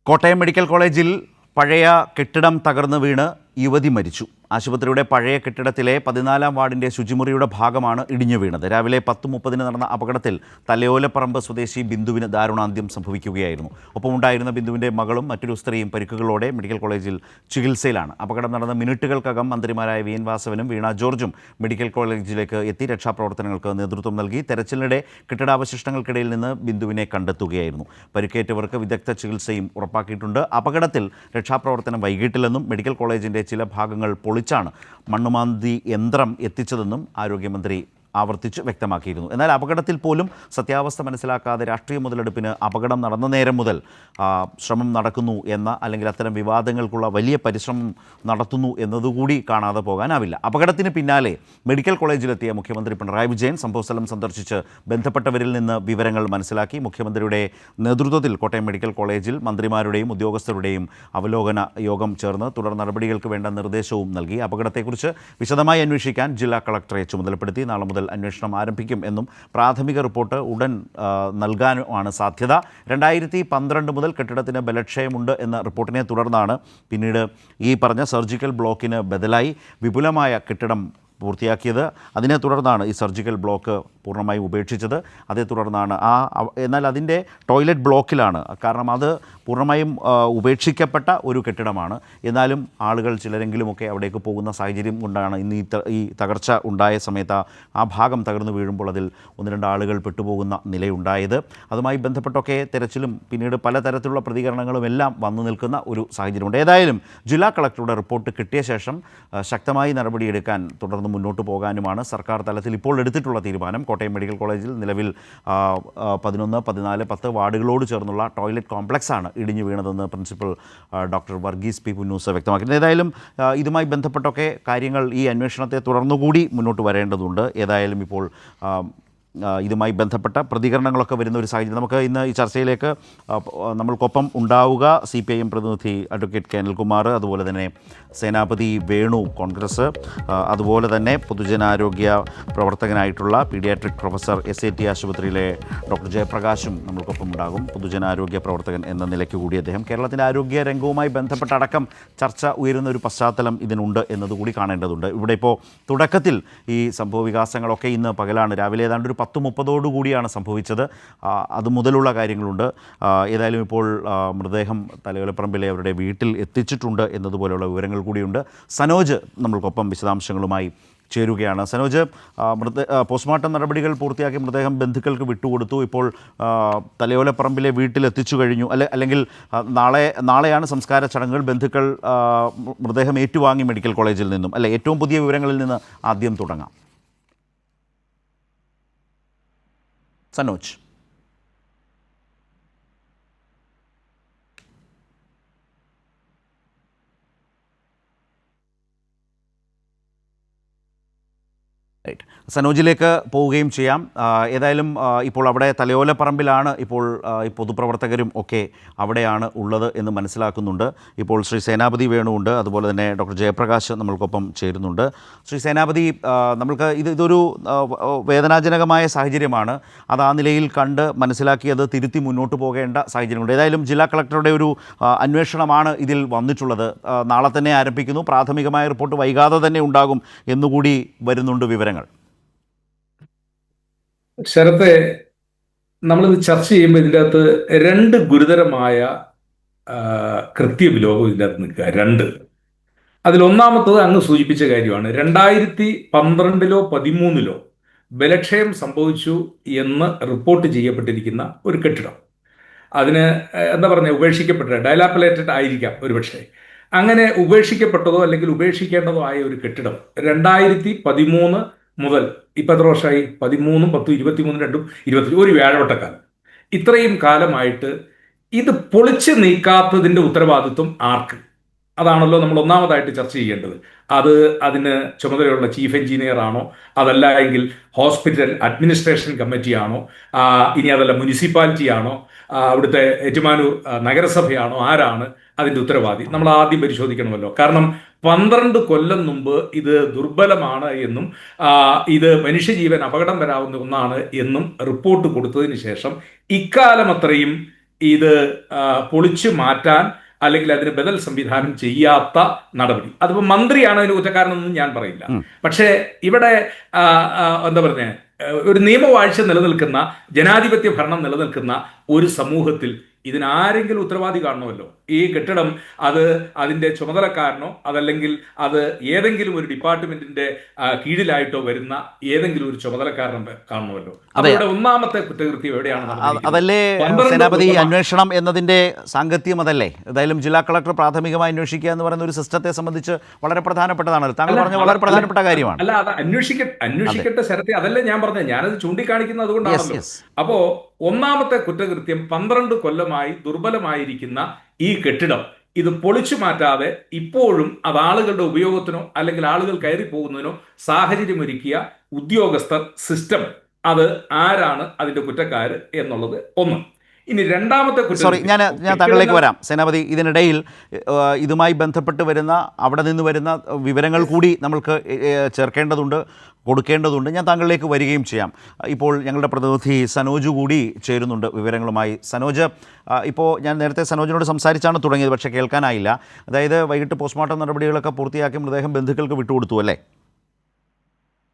Kottayam medical കോളേജിൽ പഴയ കെട്ടിടം തകർന്നു വീണ് യുവതി മരിച്ചു. ആശുപത്രിയുടെ പഴയ കെട്ടിടത്തിലെ 14-ാം വാർഡിൻ്റെ ശുചിമുറിയുടെ ഭാഗമാണ് ഇടിഞ്ഞു വീണത്. രാവിലെ 10:30 നടന്ന അപകടത്തിൽ തലയോലപ്പറമ്പ് സ്വദേശി ബിന്ദുവിന് ദാരുണാന്ത്യം സംഭവിക്കുകയായിരുന്നു. ഒപ്പമുണ്ടായിരുന്ന ബിന്ദുവിൻ്റെ മകളും മറ്റൊരു സ്ത്രീയും പരിക്കുകളോടെ മെഡിക്കൽ കോളേജിൽ ചികിത്സയിലാണ്. അപകടം നടന്ന മിനിറ്റുകൾക്കകം മന്ത്രിമാരായ വി എൻ വാസവനും വീണ ജോർജും മെഡിക്കൽ കോളേജിലേക്ക് എത്തി രക്ഷാപ്രവർത്തനങ്ങൾക്ക് നേതൃത്വം നൽകി. തെരച്ചിലിനിടെ കെട്ടിടാവശിഷ്ടങ്ങൾക്കിടയിൽ നിന്ന് ബിന്ദുവിനെ കണ്ടെത്തുകയായിരുന്നു. പരിക്കേറ്റവർക്ക് വിദഗ്ധ ചികിത്സയും ഉറപ്പാക്കിയിട്ടുണ്ട്. അപകടത്തിൽ രക്ഷാപ്രവർത്തനം വൈകിട്ടില്ലെന്നും മെഡിക്കൽ കോളേജിൻ്റെ ചില ഭാഗങ്ങൾ പൊളിച്ചാണ് മണ്ണുമാന്തി യന്ത്രം എത്തിച്ചതെന്നും ആരോഗ്യമന്ത്രി ആവർത്തിച്ച് വ്യക്തമാക്കിയിരുന്നു. എന്നാൽ അപകടത്തിൽ പോലും സത്യാവസ്ഥ മനസ്സിലാക്കാതെ രാഷ്ട്രീയ മുതലെടുപ്പിന് അപകടം നടന്ന നേരം മുതൽ ശ്രമം നടക്കുന്നു എന്ന, അല്ലെങ്കിൽ അത്തരം വിവാദങ്ങൾക്കുള്ള വലിയ പരിശ്രമം നടത്തുന്നു എന്നതുകൂടി കാണാതെ പോകാനാവില്ല. അപകടത്തിന് പിന്നാലെ മെഡിക്കൽ കോളേജിലെത്തിയ മുഖ്യമന്ത്രി പിണറായി വിജയൻ സംഭവസ്ഥലം സന്ദർശിച്ച് ബന്ധപ്പെട്ടവരിൽ നിന്ന് വിവരങ്ങൾ മനസ്സിലാക്കി. മുഖ്യമന്ത്രിയുടെ നേതൃത്വത്തിൽ കോട്ടയം മെഡിക്കൽ കോളേജിൽ മന്ത്രിമാരുടെയും ഉദ്യോഗസ്ഥരുടെയും അവലോകന യോഗം ചേർന്ന് തുടർ നടപടികൾക്ക് വേണ്ട നിർദ്ദേശവും നൽകി. അപകടത്തെക്കുറിച്ച് വിശദമായി അന്വേഷിക്കാൻ ജില്ലാ കളക്ടറെ ചുമതലപ്പെടുത്തി. നാളെ മുതൽ അന്വേഷണം ആരംഭിക്കും എന്നും പ്രാഥമിക റിപ്പോർട്ട് ഉടൻ നൽകാനുമാണ് സാധ്യത. 2012 മുതൽ കെട്ടിടത്തിന് ബലക്ഷയമുണ്ട് എന്ന റിപ്പോർട്ടിനെ തുടർന്നാണ് പിന്നീട് ഈ പറഞ്ഞ സർജിക്കൽ ബ്ലോക്കിന് ബദലായി വിപുലമായ കെട്ടിടം പൂർത്തിയാക്കിയത്. അതിനെ തുടർന്നാണ് ഈ സർജിക്കൽ ബ്ലോക്ക് പൂർണ്ണമായും ഉപേക്ഷിച്ചത്. അതേ തുടർന്നാണ് എന്നാൽ അതിൻ്റെ ടോയ്ലറ്റ് ബ്ലോക്കിലാണ്. കാരണം അത് പൂർണ്ണമായും ഉപേക്ഷിക്കപ്പെട്ട ഒരു കെട്ടിടമാണ്. എന്നാലും ആളുകൾ ചിലരെങ്കിലുമൊക്കെ അവിടേക്ക് പോകുന്ന സാഹചര്യം കൊണ്ടാണ് ഇന്ന് ഈ തകർച്ച ഉണ്ടായ സമയത്ത് ആ ഭാഗം തകർന്നു വീഴുമ്പോൾ അതിൽ 1-2 ആളുകൾ പെട്ടുപോകുന്ന നിലയുണ്ടായത്. അതുമായി ബന്ധപ്പെട്ടൊക്കെ തെരച്ചിലും പിന്നീട് പലതരത്തിലുള്ള പ്രതികരണങ്ങളും എല്ലാം വന്നു നിൽക്കുന്ന ഒരു സാഹചര്യമുണ്ട്. ഏതായാലും ജില്ലാ കളക്ടറുടെ റിപ്പോർട്ട് കിട്ടിയ ശേഷം ശക്തമായി നടപടിയെടുക്കാൻ തുടർന്ന് മുന്നോട്ട് പോകാനുമാണ് സർക്കാർ തലത്തിൽ ഇപ്പോൾ എടുത്തിട്ടുള്ള തീരുമാനം. കോട്ടയം മെഡിക്കൽ കോളേജിൽ നിലവിൽ 11, 14, 10 വാർഡുകളോട് ചേർന്നുള്ള ടോയ്ലറ്റ് കോംപ്ലക്സാണ് ഇടിഞ്ഞു വീണതെന്ന് principal doctor Varghese P Punnoose വ്യക്തമാക്കിയിട്ടുണ്ട്. ഏതായാലും ഇതുമായി ബന്ധപ്പെട്ടൊക്കെ കാര്യങ്ങൾ ഈ അന്വേഷണത്തെ തുടർന്നുകൂടി മുന്നോട്ട് വരേണ്ടതുണ്ട്. ഏതായാലും ഇപ്പോൾ ഇതുമായി ബന്ധപ്പെട്ട പ്രതികരണങ്ങളൊക്കെ വരുന്ന ഒരു സാഹചര്യം. നമുക്ക് ഇന്ന് ഈ ചർച്ചയിലേക്ക് നമ്മൾക്കൊപ്പം ഉണ്ടാവുക CPIM പ്രതിനിധി അഡ്വക്കേറ്റ് കെ അനിൽകുമാർ, അതുപോലെ തന്നെ സേനാപതി വേണു കോൺഗ്രസ്, അതുപോലെ തന്നെ പൊതുജനാരോഗ്യ പ്രവർത്തകനായിട്ടുള്ള പീഡിയാട്രിക് പ്രൊഫസർ SAT ആശുപത്രിയിലെ ഡോക്ടർ ജയപ്രകാശും നമ്മൾക്കൊപ്പം ഉണ്ടാകും. പൊതുജനാരോഗ്യ പ്രവർത്തകൻ എന്ന നിലയ്ക്ക് കൂടി അദ്ദേഹം. കേരളത്തിൻ്റെ ആരോഗ്യ രംഗവുമായി ബന്ധപ്പെട്ടടക്കം ചർച്ച ഉയരുന്ന ഒരു പശ്ചാത്തലം ഇതിനുണ്ട് എന്നതുകൂടി കാണേണ്ടതുണ്ട്. ഇവിടെ ഇപ്പോൾ തുടക്കത്തിൽ ഈ സംഭവ വികാസങ്ങളൊക്കെ ഇന്ന് പകലാണ്, രാവിലെ ഏതാണ്ട് ഒരു 10:30 കൂടിയാണ് സംഭവിച്ചത്. അത് മുതലുള്ള കാര്യങ്ങളുണ്ട്. ഏതായാലും ഇപ്പോൾ മൃതദേഹം തലയോലപ്പറമ്പിലെ അവരുടെ വീട്ടിൽ എത്തിച്ചിട്ടുണ്ട് എന്നതുപോലെയുള്ള വിവരങ്ങൾ കൂടിയുണ്ട്. സനോജ് നമ്മൾക്കൊപ്പം വിശദാംശങ്ങളുമായി ചേരുകയാണ്. സനോജ്, പോസ്റ്റ്മോർട്ടം നടപടികൾ പൂർത്തിയാക്കി മൃതദേഹം ബന്ധുക്കൾക്ക് വിട്ടുകൊടുത്തു. ഇപ്പോൾ തലയോലപ്പറമ്പിലെ വീട്ടിലെത്തിച്ചു കഴിഞ്ഞു, അല്ലെങ്കിൽ നാളെയാണ് സംസ്കാര ചടങ്ങുകൾ. ബന്ധുക്കൾ മൃതദേഹം ഏറ്റുവാങ്ങി മെഡിക്കൽ കോളേജിൽ നിന്നും, അല്ലെ? ഏറ്റവും പുതിയ വിവരങ്ങളിൽ നിന്ന് ആദ്യം തുടങ്ങാം. സനോജ്. സനോജിലേക്ക് പോവുകയും ചെയ്യാം. ഏതായാലും ഇപ്പോൾ അവിടെ തലയോലപ്പറമ്പിലാണ് ഇപ്പോൾ ഈ പൊതുപ്രവർത്തകരും ഒക്കെ അവിടെയാണ് ഉള്ളത് എന്ന് മനസ്സിലാക്കുന്നുണ്ട്. ഇപ്പോൾ ശ്രീ സേനാപതി വേണുണ്ട്, അതുപോലെ തന്നെ ഡോക്ടർ ജയപ്രകാശ് നമ്മൾക്കൊപ്പം ചേരുന്നുണ്ട്. ശ്രീ സേനാപതി, നമ്മൾക്ക് ഇതൊരു വേദനാജനകമായ സാഹചര്യമാണ്. അത് ആ നിലയിൽ കണ്ട് മനസ്സിലാക്കിയത് തിരുത്തി മുന്നോട്ട് പോകേണ്ട സാഹചര്യമുണ്ട്. ഏതായാലും ജില്ലാ കളക്ടറുടെ ഒരു അന്വേഷണമാണ് ഇതിൽ വന്നിട്ടുള്ളത്. നാളെ തന്നെ ആരംഭിക്കുന്നു. പ്രാഥമികമായ റിപ്പോർട്ട് വൈകാതെ തന്നെ ഉണ്ടാകും എന്നുകൂടി വരുന്നുണ്ട് വിവരങ്ങൾ. ശരത്തെ, നമ്മളിത് ചർച്ച ചെയ്യുമ്പോൾ ഇതിൻ്റെ അകത്ത് 2 ഗുരുതരമായ കൃത്യവിലോപം ഇതിൻ്റെ അകത്ത് നിൽക്കുക. 2. അതിലൊന്നാമത്തത് അങ്ങ് സൂചിപ്പിച്ച കാര്യമാണ്. 2012-ലോ 2013-ലോ ബലക്ഷയം സംഭവിച്ചു എന്ന് റിപ്പോർട്ട് ചെയ്യപ്പെട്ടിരിക്കുന്ന ഒരു കെട്ടിടം. അതിന് എന്താ പറയുക, ഉപേക്ഷിക്കപ്പെട്ട ഡയലാപ്പിലേറ്റഡ് ആയിരിക്കാം ഒരുപക്ഷെ. അങ്ങനെ ഉപേക്ഷിക്കപ്പെട്ടതോ അല്ലെങ്കിൽ ഉപേക്ഷിക്കേണ്ടതോ ആയ ഒരു കെട്ടിടം 2013 മുതൽ ഇപ്പം എത്ര വർഷമായി? 13, 10, 23, 2, 20, ഒരു വ്യാഴവട്ടക്കാലം. ഇത്രയും കാലമായിട്ട് ഇത് പൊളിച്ചു നീക്കാത്തതിൻ്റെ ഉത്തരവാദിത്വം ആർക്ക്? അതാണല്ലോ നമ്മൾ ഒന്നാമതായിട്ട് ചർച്ച ചെയ്യേണ്ടത്. അതിന് ചുമതലയുള്ള ചീഫ് എഞ്ചിനീയർ ആണോ? അതല്ല എങ്കിൽ ഹോസ്പിറ്റൽ അഡ്മിനിസ്ട്രേഷൻ കമ്മിറ്റിയാണോ? ഇനി അതല്ല മുനിസിപ്പാലിറ്റി ആണോ? അവിടുത്തെ ഏറ്റുമാനൂർ നഗരസഭയാണോ? ആരാണ് അതിൻ്റെ ഉത്തരവാദി? നമ്മൾ ആദ്യം പരിശോധിക്കണമല്ലോ. കാരണം 12 കൊല്ലം മുമ്പ് ഇത് ദുർബലമാണ് എന്നും ഇത് മനുഷ്യജീവൻ അപകടം വരാവുന്ന ഒന്നാണ് എന്നും റിപ്പോർട്ട് കൊടുത്തതിന് ശേഷം ഇക്കാലം അത്രയും ഇത് പൊളിച്ചു മാറ്റാൻ അല്ലെങ്കിൽ അതിന് ബദൽ സംവിധാനം ചെയ്യാത്ത നടപടി. അതിപ്പോൾ മന്ത്രിയാണ് അതിന് കുറ്റക്കാരനെന്നും ഞാൻ പറയില്ല. പക്ഷേ ഇവിടെ എന്താ പറഞ്ഞ ഒരു നിയമവാഴ്ച നിലനിൽക്കുന്ന, ജനാധിപത്യ ഭരണം നിലനിൽക്കുന്ന ഒരു സമൂഹത്തിൽ ഇതിനാരെങ്കിലും ഉത്തരവാദി കാണണമല്ലോ. ഈ കെട്ടിടം അത് അതിൻ്റെ ചുമതലക്കാരനോ അതല്ലെങ്കിൽ അത് ഏതെങ്കിലും ഒരു ഡിപ്പാർട്ട്മെന്റിന്റെ കീഴിലായിട്ടോ വരുന്ന ഏതെങ്കിലും ഒരു ചുമതലക്കാരനെ കാണണമല്ലോ. അവരുടെ ഒന്നാമത്തെ കുറ്റകൃത്യം എവിടെയാണ്? അതല്ലേ സേനാപതി അന്വേഷണം എന്നതിന്റെ സാങ്കത്യം അതല്ലേ? ഏതായാലും ജില്ലാ കളക്ടർ പ്രാഥമികമായി അന്വേഷിക്കുക എന്ന് പറയുന്ന ഒരു സിസ്റ്റത്തെ സംബന്ധിച്ച് വളരെ പ്രധാനപ്പെട്ടതാണല്ലോ. താങ്കൾ പറഞ്ഞ വളരെ പ്രധാനപ്പെട്ട കാര്യമാണ്. അല്ല, അത് അന്വേഷിക്കട്ടെ ശരത്തെ, അതല്ലേ ഞാൻ പറഞ്ഞത്. ഞാനത് ചൂണ്ടിക്കാണിക്കുന്നത് അതുകൊണ്ടാണല്ലോ. അപ്പോ ഒന്നാമത്തെ കുറ്റകൃത്യം 12 കൊല്ലമായി ദുർബലമായിരിക്കുന്ന ഈ കെട്ടിടം ഇത് പൊളിച്ചു മാറ്റാതെ ഇപ്പോഴും അത് ആളുകളുടെ ഉപയോഗത്തിനോ അല്ലെങ്കിൽ ആളുകൾ കയറി പോകുന്നതിനോ സാഹചര്യമൊരുക്കിയ ഉദ്യോഗസ്ഥർ, സിസ്റ്റം, അത് ആരാണ് അതിന്റെ കുറ്റക്കാര് എന്നുള്ളത് ഒന്ന്. ഇനി രണ്ടാമത്തെ ഞാൻ താങ്കളിലേക്ക് വരാം സേനാപതി. ഇതിനിടയിൽ ഇതുമായി ബന്ധപ്പെട്ട് വരുന്ന അവിടെ നിന്ന് വരുന്ന വിവരങ്ങൾ കൂടി നമ്മൾക്ക് ചേർക്കേണ്ടതുണ്ട്, കൊടുക്കേണ്ടതുണ്ട്. ഞാൻ താങ്കളിലേക്ക് വരികയും ചെയ്യാം. ഇപ്പോൾ ഞങ്ങളുടെ പ്രതിനിധി സനോജ് കൂടി ചേരുന്നുണ്ട് വിവരങ്ങളുമായി. സനോജ്, ഇപ്പോൾ ഞാൻ നേരത്തെ സനോജിനോട് സംസാരിച്ചാണ് തുടങ്ങിയത്, പക്ഷേ കേൾക്കാനായില്ല. അതായത് വൈകിട്ട് പോസ്റ്റ്മോർട്ടം നടപടികളൊക്കെ പൂർത്തിയാക്കി മൃതദേഹം ബന്ധുക്കൾക്ക് വിട്ടുകൊടുത്തു അല്ലേ?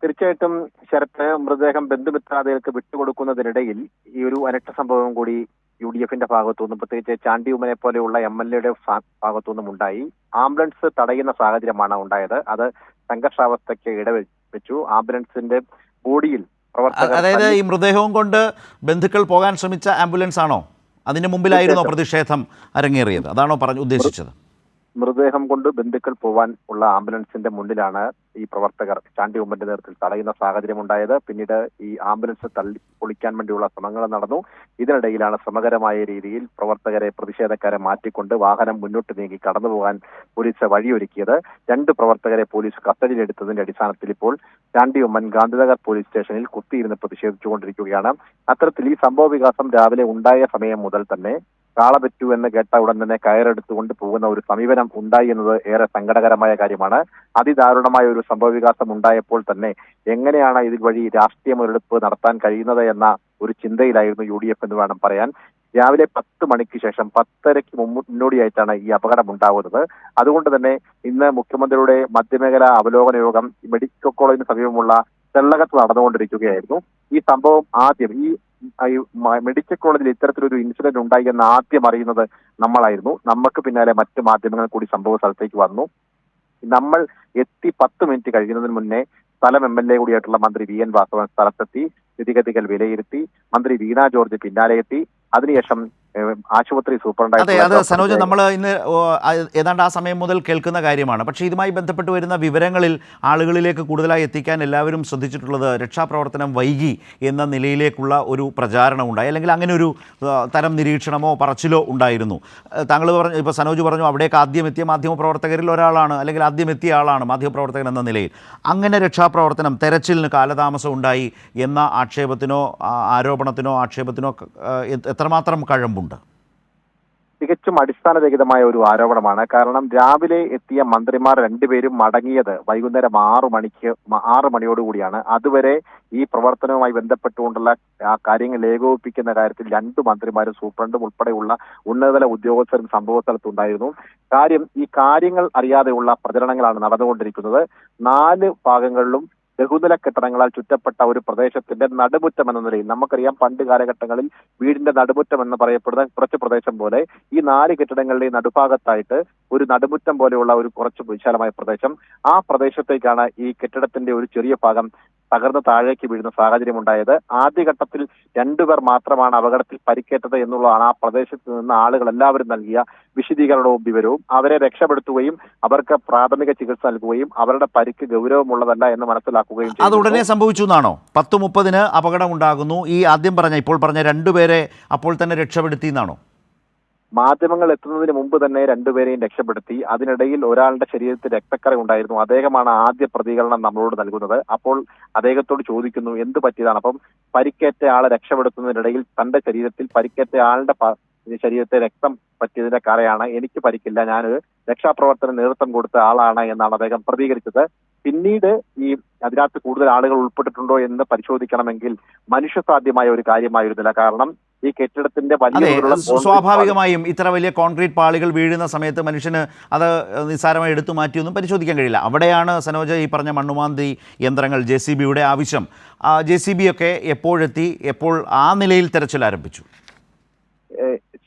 തീർച്ചയായിട്ടും ശരത്ത്, മൃതദേഹം ബന്ധുമിത്രാദികൾക്ക് വിട്ടുകൊടുക്കുന്നതിനിടയിൽ ഈ ഒരു അനക്ക സംഭവം കൂടി UDFന്റെ ഭാഗത്തുനിന്നും, പ്രത്യേകിച്ച് ചാണ്ടി ഉമ്മനെ പോലെയുള്ള MLAയുടെ ഭാഗത്തുനിന്നും ഉണ്ടായി. ആംബുലൻസ് തടയുന്ന സാഹചര്യമാണ് ഉണ്ടായത്. അത് സംഘർഷാവസ്ഥയ്ക്ക് ഇടവെച്ചു. ആംബുലൻസിന്റെ ബോഡിയിൽ പ്രവർത്തകർ, അതായത് ഈ മൃതദേഹവും കൊണ്ട് ബന്ധുക്കൾ പോകാൻ ശ്രമിച്ച ആംബുലൻസ് ആണോ? അതിന് മുമ്പിലായിരുന്നോ പ്രതിഷേധം അരങ്ങേറിയത്? അതാണോ ഉദ്ദേശിച്ചത്? മൃതദേഹം കൊണ്ട് ബന്ധുക്കൾ പോവാൻ ഉള്ള ആംബുലൻസിന്റെ മുന്നിലാണ് ഈ പ്രവർത്തകർ ചാണ്ടി ഉമ്മന്റെ നേതൃത്വത്തിൽ തടയുന്ന സാഹചര്യം ഉണ്ടായത്. പിന്നീട് ഈ ആംബുലൻസ് തള്ളി പൊളിക്കാൻ വേണ്ടിയുള്ള ശ്രമങ്ങൾ നടന്നു. ഇതിനിടയിലാണ് ശ്രമകരമായ രീതിയിൽ പ്രവർത്തകരെ, പ്രതിഷേധക്കാരെ മാറ്റിക്കൊണ്ട് വാഹനം മുന്നോട്ട് നീങ്ങി കടന്നുപോകാൻ പോലീസ് വഴിയൊരുക്കിയത്. 2 പ്രവർത്തകരെ പോലീസ് കസ്റ്റഡിയിലെടുത്തതിന്റെ അടിസ്ഥാനത്തിൽ ഇപ്പോൾ ചാണ്ടി ഉമ്മൻ ഗാന്ധിനഗർ പോലീസ് സ്റ്റേഷനിൽ കുത്തിയിരുന്ന് പ്രതിഷേധിച്ചുകൊണ്ടിരിക്കുകയാണ്. അത്തരത്തിൽ ഈ സംഭവ വികാസം രാവിലെ ഉണ്ടായ സമയം മുതൽ തന്നെ കാള പറ്റൂ എന്ന് കേട്ട ഉടൻ തന്നെ കയറെടുത്തുകൊണ്ട് പോകുന്ന ഒരു സമീപനം ഉണ്ടായി എന്നത് ഏറെ സങ്കടകരമായ കാര്യമാണ്. അതിദാരുണമായ ഒരു സംഭവ വികാസം ഉണ്ടായപ്പോൾ തന്നെ എങ്ങനെയാണ് ഇതുവഴി രാഷ്ട്രീയ മുതലെടുപ്പ് നടത്താൻ കഴിയുന്നത് എന്ന ഒരു ചിന്തയിലായിരുന്നു UDF എന്ന് വേണം പറയാൻ. രാവിലെ 10 മണിക്ക് ശേഷം 10:30 മുന്നോടിയായിട്ടാണ് ഈ അപകടം ഉണ്ടാവുന്നത്. അതുകൊണ്ട് തന്നെ ഇന്ന് മുഖ്യമന്ത്രിയുടെ മധ്യമേഖലാ അവലോകന യോഗം മെഡിക്കൽ കോളേജിന് സമീപമുള്ള തെള്ളകത്ത് നടന്നുകൊണ്ടിരിക്കുകയായിരുന്നു. ഈ സംഭവം ആദ്യം ഈ മെഡിക്കൽ കോളേജിൽ ഇത്തരത്തിലൊരു ഇൻസിഡന്റ് ഉണ്ടായി എന്ന് ആദ്യം അറിയുന്നത് നമ്മളായിരുന്നു. നമുക്ക് പിന്നാലെ മറ്റു മാധ്യമങ്ങൾ കൂടി സംഭവ സ്ഥലത്തേക്ക് വന്നു. നമ്മൾ എത്തി 10 മിനിറ്റ് കഴിയുന്നതിന് മുന്നേ സ്ഥലം MLA കൂടിയായിട്ടുള്ള മന്ത്രി VN വാസവൻ സ്ഥലത്തെത്തി സ്ഥിതിഗതികൾ വിലയിരുത്തി. മന്ത്രി വീണ ജോർജ് പിന്നാലെ എത്തി. അതിനുശേഷം ആശുപത്രി സൂപ്രണ്ടായിട്ട് സനോജ്, നമ്മൾ ഇന്ന് ഏതാണ്ട് ആ സമയം മുതൽ കേൾക്കുന്ന കാര്യമാണ്. പക്ഷേ ഇതുമായി ബന്ധപ്പെട്ട് വരുന്ന വിവരങ്ങളിൽ ആളുകളിലേക്ക് കൂടുതലായി എത്തിക്കാൻ എല്ലാവരും ശ്രദ്ധിച്ചിട്ടുള്ളത് രക്ഷാപ്രവർത്തനം വൈകി എന്ന നിലയിലേക്കുള്ള ഒരു പ്രചാരണം ഉണ്ടായി, അല്ലെങ്കിൽ അങ്ങനെ ഒരു തരം നിരീക്ഷണമോ പറച്ചിലോ ഉണ്ടായിരുന്നു. താങ്കൾ പറഞ്ഞു, ഇപ്പോൾ സനോജ് പറഞ്ഞു, അവിടേക്ക് ആദ്യം എത്തിയ മാധ്യമപ്രവർത്തകരിൽ ഒരാളാണ്, അല്ലെങ്കിൽ ആദ്യം എത്തിയ ആളാണ് മാധ്യമപ്രവർത്തകൻ എന്ന നിലയിൽ. അങ്ങനെ രക്ഷാപ്രവർത്തനം, തെരച്ചിലിന് കാലതാമസം ഉണ്ടായി എന്ന ആക്ഷേപത്തിനോ ആക്ഷേപത്തിനോ എത്രമാത്രം കഴമ്പുണ്ട്? തികച്ചും അടിസ്ഥാനരഹിതമായ ഒരു ആരോപണമാണ്. കാരണം രാവിലെ എത്തിയ മന്ത്രിമാർ 2 പേരും മടങ്ങിയത് വൈകുന്നേരം 6 മണിയോടുകൂടിയാണ്. അതുവരെ ഈ പ്രവർത്തനവുമായി ബന്ധപ്പെട്ടുകൊണ്ടുള്ള ആ കാര്യങ്ങൾ ഏകോപിപ്പിക്കുന്ന കാര്യത്തിൽ 2 മന്ത്രിമാരും സൂപ്രണ്ടും ഉൾപ്പെടെയുള്ള ഉന്നതതല ഉദ്യോഗസ്ഥരും സംഭവ സ്ഥലത്തുണ്ടായിരുന്നു. ഈ കാര്യങ്ങൾ അറിയാതെയുള്ള പ്രചരണങ്ങളാണ് നടന്നുകൊണ്ടിരിക്കുന്നത്. 4 ഭാഗങ്ങളിലും ബഹുനില കെട്ടിടങ്ങളാൽ ചുറ്റപ്പെട്ട ഒരു പ്രദേശത്തിന്റെ നടുമുറ്റം എന്ന നിലയിൽ, നമുക്കറിയാം പണ്ട് കാലഘട്ടങ്ങളിൽ വീടിന്റെ നടുമുറ്റം എന്ന് പറയപ്പെടുന്ന കുറച്ച് പ്രദേശം പോലെ ഈ 4 കെട്ടിടങ്ങളുടെ നടുഭാഗത്തായിട്ട് ഒരു നടുമുറ്റം പോലെയുള്ള ഒരു കുറച്ച് വിശാലമായ പ്രദേശം, ആ പ്രദേശത്തേക്കാണ് ഈ കെട്ടിടത്തിന്റെ ഒരു ചെറിയ ഭാഗം തകർന്ന് താഴേക്ക് വീഴുന്ന സാഹചര്യം ഉണ്ടായത്. ആദ്യഘട്ടത്തിൽ 2 പേർ മാത്രമാണ് അപകടത്തിൽ പരിക്കേറ്റത് എന്നുള്ളതാണ് ആ പ്രദേശത്ത് നിന്ന് ആളുകൾ എല്ലാവരും നൽകിയ വിശദീകരണവും വിവരവും. അവരെ രക്ഷപ്പെടുത്തുകയും അവർക്ക് പ്രാഥമിക ചികിത്സ നൽകുകയും അവരുടെ പരിക്ക് ഗൗരവമുള്ളതല്ല എന്ന് മനസ്സിലാക്കുകയും ചെയ്തു. അത് ഉടനെ സംഭവിച്ചു എന്നാണോ? 10:30 അപകടം ഉണ്ടാകുന്നു. ഈ ഇപ്പോൾ പറഞ്ഞ 2 പേരെ അപ്പോൾ തന്നെ രക്ഷപ്പെടുത്തി എന്നാണോ? മാധ്യമങ്ങൾ എത്തുന്നതിന് മുമ്പ് തന്നെ 2 പേരെയും രക്ഷപ്പെടുത്തി. അതിനിടയിൽ ഒരാളുടെ ശരീരത്തിൽ രക്തക്കറ ഉണ്ടായിരുന്നു. അദ്ദേഹമാണ് ആദ്യ പ്രതികരണം നമ്മളോട് നൽകുന്നത്. അപ്പോൾ അദ്ദേഹത്തോട് ചോദിക്കുന്നു എന്ത് പറ്റിയതാണ്. അപ്പം പരിക്കേറ്റ ആളെ രക്ഷപ്പെടുത്തുന്നതിനിടയിൽ തന്റെ ശരീരത്തിൽ പരിക്കേറ്റ ആളുടെ ശരീരത്തെ രക്തം പറ്റിയതിന്റെ കറയാണ്, എനിക്ക് പരിക്കില്ല, ഞാൻ രക്ഷാപ്രവർത്തന നേതൃത്വം കൊടുത്ത ആളാണ് എന്നാണ് അദ്ദേഹം പ്രതികരിച്ചത്. പിന്നീട് അതിനകത്ത് കൂടുതൽ ആളുകൾ ഉൾപ്പെട്ടിട്ടുണ്ടോ എന്ന് പരിശോധിക്കണമെങ്കിൽ മനുഷ്യസാധ്യമായ ഒരു കാര്യമായിരുന്നില്ല. കാരണം ഈ കെട്ടിടത്തിന്റെ വലിയ അതെ, തോതിലുള്ള കോൺക്രീറ്റ് സ്വാഭാവികമായും ഇത്ര വലിയ കോൺക്രീറ്റ് പാളികൾ വീഴുന്ന സമയത്ത് മനുഷ്യന് അത് നിസ്സാരമായി എടുത്തു മാറ്റിയൊന്നും പരിശോധിക്കാൻ കഴിയില്ല. അവിടെയാണ് സനോജ് ഈ പറഞ്ഞ മണ്ണുമാന്തി യന്ത്രങ്ങൾ JCBയുടെ ആവശ്യം. JCB ഒക്കെ എപ്പോഴെത്തി, എപ്പോൾ ആ നിലയിൽ തെരച്ചിൽ ആരംഭിച്ചു?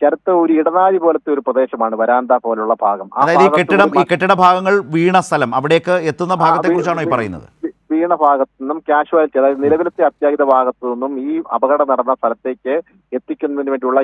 ചേർത്ത് ഒരു ഇടനാഴി പോലത്തെ ഒരു പ്രദേശമാണ് വരാന്ത പോലുള്ള ഭാഗം. അതായത് ഈ കെട്ടിട ഭാഗങ്ങൾ വീണ സ്ഥലം, അവിടേക്ക് എത്തുന്ന ഭാഗത്തെ കുറിച്ചാണോ ഈ പറയുന്നത്? വീണ ഭാഗത്തു നിന്നും കാഷ്വാലിറ്റി, അതായത് നിലവിലത്തെ അത്യാഹിത ഭാഗത്തു നിന്നും ഈ അപകടം നടന്ന സ്ഥലത്തേക്ക് എത്തിക്കുന്നതിന് വേണ്ടിയുള്ള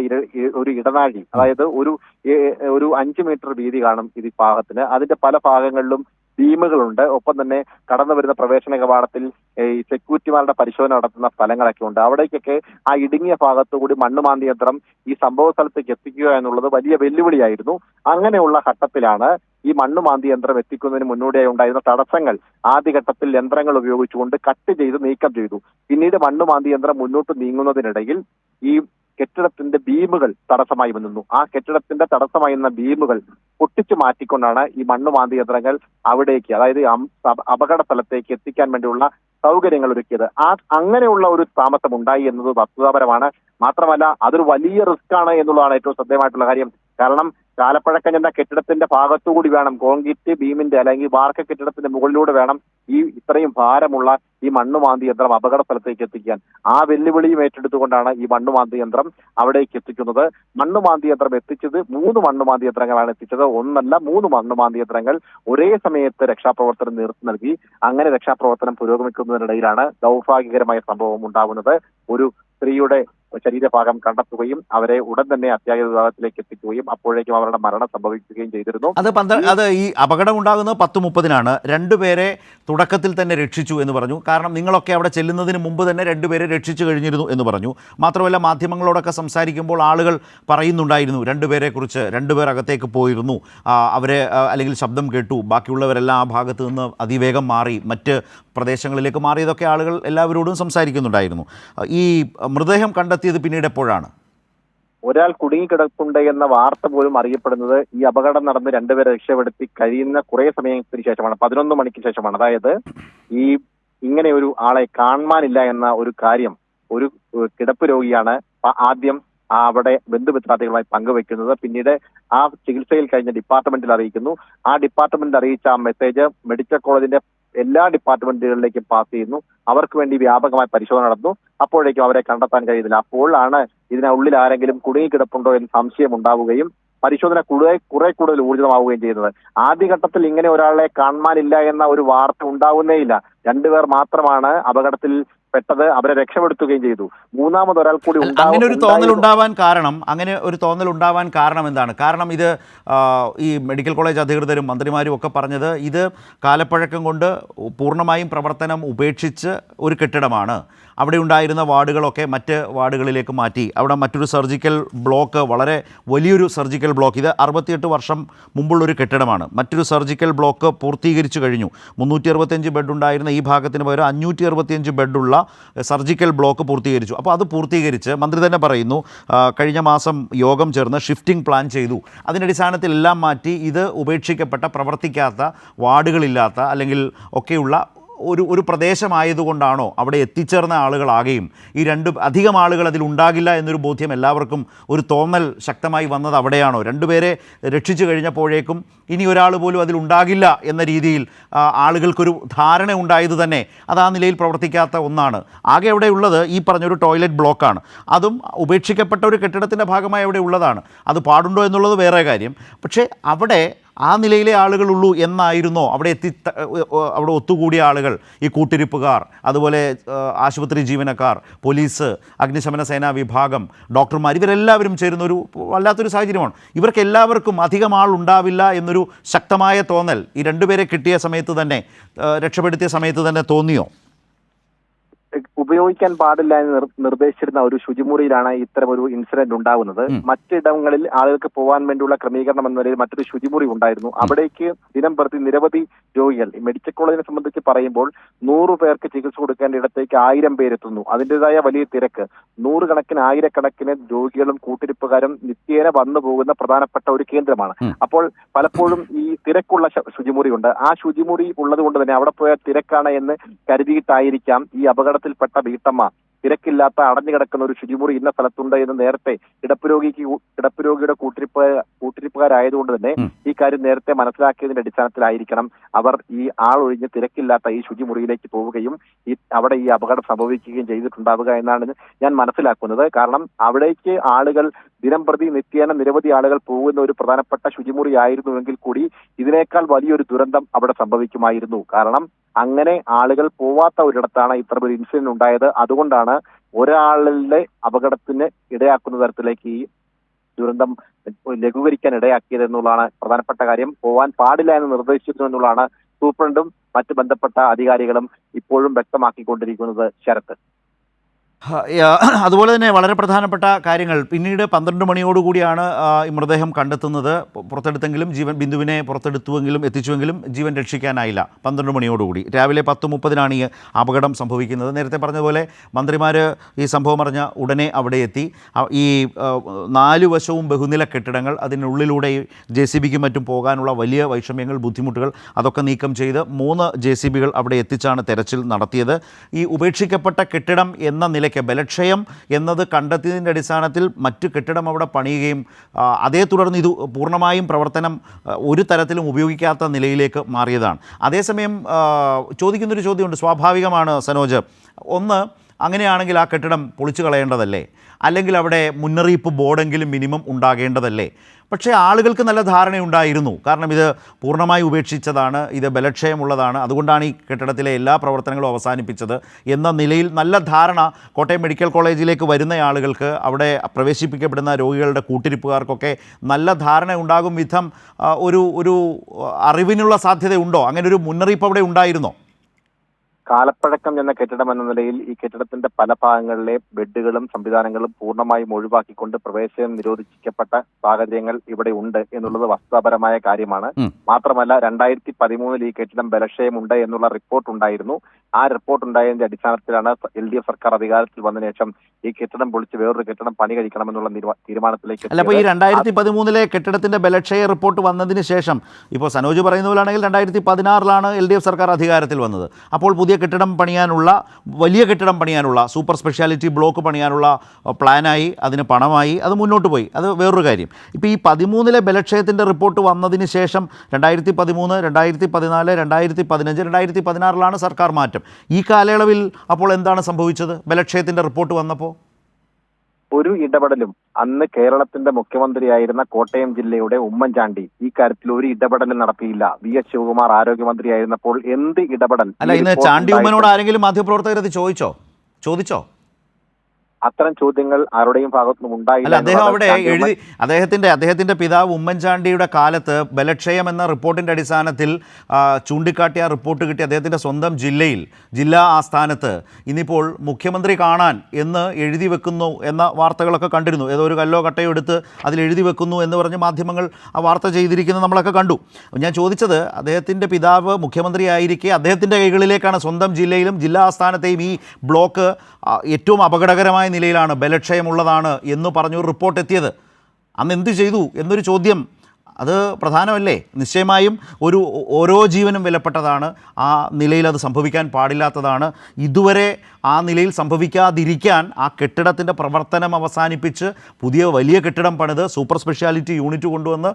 ഒരു ഇടനാഴി, അതായത് ഒരു 5 മീറ്റർ വീതി കാണും ഇത് ഈ ഭാഗത്തിന്. അതിന്റെ പല ഭാഗങ്ങളിലും ബീമുകളുണ്ട്. ഒപ്പം തന്നെ കടന്നു വരുന്ന പ്രവേശന കവാടത്തിൽ ഈ സെക്യൂരിറ്റിമാരുടെ പരിശോധന നടത്തുന്ന സ്ഥലങ്ങളൊക്കെ ഉണ്ട്. അവിടേക്കൊക്കെ ആ ഇടുങ്ങിയ ഭാഗത്തുകൂടി മണ്ണുമാന്തി യന്ത്രം ഈ സംഭവ സ്ഥലത്തേക്ക് എത്തിക്കുക എന്നുള്ളത് വലിയ വെല്ലുവിളിയായിരുന്നു. അങ്ങനെയുള്ള ഘട്ടത്തിലാണ് ഈ മണ്ണുമാന്തി യന്ത്രം എത്തിക്കുന്നതിന് മുന്നോടിയായി ഉണ്ടായിരുന്ന തടസ്സങ്ങൾ ആദ്യഘട്ടത്തിൽ യന്ത്രങ്ങൾ ഉപയോഗിച്ചുകൊണ്ട് കട്ട് ചെയ്ത് നീക്കം ചെയ്തു. പിന്നീട് മണ്ണുമാന്തി യന്ത്രം മുന്നോട്ട് നീങ്ങുന്നതിനിടയിൽ ഈ കെട്ടിടത്തിന്റെ ബീമുകൾ തടസ്സമായി നിന്നു. ആ കെട്ടിടത്തിന്റെ തടസ്സമായി നിന്ന ബീമുകൾ പൊട്ടിച്ചു മാറ്റിക്കൊണ്ടാണ് ഈ മണ്ണുമാന്തി യന്ത്രങ്ങൾ അവിടേക്ക്, അതായത് അപകട സ്ഥലത്തേക്ക് എത്തിക്കാൻ വേണ്ടിയുള്ള സൗകര്യങ്ങൾ ഒരുക്കിയത്. അങ്ങനെയുള്ള ഒരു താമസം ഉണ്ടായി എന്നത് വസ്തുതാപരമാണ്. മാത്രമല്ല അതൊരു വലിയ റിസ്ക് ആണ് എന്നുള്ളതാണ് ഏറ്റവും ശ്രദ്ധേയമായിട്ടുള്ള കാര്യം. കാരണം കാലപ്പഴക്കം ചെന്ന കെട്ടിടത്തിന്റെ ഭാഗത്തുകൂടി വേണം കോൺക്രീറ്റ് ബീമിന്റെ അല്ലെങ്കിൽ വാർക്ക കെട്ടിടത്തിന്റെ മുകളിലൂടെ വേണം ഈ ഇത്രയും ഭാരമുള്ള ഈ മണ്ണുമാന്തി യന്ത്രം അപകട സ്ഥലത്തേക്ക് എത്തിക്കാൻ. ആ വെല്ലുവിളിയും ഏറ്റെടുത്തുകൊണ്ടാണ് ഈ മണ്ണുമാന്തി യന്ത്രം അവിടേക്ക് എത്തിക്കുന്നത്. മണ്ണുമാന്തി യന്ത്രം എത്തിച്ചത് 3 മണ്ണുമാന്തി യന്ത്രങ്ങളാണ് എത്തിച്ചത്. 1 അല്ല 3 മണ്ണുമാന്തി യന്ത്രങ്ങൾ ഒരേ സമയത്ത് രക്ഷാപ്രവർത്തനം നേതൃത്വം നൽകി. അങ്ങനെ രക്ഷാപ്രവർത്തനം പുരോഗമിക്കുന്നതിനിടയിലാണ് ദൗർഭാഗ്യകരമായ സംഭവം ഉണ്ടാകുന്നത്. ഒരു സ്ത്രീയുടെ ശരീരഭാഗം കണ്ടെത്തുകയും അവരെ ഉടൻ തന്നെ അത്യാഹിത വിഭാഗത്തിലേക്ക് എത്തിക്കുകയും അപ്പോഴേക്കും അവരുടെ മരണം സംഭവിക്കുകയും ചെയ്തിരുന്നു. അത് ഈ അപകടം ഉണ്ടാകുന്നത് 10:30-നാണ്. 2 പേരെ തുടക്കത്തിൽ തന്നെ രക്ഷിച്ചു എന്ന് പറഞ്ഞു. കാരണം നിങ്ങളൊക്കെ അവിടെ ചെല്ലുന്നതിന് മുമ്പ് തന്നെ 2 പേരെ രക്ഷിച്ചു കഴിഞ്ഞിരുന്നു എന്ന് പറഞ്ഞു. മാത്രമല്ല മാധ്യമങ്ങളോടൊക്കെ സംസാരിക്കുമ്പോൾ ആളുകൾ പറയുന്നുണ്ടായിരുന്നു 2 പേരെക്കുറിച്ച്, 2 പേർ അകത്തേക്ക് പോയിരുന്നു, അവരെ അല്ലെങ്കിൽ ശബ്ദം കേട്ടു, ബാക്കിയുള്ളവരെല്ലാം ആ ഭാഗത്ത് നിന്ന് അതിവേഗം മാറി മറ്റ് പ്രദേശങ്ങളിലേക്ക് മാറിയതൊക്കെ ആളുകൾ എല്ലാവരോടും സംസാരിക്കുന്നുണ്ടായിരുന്നു. ഈ മൃതദേഹം കണ്ടെത്തിയത് പിന്നീട് എപ്പോഴാണ്? ഒരാൾ കുടുങ്ങിക്കിടപ്പുണ്ട് എന്ന വാർത്ത പോലും അറിയപ്പെടുന്നത് ഈ അപകടം നടന്ന് 2 പേരെ രക്ഷപ്പെടുത്തി കഴിയുന്ന കുറെ സമയത്തിന് ശേഷമാണ്, 11 മണിക്ക് ശേഷമാണ്. അതായത് ഈ ഇങ്ങനെ ഒരു ആളെ കാണാനില്ല എന്ന ഒരു കാര്യം ഒരു കിടപ്പ് രോഗിയാണ് ആദ്യം അവിടെ ബന്ധുമിത്രാദികളുമായി പങ്കുവെക്കുന്നത്. പിന്നീട് ആ ചികിത്സയിൽ കഴിഞ്ഞ ഡിപ്പാർട്ട്മെന്റിൽ അറിയിക്കുന്നു. ആ ഡിപ്പാർട്ട്മെന്റിൽ അറിയിച്ച ആ മെസ്സേജ് മെഡിക്കൽ കോളേജിന്റെ എല്ലാ ഡിപ്പാർട്ട്മെന്റുകളിലേക്കും പാസ് ചെയ്യുന്നു. അവർക്ക് വേണ്ടി വ്യാപകമായ പരിശോധന നടന്നു. അപ്പോഴേക്കും അവരെ കണ്ടെത്താൻ കഴിയുന്നില്ല. അപ്പോഴാണ് ഇതിനുള്ളിൽ ആരെങ്കിലും കുടുങ്ങിക്കിടപ്പുണ്ടോ എന്ന് സംശയം ഉണ്ടാവുകയും പരിശോധന കുറെ കൂടുതൽ ഊർജിതമാവുകയും ചെയ്യുന്നത്. ആദ്യഘട്ടത്തിൽ ഇങ്ങനെ ഒരാളെ കാണാനില്ല എന്ന ഒരു വാർത്ത ഉണ്ടാവുന്നേയില്ല. 2 പേർ മാത്രമാണ് അപകടത്തിൽ പെട്ടത്. അവരെ രക്ഷപ്പെടുത്തുകയും ചെയ്തു. മൂന്നാമതൊരാൾ കൂടി അങ്ങനെ ഒരു തോന്നൽ ഉണ്ടാവാൻ കാരണം എന്താണ്? കാരണം ഇത് ഈ മെഡിക്കൽ കോളേജ് അധികൃതരും മന്ത്രിമാരും ഒക്കെ പറഞ്ഞത് ഇത് കാലപ്പഴക്കം കൊണ്ട് പൂർണ്ണമായും പ്രവർത്തനം ഉപേക്ഷിച്ച് ഒരു കെട്ടിടമാണ്. അവിടെ ഉണ്ടായിരുന്ന വാർഡുകളൊക്കെ മറ്റ് വാർഡുകളിലേക്ക് മാറ്റി. അവിടെ മറ്റൊരു സർജിക്കൽ ബ്ലോക്ക്, വളരെ വലിയൊരു സർജിക്കൽ ബ്ലോക്ക്, ഇത് 68 വർഷം മുമ്പുള്ളൊരു കെട്ടിടമാണ്. മറ്റൊരു സർജിക്കൽ ബ്ലോക്ക് പൂർത്തീകരിച്ചു കഴിഞ്ഞു. 365 ബെഡ് ഉണ്ടായിരുന്ന ഈ ഭാഗത്തിന് പകരം 565 ബെഡുള്ള സർജിക്കൽ ബ്ലോക്ക് പൂർത്തീകരിച്ചു. അപ്പോൾ അത് പൂർത്തീകരിച്ച് മന്ത്രി തന്നെ പറയുന്നു കഴിഞ്ഞ മാസം യോഗം ചേർന്ന് ഷിഫ്റ്റിംഗ് പ്ലാൻ ചെയ്തു. അതിൻ്റെ അടിസ്ഥാനത്തിൽ എല്ലാം മാറ്റി ഇത് ഉപേക്ഷിക്കപ്പെട്ട പ്രവർത്തിക്കാത്ത വാർഡുകളില്ലാത്ത അല്ലെങ്കിൽ ഒക്കെയുള്ള ഒരു പ്രദേശമായതുകൊണ്ടാണോ അവിടെ എത്തിച്ചേർന്ന ആളുകളാകെയും ഈ 2 അധികം ആളുകൾ അതിലുണ്ടാകില്ല എന്നൊരു ബോധ്യം എല്ലാവർക്കും ഒരു തോന്നൽ ശക്തമായി വന്നത് അവിടെയാണോ? 2 പേരെ രക്ഷിച്ചു കഴിഞ്ഞപ്പോഴേക്കും ഇനി ഒരാൾ പോലും അതിലുണ്ടാകില്ല എന്ന രീതിയിൽ ആളുകൾക്കൊരു ധാരണ ഉണ്ടായത് തന്നെ അത് ആ നിലയിൽ പ്രവർത്തിക്കാത്ത ഒന്നാണ്. ആകെ അവിടെ ഉള്ളത് ഈ പറഞ്ഞൊരു ടോയ്ലറ്റ് ബ്ലോക്കാണ്. അതും ഉപേക്ഷിക്കപ്പെട്ട ഒരു കെട്ടിടത്തിൻ്റെ ഭാഗമായി അവിടെ ഉള്ളതാണ്. അത് പാടുണ്ടോ എന്നുള്ളത് വേറെ കാര്യം. പക്ഷേ അവിടെ ആ നിലയിലെ ആളുകളുള്ളൂ എന്നായിരുന്നോ അവിടെ ഒത്തുകൂടിയ ആളുകൾ? ഈ കൂട്ടിരിപ്പുകാർ, അതുപോലെ ആശുപത്രി ജീവനക്കാർ, പോലീസ്, അഗ്നിശമന സേനാ വിഭാഗം, ഡോക്ടർമാർ, ഇവരെല്ലാവരും ചേരുന്ന ഒരു വല്ലാത്തൊരു സാഹചര്യമാണ്. ഇവർക്ക് എല്ലാവർക്കും അധികം ആളുണ്ടാവില്ല എന്നൊരു ശക്തമായ തോന്നൽ ഈ 2 പേരെ കിട്ടിയ സമയത്ത് തന്നെ, രക്ഷപ്പെടുത്തിയ സമയത്ത് തന്നെ തോന്നിയോ? ഉപയോഗിക്കാൻ പാടില്ല എന്ന് നിർദ്ദേശിച്ചിരുന്ന ഒരു ശുചിമുറിയിലാണ് ഇത്തരം ഒരു ഇൻസിഡന്റ് ഉണ്ടാകുന്നത്. മറ്റിടങ്ങളിൽ ആളുകൾക്ക് പോകാൻ വേണ്ടിയുള്ള ക്രമീകരണം എന്ന നിലയിൽ മറ്റൊരു ശുചിമുറി ഉണ്ടായിരുന്നു. അവിടേക്ക് ദിനം പ്രതി നിരവധി രോഗികൾ, മെഡിക്കൽ കോളേജിനെ സംബന്ധിച്ച് പറയുമ്പോൾ 100 പേർക്ക് ചികിത്സ കൊടുക്കേണ്ട ഇടത്തേക്ക് 1000 പേരെത്തുന്നു. അതിൻ്റെതായ വലിയ തിരക്ക്, 100 കണക്കിന് 1000 രോഗികളും കൂട്ടിരിപ്പുകാരും നിത്യേന വന്നു പോകുന്ന പ്രധാനപ്പെട്ട ഒരു കേന്ദ്രമാണ്. അപ്പോൾ പലപ്പോഴും ഈ തിരക്കുള്ള ശുചിമുറിയുണ്ട്. ആ ശുചിമുറി ഉള്ളത് കൊണ്ട് തന്നെ അവിടെ പോയാൽ തിരക്കാണ് എന്ന് കരുതിയിട്ടായിരിക്കാം ഈ അപകടത്തിൽപ്പെട്ട വീട്ടമ്മ തിരക്കില്ലാത്ത അടഞ്ഞു കിടക്കുന്ന ഒരു ശുചിമുറി ഇന്ന സ്ഥലത്തുണ്ട് എന്ന് നേരത്തെ കിടപ്പുരോഗിയുടെ കൂട്ടിരിപ്പുകാരായതുകൊണ്ട് തന്നെ ഈ കാര്യം നേരത്തെ മനസ്സിലാക്കിയതിന്റെ അടിസ്ഥാനത്തിലായിരിക്കണം അവർ ഈ ആളൊഴിഞ്ഞ് തിരക്കില്ലാത്ത ഈ ശുചിമുറിയിലേക്ക് പോവുകയും അവിടെ ഈ അപകടം സംഭവിക്കുകയും ചെയ്തിട്ടുണ്ടാവുക എന്നാണ് ഞാൻ മനസ്സിലാക്കുന്നത്. കാരണം അവിടേക്ക് ആളുകൾ ദിനം പ്രതി നിത്യേന നിരവധി ആളുകൾ പോകുന്ന ഒരു പ്രധാനപ്പെട്ട ശുചിമുറി ആയിരുന്നുവെങ്കിൽ കൂടി ഇതിനേക്കാൾ വലിയൊരു ദുരന്തം അവിടെ സംഭവിക്കുമായിരുന്നു. കാരണം അങ്ങനെ ആളുകൾ പോവാത്ത ഒരിടത്താണ് ഇത്ര ഒരു ഇൻസിഡന്റ് ഉണ്ടായത്. അതുകൊണ്ടാണ് ഒരാളുടെ അപകടത്തിന് ഇടയാക്കുന്ന തരത്തിലേക്ക് ഈ ദുരന്തം ലഘൂകരിക്കാൻ ഇടയാക്കിയത് എന്നുള്ളതാണ് പ്രധാനപ്പെട്ട കാര്യം. പോവാൻ പാടില്ല എന്ന് നിർദ്ദേശിച്ചിരുന്നു എന്നുള്ളതാണ് സൂപ്രണ്ടും മറ്റ് ബന്ധപ്പെട്ട അധികാരികളും ഇപ്പോഴും വ്യക്തമാക്കിക്കൊണ്ടിരിക്കുന്നത്. ശരത്ത്, അതുപോലെ തന്നെ വളരെ പ്രധാനപ്പെട്ട കാര്യങ്ങൾ പിന്നീട് 12 മണിയോടുകൂടിയാണ് ഈ മൃതദേഹം കണ്ടെത്തുന്നത്. പുറത്തെടുത്തെങ്കിലും ബിന്ദുവിനെ എത്തിച്ചുവെങ്കിലും ജീവൻ രക്ഷിക്കാനായില്ല. 12 മണിയോടുകൂടി രാവിലെ 10:30 ഈ അപകടം സംഭവിക്കുന്നത്. നേരത്തെ പറഞ്ഞതുപോലെ മന്ത്രിമാർ ഈ സംഭവം അറിഞ്ഞ ഉടനെ അവിടെ എത്തി. ഈ 4 വശവും ബഹുനില കെട്ടിടങ്ങൾ, അതിനുള്ളിലൂടെ JCBക്കും മറ്റും പോകാനുള്ള വലിയ വൈഷമ്യങ്ങൾ, ബുദ്ധിമുട്ടുകൾ അതൊക്കെ നീക്കം ചെയ്ത് 3 JCBകൾ അവിടെ എത്തിച്ചാണ് തെരച്ചിൽ നടത്തിയത്. ഈ ഉപേക്ഷിക്കപ്പെട്ട കെട്ടിടം എന്ന നിലയ്ക്ക് ബലക്ഷയം എന്നത് കണ്ടെത്തിയതിൻ്റെ അടിസ്ഥാനത്തിൽ മറ്റ് കെട്ടിടം അവിടെ പണിയുകയും അതേ തുടർന്ന് ഇത് പൂർണ്ണമായും പ്രവർത്തനം ഒരു തരത്തിലും ഉപയോഗിക്കാത്ത നിലയിലേക്ക് മാറിയതാണ്. അതേസമയം ചോദിക്കുന്നൊരു ചോദ്യമുണ്ട്, സ്വാഭാവികമാണ് സനോജ്. ഒന്ന്, അങ്ങനെയാണെങ്കിൽ ആ കെട്ടിടം പൊളിച്ചു കളയേണ്ടതല്ലേ? അല്ലെങ്കിൽ അവിടെ മുന്നറിയിപ്പ് ബോർഡെങ്കിലും മിനിമം ഉണ്ടാകേണ്ടതല്ലേ? പക്ഷേ ആളുകൾക്ക് നല്ല ധാരണയുണ്ടായിരുന്നു. കാരണം ഇത് പൂർണ്ണമായി ഉപേക്ഷിച്ചതാണ്, ഇത് ബലക്ഷയമുള്ളതാണ്, അതുകൊണ്ടാണ് ഈ കെട്ടിടത്തിലെ എല്ലാ പ്രവർത്തനങ്ങളും അവസാനിപ്പിച്ചത് എന്ന നിലയിൽ നല്ല ധാരണ കോട്ടയം മെഡിക്കൽ കോളേജിലേക്ക് വരുന്ന ആളുകൾക്ക്, അവിടെ പ്രവേശിപ്പിക്കപ്പെടുന്ന രോഗികളുടെ കൂട്ടിരിപ്പുകാർക്കൊക്കെ നല്ല ധാരണ ഉണ്ടാകും വിധം ഒരു അറിവിനുള്ള സാധ്യതയുണ്ടോ? അങ്ങനെ ഒരു മുന്നറിയിപ്പ് അവിടെ ഉണ്ടായിരുന്നോ? കാലപ്പഴക്കം എന്ന കെട്ടിടം എന്ന നിലയിൽ ഈ കെട്ടിടത്തിന്റെ പല ഭാഗങ്ങളിലെ ബെഡുകളും സംവിധാനങ്ങളും പൂർണ്ണമായും ഒഴിവാക്കിക്കൊണ്ട് പ്രവേശനം നിരോധിക്കപ്പെട്ട സാഹചര്യങ്ങൾ ഇവിടെ ഉണ്ട് എന്നുള്ളത് വസ്തുതാപരമായ കാര്യമാണ്. മാത്രമല്ല 2013 ഈ കെട്ടിടം ബലക്ഷയമുണ്ട് എന്നുള്ള റിപ്പോർട്ട് ഉണ്ടായിരുന്നു. ആ റിപ്പോർട്ട് ഉണ്ടായതിന്റെ അടിസ്ഥാനത്തിലാണ് LDF സർക്കാർ അധികാരത്തിൽ വന്നതിന് ശേഷം ഈ കെട്ടിടം പൊളിച്ച് വേറൊരു കെട്ടിടം പണി കഴിക്കണമെന്നുള്ള തീരുമാനത്തിലേക്ക്. അല്ല, അപ്പോൾ ഈ 2013 കെട്ടിടത്തിന്റെ ബലക്ഷയ റിപ്പോർട്ട് വന്നതിന് ശേഷം, ഇപ്പോൾ സനോജ് പറയുന്ന പോലാണെങ്കിൽ 2016 LDF സർക്കാർ അധികാരത്തിൽ വന്നത്. അപ്പോൾ പുതിയ കെട്ടിടം പണിയാനുള്ള, വലിയ കെട്ടിടം പണിയാനുള്ള, സൂപ്പർ സ്പെഷ്യാലിറ്റി ബ്ലോക്ക് പണിയാനുള്ള പ്ലാനായി, അതിന് പണമായി, അത് മുന്നോട്ട് പോയി. അത് വേറൊരു കാര്യം. ഇപ്പോൾ ഈ 13 ബലക്ഷയത്തിൻ്റെ റിപ്പോർട്ട് വന്നതിന് ശേഷം 2013, 2014, 2015, 2016 സർക്കാർ മാറ്റം. ഈ കാലയളവിൽ അപ്പോൾ എന്താണ് സംഭവിച്ചത്? ബലക്ഷയത്തിൻ്റെ റിപ്പോർട്ട് വന്നപ്പോൾ ഒരു ഇടപെടലും അന്ന് കേരളത്തിന്റെ മുഖ്യമന്ത്രിയായിരുന്ന കോട്ടയം ജില്ലയുടെ ഉമ്മൻചാണ്ടി ഈ കാര്യത്തിൽ ഒരു ഇടപെടലും നടത്തിയില്ല. VS ശിവകുമാർ ആരോഗ്യമന്ത്രിയായിരുന്നപ്പോൾ എന്ത് ഇടപെടൽ? അല്ല, ഇന്ന് ചാണ്ടി ഉമ്മനോട് ആരെങ്കിലും മാധ്യമപ്രവർത്തകർ അത് ചോദിച്ചോ? അത്തരം ചോദ്യങ്ങൾ ആരുടെയും ഭാഗത്തുനിന്നും ഉണ്ടായില്ല. അദ്ദേഹം അവിടെ എഴുതി, അദ്ദേഹത്തിന്റെ പിതാവ് ഉമ്മൻചാണ്ടിയുടെ കാലത്ത് ബലക്ഷയം എന്ന റിപ്പോർട്ടിൻ്റെ അടിസ്ഥാനത്തിൽ ചൂണ്ടിക്കാട്ടിയ റിപ്പോർട്ട് കിട്ടി അദ്ദേഹത്തിൻ്റെ സ്വന്തം ജില്ലാ ആസ്ഥാനത്ത് ഇന്നിപ്പോൾ മുഖ്യമന്ത്രി കാണാൻ എന്ന് എഴുതി വെക്കുന്നു എന്ന വാർത്തകളൊക്കെ കണ്ടിരുന്നു. ഏതോ ഒരു കല്ലോ കട്ടയോ എടുത്ത് അതിൽ എഴുതി വെക്കുന്നു എന്ന് പറഞ്ഞ് മാധ്യമങ്ങൾ ആ വാർത്ത ചെയ്തിരിക്കുന്നത് നമ്മളൊക്കെ കണ്ടു. ഞാൻ ചോദിച്ചത്, അദ്ദേഹത്തിൻ്റെ പിതാവ് മുഖ്യമന്ത്രിയായിരിക്കെ അദ്ദേഹത്തിൻ്റെ കൈകളിലേക്കാണ് സ്വന്തം ജില്ലയിലും ജില്ലാ ആസ്ഥാനത്തെയും ഈ ബ്ലോക്ക് ഏറ്റവും അപകടകരമായ നിലയിലാണ്, ബലക്ഷയമുള്ളതാണ് എന്ന് പറഞ്ഞൊരു റിപ്പോർട്ട് എത്തിയത്. അന്ന് എന്ത് ചെയ്തു എന്നൊരു ചോദ്യം, അത് പ്രധാനമല്ലേ? നിശ്ചയമായും ഓരോ ജീവനും വിലപ്പെട്ടതാണ്. ആ നിലയിൽ അത് സംഭവിക്കാൻ പാടില്ലാത്തതാണ്. ഇതുവരെ ആ നിലയിൽ സംഭവിക്കാതിരിക്കാൻ ആ കെട്ടിടത്തിൻ്റെ പ്രവർത്തനം അവസാനിപ്പിച്ച് പുതിയ വലിയ കെട്ടിടം പണിത് സൂപ്പർ സ്പെഷ്യാലിറ്റി യൂണിറ്റ് കൊണ്ടുവന്ന്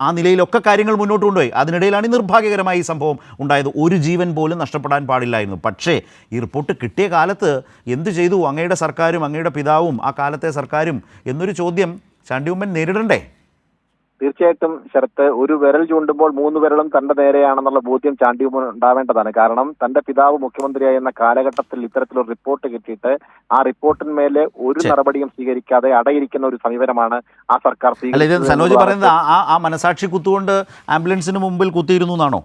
ആ നിലയിലൊക്കെ കാര്യങ്ങൾ മുന്നോട്ട് കൊണ്ടുപോയി. അതിനിടയിലാണ് ഈ നിർഭാഗ്യകരമായ ഈ സംഭവം ഉണ്ടായത്. ഒരു ജീവൻ പോലും നഷ്ടപ്പെടാൻ പാടില്ലായിരുന്നു. പക്ഷേ ഈ റിപ്പോർട്ട് കിട്ടിയ കാലത്ത് എന്ത് ചെയ്തു അങ്ങയുടെ സർക്കാരും അങ്ങയുടെ പിതാവും ആ കാലത്തെ സർക്കാരും എന്നൊരു ചോദ്യം ചാണ്ടി ഉമ്മൻ നേരിടണ്ടേ? തീർച്ചയായിട്ടും ശരത്ത്, ഒരു വിരൽ ചൂണ്ടുമ്പോൾ 3 വിരലും തന്റെ നേരെയാണെന്നുള്ള ബോധ്യം ചാണ്ടിയുമ്മൻ ഉണ്ടാവേണ്ടതാണ്. കാരണം തന്റെ പിതാവ് മുഖ്യമന്ത്രിയായിരുന്ന കാലഘട്ടത്തിൽ ഇത്തരത്തിലൊരു റിപ്പോർട്ട് കിട്ടിയിട്ട് ആ റിപ്പോർട്ടിന്മേലെ ഒരു നടപടിയും സ്വീകരിക്കാതെ അടയിരിക്കുന്ന ഒരു സമീപനമാണ് ആ സർക്കാർ സ്വീകരിച്ചത്. സനോജ് പറയുന്നത് ആ മനസാക്ഷി കുത്തുകൊണ്ട് ആംബുലൻസിന് മുമ്പിൽ കുത്തിയിരുന്നു എന്നാണോ?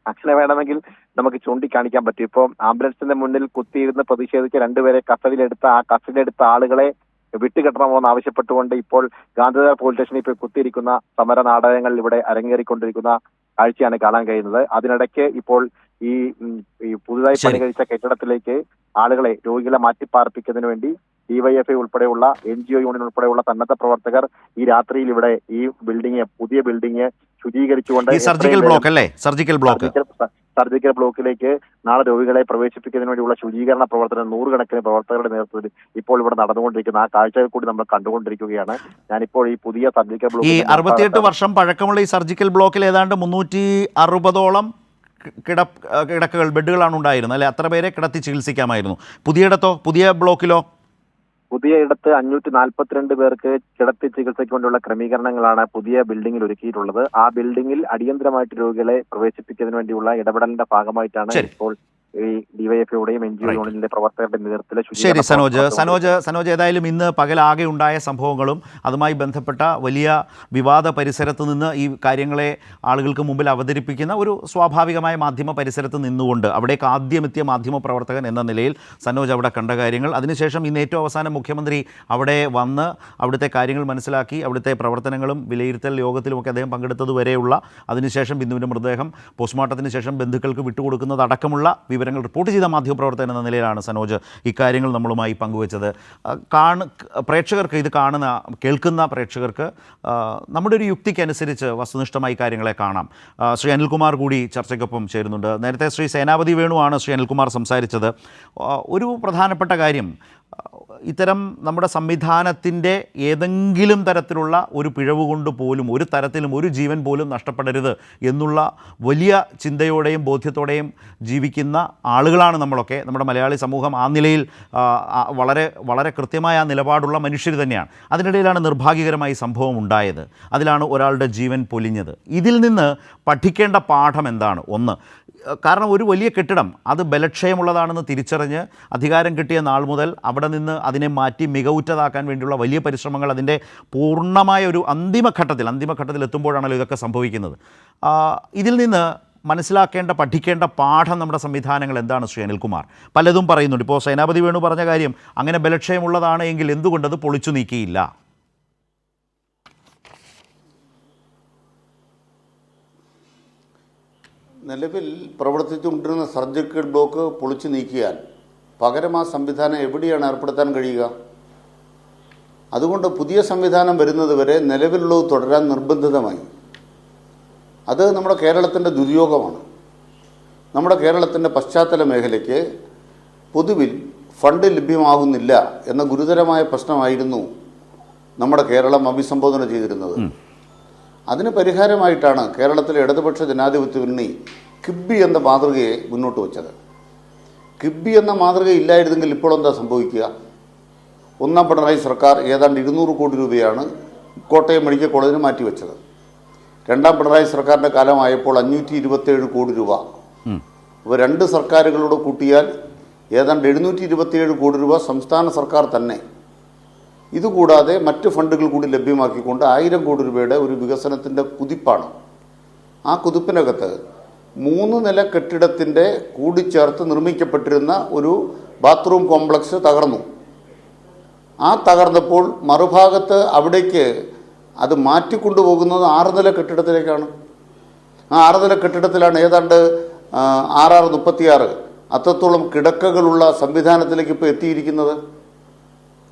അങ്ങനെ വേണമെങ്കിൽ നമുക്ക് ചൂണ്ടിക്കാണിക്കാൻ പറ്റും. ഇപ്പോൾ ആംബുലൻസിന്റെ മുന്നിൽ കുത്തിയിരുന്ന് പ്രതിഷേധിച്ച് 2 പേരെ കസ്റ്റഡിയിലെടുത്ത ആളുകളെ വിട്ടുകെട്ടണമെന്ന് ആവശ്യപ്പെട്ടുകൊണ്ട് ഇപ്പോൾ ഗാന്ധിനഗർ പോലീസ് സ്റ്റേഷനിൽ ഇപ്പോൾ കുത്തിയിരിക്കുന്ന സമര നാടകങ്ങൾ ഇവിടെ അരങ്ങേറിക്കൊണ്ടിരിക്കുന്ന കാഴ്ചയാണ് കാണാൻ കഴിയുന്നത്. അതിനിടയ്ക്ക് ഇപ്പോൾ ഈ പുതുതായി പണി കഴിച്ച കെട്ടിടത്തിലേക്ക് രോഗികളെ മാറ്റിപ്പാർപ്പിക്കുന്നതിന് വേണ്ടി ഡിവൈഎഫ്ഐ ഉൾപ്പെടെയുള്ള NGO യൂണിയൻ ഉൾപ്പെടെയുള്ള സന്നദ്ധ പ്രവർത്തകർ ഈ രാത്രിയിൽ ഇവിടെ ഈ പുതിയ ബിൽഡിംഗ് ശുചീകരിച്ചുകൊണ്ട് സർജിക്കൽ ബ്ലോക്ക് അല്ലേ സർജിക്കൽ ബ്ലോക്കിലേക്ക് നാളെ രോഗികളെ പ്രവേശിപ്പിക്കുന്നതിന് വേണ്ടിയുള്ള ശുചീകരണ പ്രവർത്തനം നൂറുകണക്കിന് പ്രവർത്തകരുടെ നേതൃത്വത്തിൽ ഇപ്പോൾ ഇവിടെ നടന്നുകൊണ്ടിരിക്കുന്ന ആ കാഴ്ചകൾ കൂടി നമ്മൾ കണ്ടുകൊണ്ടിരിക്കുകയാണ്. ഞാനിപ്പോൾ ഈ പുതിയ സർജിക്കൽ ബ്ലോക്ക് 68 വർഷം പഴക്കമുള്ള ഈ സർജിക്കൽ ബ്ലോക്കിൽ ഏതാണ്ട് 360ഓളം കിടക്കകൾ ബെഡുകളാണ് ഉണ്ടായിരുന്നത് അല്ലെ? അത്ര പേരെ കിടത്തി ചികിത്സിക്കാമായിരുന്നു. പുതിയ ബ്ലോക്കിലോ? പുതിയ ഇടത്ത് 542 പേർക്ക് കിടത്തി ചികിത്സയ്ക്ക് വേണ്ടിയുള്ള ക്രമീകരണങ്ങളാണ് പുതിയ ബിൽഡിംഗിൽ ഒരുക്കിയിട്ടുള്ളത്. ആ ബിൽഡിംഗിൽ അടിയന്തരമായിട്ട് രോഗികളെ പ്രവേശിപ്പിക്കുന്നതിന് വേണ്ടിയുള്ള ഇടപെടലിന്റെ ഭാഗമായിട്ടാണ് ഇപ്പോൾ ഈ ഡിവൈഎഫ്ഐയുടെയും NGO യൂണിയനിലെ പ്രവർത്തകരുടെ നേതൃത്വത്തിൽ. ശരി സനോജ്, ഏതായാലും ഇന്ന് പകലാകെ ഉണ്ടായ സംഭവങ്ങളും അതുമായി ബന്ധപ്പെട്ട വലിയ വിവാദ പരിസരത്ത് നിന്ന് ഈ കാര്യങ്ങളെ ആളുകൾക്ക് മുമ്പിൽ അവതരിപ്പിക്കുന്ന ഒരു സ്വാഭാവികമായ മാധ്യമ പരിസരത്ത് നിന്നുകൊണ്ട് അവിടേക്ക് ആദ്യമെത്തിയ മാധ്യമ പ്രവർത്തകൻ എന്ന നിലയിൽ സനോജ് അവിടെ കണ്ട കാര്യങ്ങൾ, അതിനുശേഷം ഇന്ന് ഏറ്റവും അവസാനം മുഖ്യമന്ത്രി അവിടെ വന്ന് അവിടുത്തെ കാര്യങ്ങൾ മനസ്സിലാക്കി അവിടുത്തെ പ്രവർത്തനങ്ങളും വിലയിരുത്തൽ യോഗത്തിലുമൊക്കെ അദ്ദേഹം പങ്കെടുത്തതുവരെയുള്ള, അതിനുശേഷം ബിന്ദുവിൻ്റെ മൃതദേഹം പോസ്റ്റ്മോർട്ടത്തിന് ശേഷം ബന്ധുക്കൾക്ക് വിട്ടുകൊടുക്കുന്നതടക്കമുള്ള വിവരങ്ങൾ റിപ്പോർട്ട് ചെയ്ത മാധ്യമപ്രവർത്തകൻ എന്ന നിലയിലാണ് സനോജ് ഇക്കാര്യങ്ങൾ നമ്മളുമായി പങ്കുവച്ചത്. പ്രേക്ഷകർക്ക് ഇത് കേൾക്കുന്ന പ്രേക്ഷകർക്ക് നമ്മുടെ ഒരു യുക്തിക്കനുസരിച്ച് വസ്തുനിഷ്ഠമായി കാര്യങ്ങളെ കാണാം. ശ്രീ അനിൽകുമാർ കൂടി ചർച്ചയ്ക്കൊപ്പം ചേരുന്നുണ്ട്. നേരത്തെ ശ്രീ സേനാപതി വേണുവാണ് ശ്രീ അനിൽകുമാർ സംസാരിച്ചത്. ഒരു പ്രധാനപ്പെട്ട കാര്യം, ഇത്തരം നമ്മുടെ സംവിധാനത്തിൻ്റെ ഏതെങ്കിലും തരത്തിലുള്ള ഒരു പിഴവ് കൊണ്ട് പോലും ഒരു തരത്തിലും ഒരു ജീവൻ പോലും നഷ്ടപ്പെടരുത് എന്നുള്ള വലിയ ചിന്തയോടെയും ബോധ്യത്തോടെയും ജീവിക്കുന്ന ആളുകളാണ് നമ്മളൊക്കെ. നമ്മുടെ മലയാളി സമൂഹം ആ നിലയിൽ വളരെ വളരെ കൃത്യമായ നിലപാടുള്ള മനുഷ്യർ തന്നെയാണ്. അതിനിടയിലാണ് നിർഭാഗ്യകരമായി സംഭവം ഉണ്ടായത്. അതിലാണ് ഒരാളുടെ ജീവൻ പൊലിഞ്ഞത്. ഇതിൽ നിന്ന് പഠിക്കേണ്ട പാഠം എന്താണ്? ഒന്ന്, കാരണം ഒരു വലിയ കെട്ടിടം അത് ബലക്ഷയമുള്ളതാണെന്ന് തിരിച്ചറിഞ്ഞ് അധികാരം കിട്ടിയ നാൾ മുതൽ അവിടെ നിന്ന് അതിനെ മാറ്റി മികവുറ്റതാക്കാൻ വേണ്ടിയുള്ള വലിയ പരിശ്രമങ്ങൾ അതിൻ്റെ പൂർണ്ണമായ ഒരു അന്തിമഘട്ടത്തിൽ എത്തുമ്പോഴാണല്ലോ ഇതൊക്കെ സംഭവിക്കുന്നത്. ഇതിൽ നിന്ന് മനസ്സിലാക്കേണ്ട പഠിക്കേണ്ട പാഠം നമ്മുടെ സംവിധാനങ്ങൾ എന്താണ് ശ്രീ അനിൽകുമാർ? പലതും പറയുന്നുണ്ട്. ഇപ്പോൾ സേനാപതി വേണു പറഞ്ഞ കാര്യം, അങ്ങനെ ബലക്ഷയമുള്ളതാണ് എങ്കിൽ എന്തുകൊണ്ടത് പൊളിച്ചു നീക്കിയില്ല? നിലവിൽ പ്രവർത്തിച്ചുകൊണ്ടിരുന്ന സർജിക്കൽ ബ്ലോക്ക് പൊളിച്ചു നീക്കിയാൽ പകരം ആ സംവിധാനം എവിടെയാണ് ഏർപ്പെടുത്താൻ കഴിയുക? അതുകൊണ്ട് പുതിയ സംവിധാനം വരുന്നത് വരെ നിലവിലുള്ളത് തുടരാൻ നിർബന്ധിതമായി. അത് നമ്മുടെ കേരളത്തിൻ്റെ ദുര്യോഗമാണ്. നമ്മുടെ കേരളത്തിൻ്റെ പശ്ചാത്തല മേഖലയ്ക്ക് പൊതുവിൽ ഫണ്ട് ലഭ്യമാകുന്നില്ല എന്ന ഗുരുതരമായ പ്രശ്നമായിരുന്നു നമ്മുടെ കേരളം അഭിസംബോധന ചെയ്തിരുന്നത്. അതിന് പരിഹാരമായിട്ടാണ് കേരളത്തിലെ ഇടതുപക്ഷ ജനാധിപത്യ മുന്നണി കിബി എന്ന മാതൃകയെ മുന്നോട്ട് വച്ചത്. കിബി എന്ന മാതൃക ഇല്ലായിരുന്നെങ്കിൽ ഇപ്പോൾ എന്താ സംഭവിക്കുക? ഒന്നാം പിണറായി സർക്കാർ ഏതാണ്ട് 200 കോടി രൂപയാണ് കോട്ടയം മെഡിക്കൽ കോളേജിന് മാറ്റിവെച്ചത്. രണ്ടാം പിണറായി സർക്കാരിൻ്റെ കാലമായപ്പോൾ 527 കോടി രൂപ. അപ്പോൾ രണ്ട് സർക്കാരുകളോട് കൂട്ടിയാൽ ഏതാണ്ട് 727 കോടി രൂപ സംസ്ഥാന സർക്കാർ തന്നെ. ഇതുകൂടാതെ മറ്റ് ഫണ്ടുകൾ കൂടി ലഭ്യമാക്കിക്കൊണ്ട് 1000 കോടി രൂപയുടെ ഒരു വികസനത്തിൻ്റെ കുതിപ്പാണ്. ആ കുതിപ്പിനകത്ത് 3 നില കെട്ടിടത്തിൻ്റെ കൂടിച്ചേർത്ത് നിർമ്മിക്കപ്പെട്ടിരുന്ന ഒരു ബാത്റൂം കോംപ്ലക്സ് തകർന്നു. ആ തകർന്നപ്പോൾ മറുഭാഗത്ത് അവിടേക്ക് അത് മാറ്റിക്കൊണ്ടുപോകുന്നത് 6 നില കെട്ടിടത്തിലേക്കാണ്. ആ 6 നില കെട്ടിടത്തിലാണ് ഏതാണ്ട് 6636 അത്രത്തോളം കിടക്കകളുള്ള സംവിധാനത്തിലേക്ക് ഇപ്പോൾ എത്തിയിരിക്കുന്നത്.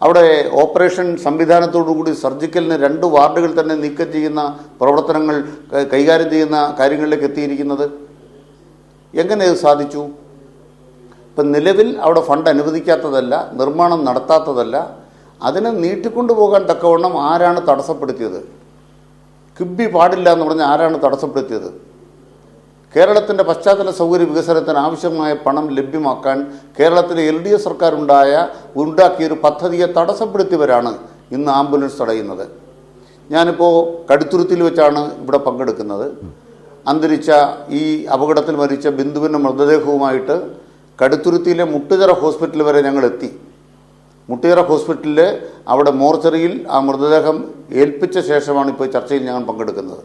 അവിടെ ഓപ്പറേഷൻ സംവിധാനത്തോടുകൂടി സർജിക്കലിന് 2 വാർഡുകൾ തന്നെ നീക്കം ചെയ്യുന്ന പ്രവർത്തനങ്ങൾ കൈകാര്യം ചെയ്യുന്ന കാര്യങ്ങളിലേക്ക് എത്തിയിരിക്കുന്നത്. എങ്ങനെ ഇത് സാധിച്ചു? ഇപ്പം നിലവിൽ അവിടെ ഫണ്ട് അനുവദിക്കാത്തതല്ല, നിർമ്മാണം നടത്താത്തതല്ല, അതിനെ നീട്ടിക്കൊണ്ടുപോകാൻ തക്കവണ്ണം ആരാണ് തടസ്സപ്പെടുത്തിയത്? കിബി പാടില്ല എന്ന് പറഞ്ഞ് ആരാണ് തടസ്സപ്പെടുത്തിയത്? കേരളത്തിൻ്റെ പശ്ചാത്തല സൗകര്യ വികസനത്തിന് ആവശ്യമായ പണം ലഭ്യമാക്കാൻ കേരളത്തിലെ LDF സർക്കാർ ഉണ്ടാക്കിയൊരു പദ്ധതിയെ തടസ്സപ്പെടുത്തിയവരാണ് ഇന്ന് ആംബുലൻസ് തടയുന്നത്. ഞാനിപ്പോൾ കടുത്തുരുത്തിയിൽ വെച്ചാണ് ഇവിടെ പങ്കെടുക്കുന്നത്. അന്തരിച്ച ഈ അപകടത്തിൽ മരിച്ച ബിന്ദുവിൻ്റെ മൃതദേഹവുമായിട്ട് കടുത്തുരുത്തിയിലെ മുട്ടുചിറ ഹോസ്പിറ്റൽ വരെ ഞങ്ങൾ എത്തി. മുട്ടുചിറ ഹോസ്പിറ്റലിൽ അവിടെ മോർച്ചറിയിൽ ആ മൃതദേഹം ഏൽപ്പിച്ച ശേഷമാണ് ഇപ്പോൾ ചർച്ചയിൽ ഞങ്ങൾ പങ്കെടുക്കുന്നത്.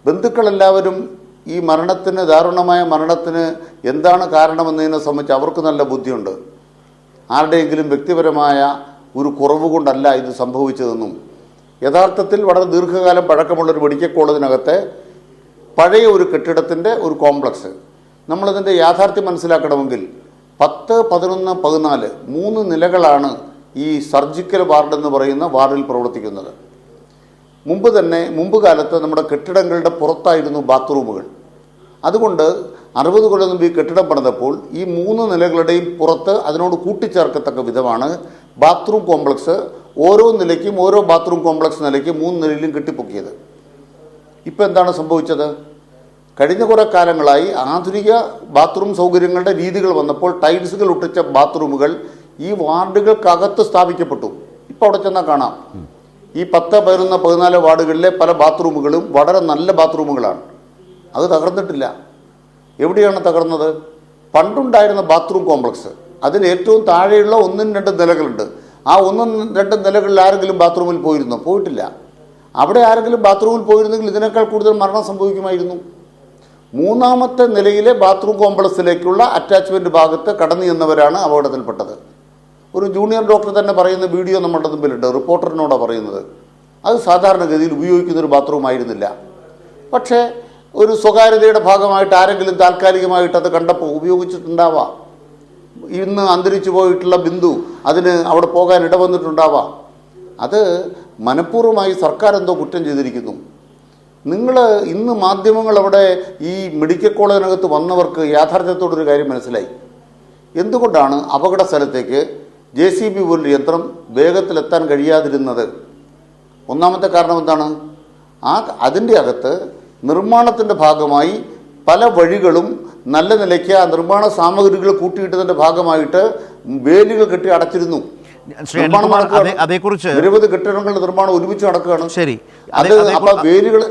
ബന്ധുക്കളെല്ലാവരും ഈ ദാരുണമായ മരണത്തിന് എന്താണ് കാരണമെന്നതിനെ സംബന്ധിച്ച് അവർക്ക് നല്ല ബുദ്ധിയുണ്ട്. ആരുടെയെങ്കിലും വ്യക്തിപരമായ ഒരു കുറവ് കൊണ്ടല്ല ഇത് സംഭവിച്ചതെന്നും യഥാർത്ഥത്തിൽ വളരെ ദീർഘകാലം പഴക്കമുള്ളൊരു മെഡിക്കൽ കോളേജിനകത്തെ പഴയ ഒരു കെട്ടിടത്തിൻ്റെ ഒരു കോംപ്ലക്സ്, നമ്മളതിൻ്റെ യാഥാർത്ഥ്യം മനസ്സിലാക്കണമെങ്കിൽ 10, 11, 14 3 നിലകളാണ് ഈ സർജിക്കൽ വാർഡ് എന്ന് പറയുന്ന വാർഡിൽ പ്രവർത്തിക്കുന്നത്. മുമ്പ് കാലത്ത് നമ്മുടെ കെട്ടിടങ്ങളുടെ പുറത്തായിരുന്നു ബാത്റൂമുകൾ. അതുകൊണ്ട് 60 കൊല്ലം മുമ്പ് ഈ കെട്ടിടം പണിതപ്പോൾ ഈ 3 നിലകളുടെയും പുറത്ത് അതിനോട് കൂട്ടിച്ചേർക്കത്തക്ക വിധമാണ് ബാത്റൂം കോംപ്ലക്സ് ഓരോ നിലയ്ക്കും ഓരോ ബാത്റൂം കോംപ്ലക്സ് നിലയ്ക്ക് 3 നിലയിലും കെട്ടിപ്പൊക്കിയത്. ഇപ്പോൾ എന്താണ് സംഭവിച്ചത്? കഴിഞ്ഞ കുറേ കാലങ്ങളായി ആധുനിക ബാത്റൂം സൗകര്യങ്ങളുടെ രീതികൾ വന്നപ്പോൾ ടൈൽസുകൾ ഒട്ടിച്ച ബാത്റൂമുകൾ ഈ വാർഡുകൾക്കകത്ത് സ്ഥാപിക്കപ്പെട്ടു. ഇപ്പോൾ അവിടെ ചെന്നാൽ കാണാം ഈ 10, 11, 14 വാർഡുകളിലെ പല ബാത്റൂമുകളും വളരെ നല്ല ബാത്റൂമുകളാണ്. അത് തകർന്നിട്ടില്ല. എവിടെയാണ് തകർന്നത്? പണ്ടുണ്ടായിരുന്ന ബാത്റൂം കോംപ്ലക്സ് അതിന് ഏറ്റവും താഴെയുള്ള 1-2 നിലകളുണ്ട്. ആ 1-2 നിലകളിൽ ആരെങ്കിലും ബാത്റൂമിൽ പോയിരുന്നോ? പോയിട്ടില്ല. അവിടെ ആരെങ്കിലും ബാത്റൂമിൽ പോയിരുന്നെങ്കിൽ ഇതിനേക്കാൾ കൂടുതൽ മരണം സംഭവിക്കുമായിരുന്നു. 3ാമത്തെ നിലയിലെ ബാത്റൂം കോംപ്ലക്സിലേക്കുള്ള അറ്റാച്ച്മെൻറ്റ് ഭാഗത്ത് കടന്നു ചെന്നവരാണ് അപകടത്തിൽപ്പെട്ടത്. ഒരു ജൂനിയർ ഡോക്ടർ തന്നെ പറയുന്ന വീഡിയോ നമ്മുടെ മുമ്പിലുണ്ട്. റിപ്പോർട്ടറിനോടാണ് പറയുന്നത്. അത് സാധാരണഗതിയിൽ ഉപയോഗിക്കുന്നൊരു ബാത്റൂം ആയിരുന്നില്ല. പക്ഷേ ഒരു സ്വകാര്യതയുടെ ഭാഗമായിട്ട് ആരെങ്കിലും താൽക്കാലികമായിട്ട് അത് കണ്ടപ്പോൾ ഉപയോഗിച്ചിട്ടുണ്ടാവാം. ഇന്ന് അന്തരിച്ചു പോയിട്ടുള്ള ബിന്ദു അതിന് അവിടെ പോകാൻ ഇടവന്നിട്ടുണ്ടാവാം. അത് മനഃപൂർവ്വമായി സർക്കാർ എന്തോ കുറ്റം ചെയ്തിരിക്കുന്നു. നിങ്ങൾ ഇന്ന് മാധ്യമങ്ങൾ അവിടെ ഈ മെഡിക്കൽ കോളേജിനകത്ത് വന്നവർക്ക് യാഥാർത്ഥ്യത്തോടൊരു കാര്യം മനസ്സിലായി. എന്തുകൊണ്ടാണ് അപകട സ്ഥലത്തേക്ക് JCB പോലൊരു യന്ത്രം വേഗത്തിലെത്താൻ കഴിയാതിരുന്നത്? ഒന്നാമത്തെ കാരണം എന്താണ്? അതിൻ്റെ അകത്ത് നിർമ്മാണത്തിൻ്റെ ഭാഗമായി പല വഴികളും നല്ല നിലയ്ക്ക് ആ നിർമ്മാണ സാമഗ്രികൾ കൂട്ടിയിട്ടതിൻ്റെ ഭാഗമായിട്ട് വേലികൾ കെട്ടി അടച്ചിരുന്നു. അതേക്കുറിച്ച് നിരവധി കെട്ടിടങ്ങളുടെ നിർമ്മാണം ഒരുമിച്ച് നടക്കുകയാണ്. ശരി, അപ്പോൾ വേലികൾ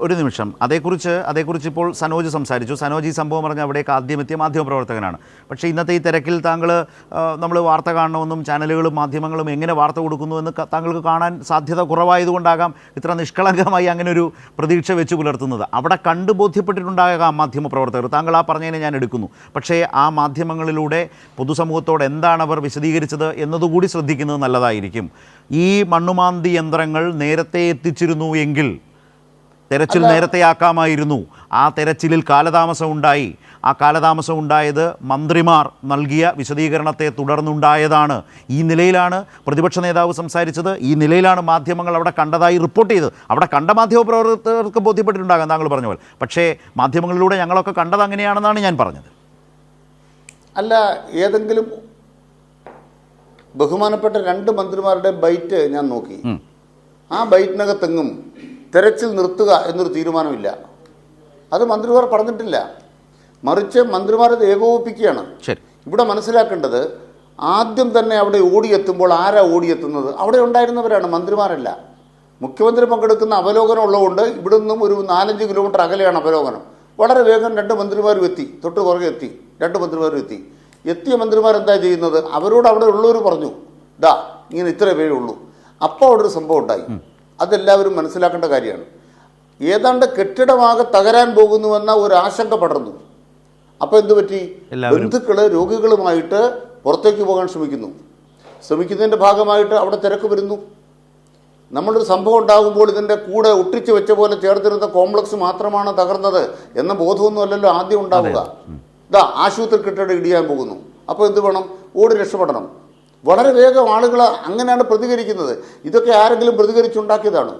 ഒരു നിമിഷം. അതേക്കുറിച്ച് ഇപ്പോൾ സനോജ് സംസാരിച്ചു. സനോജ് ഈ സംഭവം പറഞ്ഞ അവിടേക്ക് ആദ്യമെത്തിയ മാധ്യമപ്രവർത്തകനാണ്. പക്ഷേ ഇന്നത്തെ ഈ തിരക്കിൽ താങ്കൾ നമ്മൾ വാർത്ത കാണണമെന്നും ചാനലുകളും മാധ്യമങ്ങളും എങ്ങനെ വാർത്ത കൊടുക്കുന്നുവെന്ന് താങ്കൾക്ക് കാണാൻ സാധ്യത കുറവായതുകൊണ്ടാകാം ഇത്ര നിഷ്കളങ്കമായി അങ്ങനെ ഒരു പ്രതീക്ഷ വെച്ച് പുലർത്തുന്നത്. അവിടെ കണ്ടു ബോധ്യപ്പെട്ടിട്ടുണ്ടാകാം മാധ്യമപ്രവർത്തകർ. താങ്കൾ ആ പറഞ്ഞതിനെ ഞാൻ എടുക്കുന്നു. പക്ഷേ ആ മാധ്യമങ്ങളിലൂടെ പൊതുസമൂഹത്തോട് എന്താണ് അവർ വിശദീകരിച്ചത് എന്നതുകൂടി ശ്രദ്ധിക്കുന്നത് നല്ലതായിരിക്കും. ഈ മണ്ണുമാന്തി യന്ത്രങ്ങൾ നേരത്തെ എത്തിച്ചിരുന്നു എങ്കിൽ തെരച്ചിൽ നേരത്തെയാക്കാമായിരുന്നു. ആ തെരച്ചിലിൽ കാലതാമസം ഉണ്ടായി. ആ കാലതാമസം ഉണ്ടായത് മന്ത്രിമാർ നൽകിയ വിശദീകരണത്തെ തുടർന്നുണ്ടായതാണ്. ഈ നിലയിലാണ് പ്രതിപക്ഷ നേതാവ് സംസാരിച്ചത്. ഈ നിലയിലാണ് മാധ്യമങ്ങൾ അവിടെ കണ്ടതായി റിപ്പോർട്ട് ചെയ്തത്. അവിടെ കണ്ട മാധ്യമപ്രവർത്തകർക്ക് ബോധ്യപ്പെട്ടിട്ടുണ്ടാകാം താങ്കൾ പറഞ്ഞ പോലെ. പക്ഷേ മാധ്യമങ്ങളിലൂടെ ഞങ്ങളൊക്കെ കണ്ടത് അങ്ങനെയാണെന്നാണ് ഞാൻ പറഞ്ഞത്. അല്ല, ഏതെങ്കിലും ബഹുമാനപ്പെട്ട 2 മന്ത്രിമാരുടെ ബൈറ്റ് ഞാൻ നോക്കി. ആ ബൈറ്റിനകത്തെങ്ങും തെരച്ചിൽ നിർത്തുക എന്നൊരു തീരുമാനമില്ല. അത് മന്ത്രിമാർ പറഞ്ഞിട്ടില്ല. മറിച്ച് മന്ത്രിമാർ അത് ഏകോപിപ്പിക്കുകയാണ്. ഇവിടെ മനസ്സിലാക്കേണ്ടത്, ആദ്യം തന്നെ അവിടെ ഓടിയെത്തുമ്പോൾ ആരാ ഓടിയെത്തുന്നത്? അവിടെ ഉണ്ടായിരുന്നവരാണ്, മന്ത്രിമാരല്ല. മുഖ്യമന്ത്രി പങ്കെടുക്കുന്ന അവലോകനം ഉള്ളതുകൊണ്ട് ഇവിടെ നിന്നും ഒരു 4-5 കിലോമീറ്റർ അകലെയാണ് അവലോകനം. വളരെ വേഗം 2 മന്ത്രിമാരും എത്തി. തൊട്ട് പുറകെ എത്തി 2 മന്ത്രിമാരും എത്തി. എത്തിയ മന്ത്രിമാർ എന്താ ചെയ്യുന്നത്? അവരോട് അവിടെ ഉള്ളവർ പറഞ്ഞു, ദാ ഇങ്ങനെ ഇത്ര പേരേ ഉള്ളൂ. അപ്പോൾ അവിടെ ഒരു സംഭവം ഉണ്ടായി. അതെല്ലാവരും മനസ്സിലാക്കേണ്ട കാര്യമാണ്. ഏതാണ്ട് കെട്ടിടമാകെ തകരാൻ പോകുന്നുവെന്ന ഒരു ആശങ്ക പടർന്നു. അപ്പോൾ എന്തു പറ്റി? ബന്ധുക്കൾ രോഗികളുമായിട്ട് പുറത്തേക്ക് പോകാൻ ശ്രമിക്കുന്നതിൻ്റെ ഭാഗമായിട്ട് അവിടെ തിരക്ക് വരുന്നു. നമ്മളൊരു സംഭവം ഉണ്ടാകുമ്പോൾ ഇതിൻ്റെ കൂടെ ഒട്ടിച്ചു വെച്ച പോലെ ചേർത്തിരുന്ന കോംപ്ലക്സ് മാത്രമാണ് തകർന്നത് എന്ന ബോധമൊന്നുമല്ലല്ലോ ആദ്യം ഉണ്ടാവുക. ഇതാ ആശുപത്രി കെട്ടിടം ഇടിയാൻ പോകുന്നു. അപ്പോൾ എന്ത് വേണം? ഓടി രക്ഷപ്പെടണം. വളരെ വേഗം ആളുകൾ അങ്ങനെയാണ് പ്രതികരിക്കുന്നത്. ഇതൊക്കെ ആരെങ്കിലും പ്രതികരിച്ചുണ്ടാക്കിയതാണ്.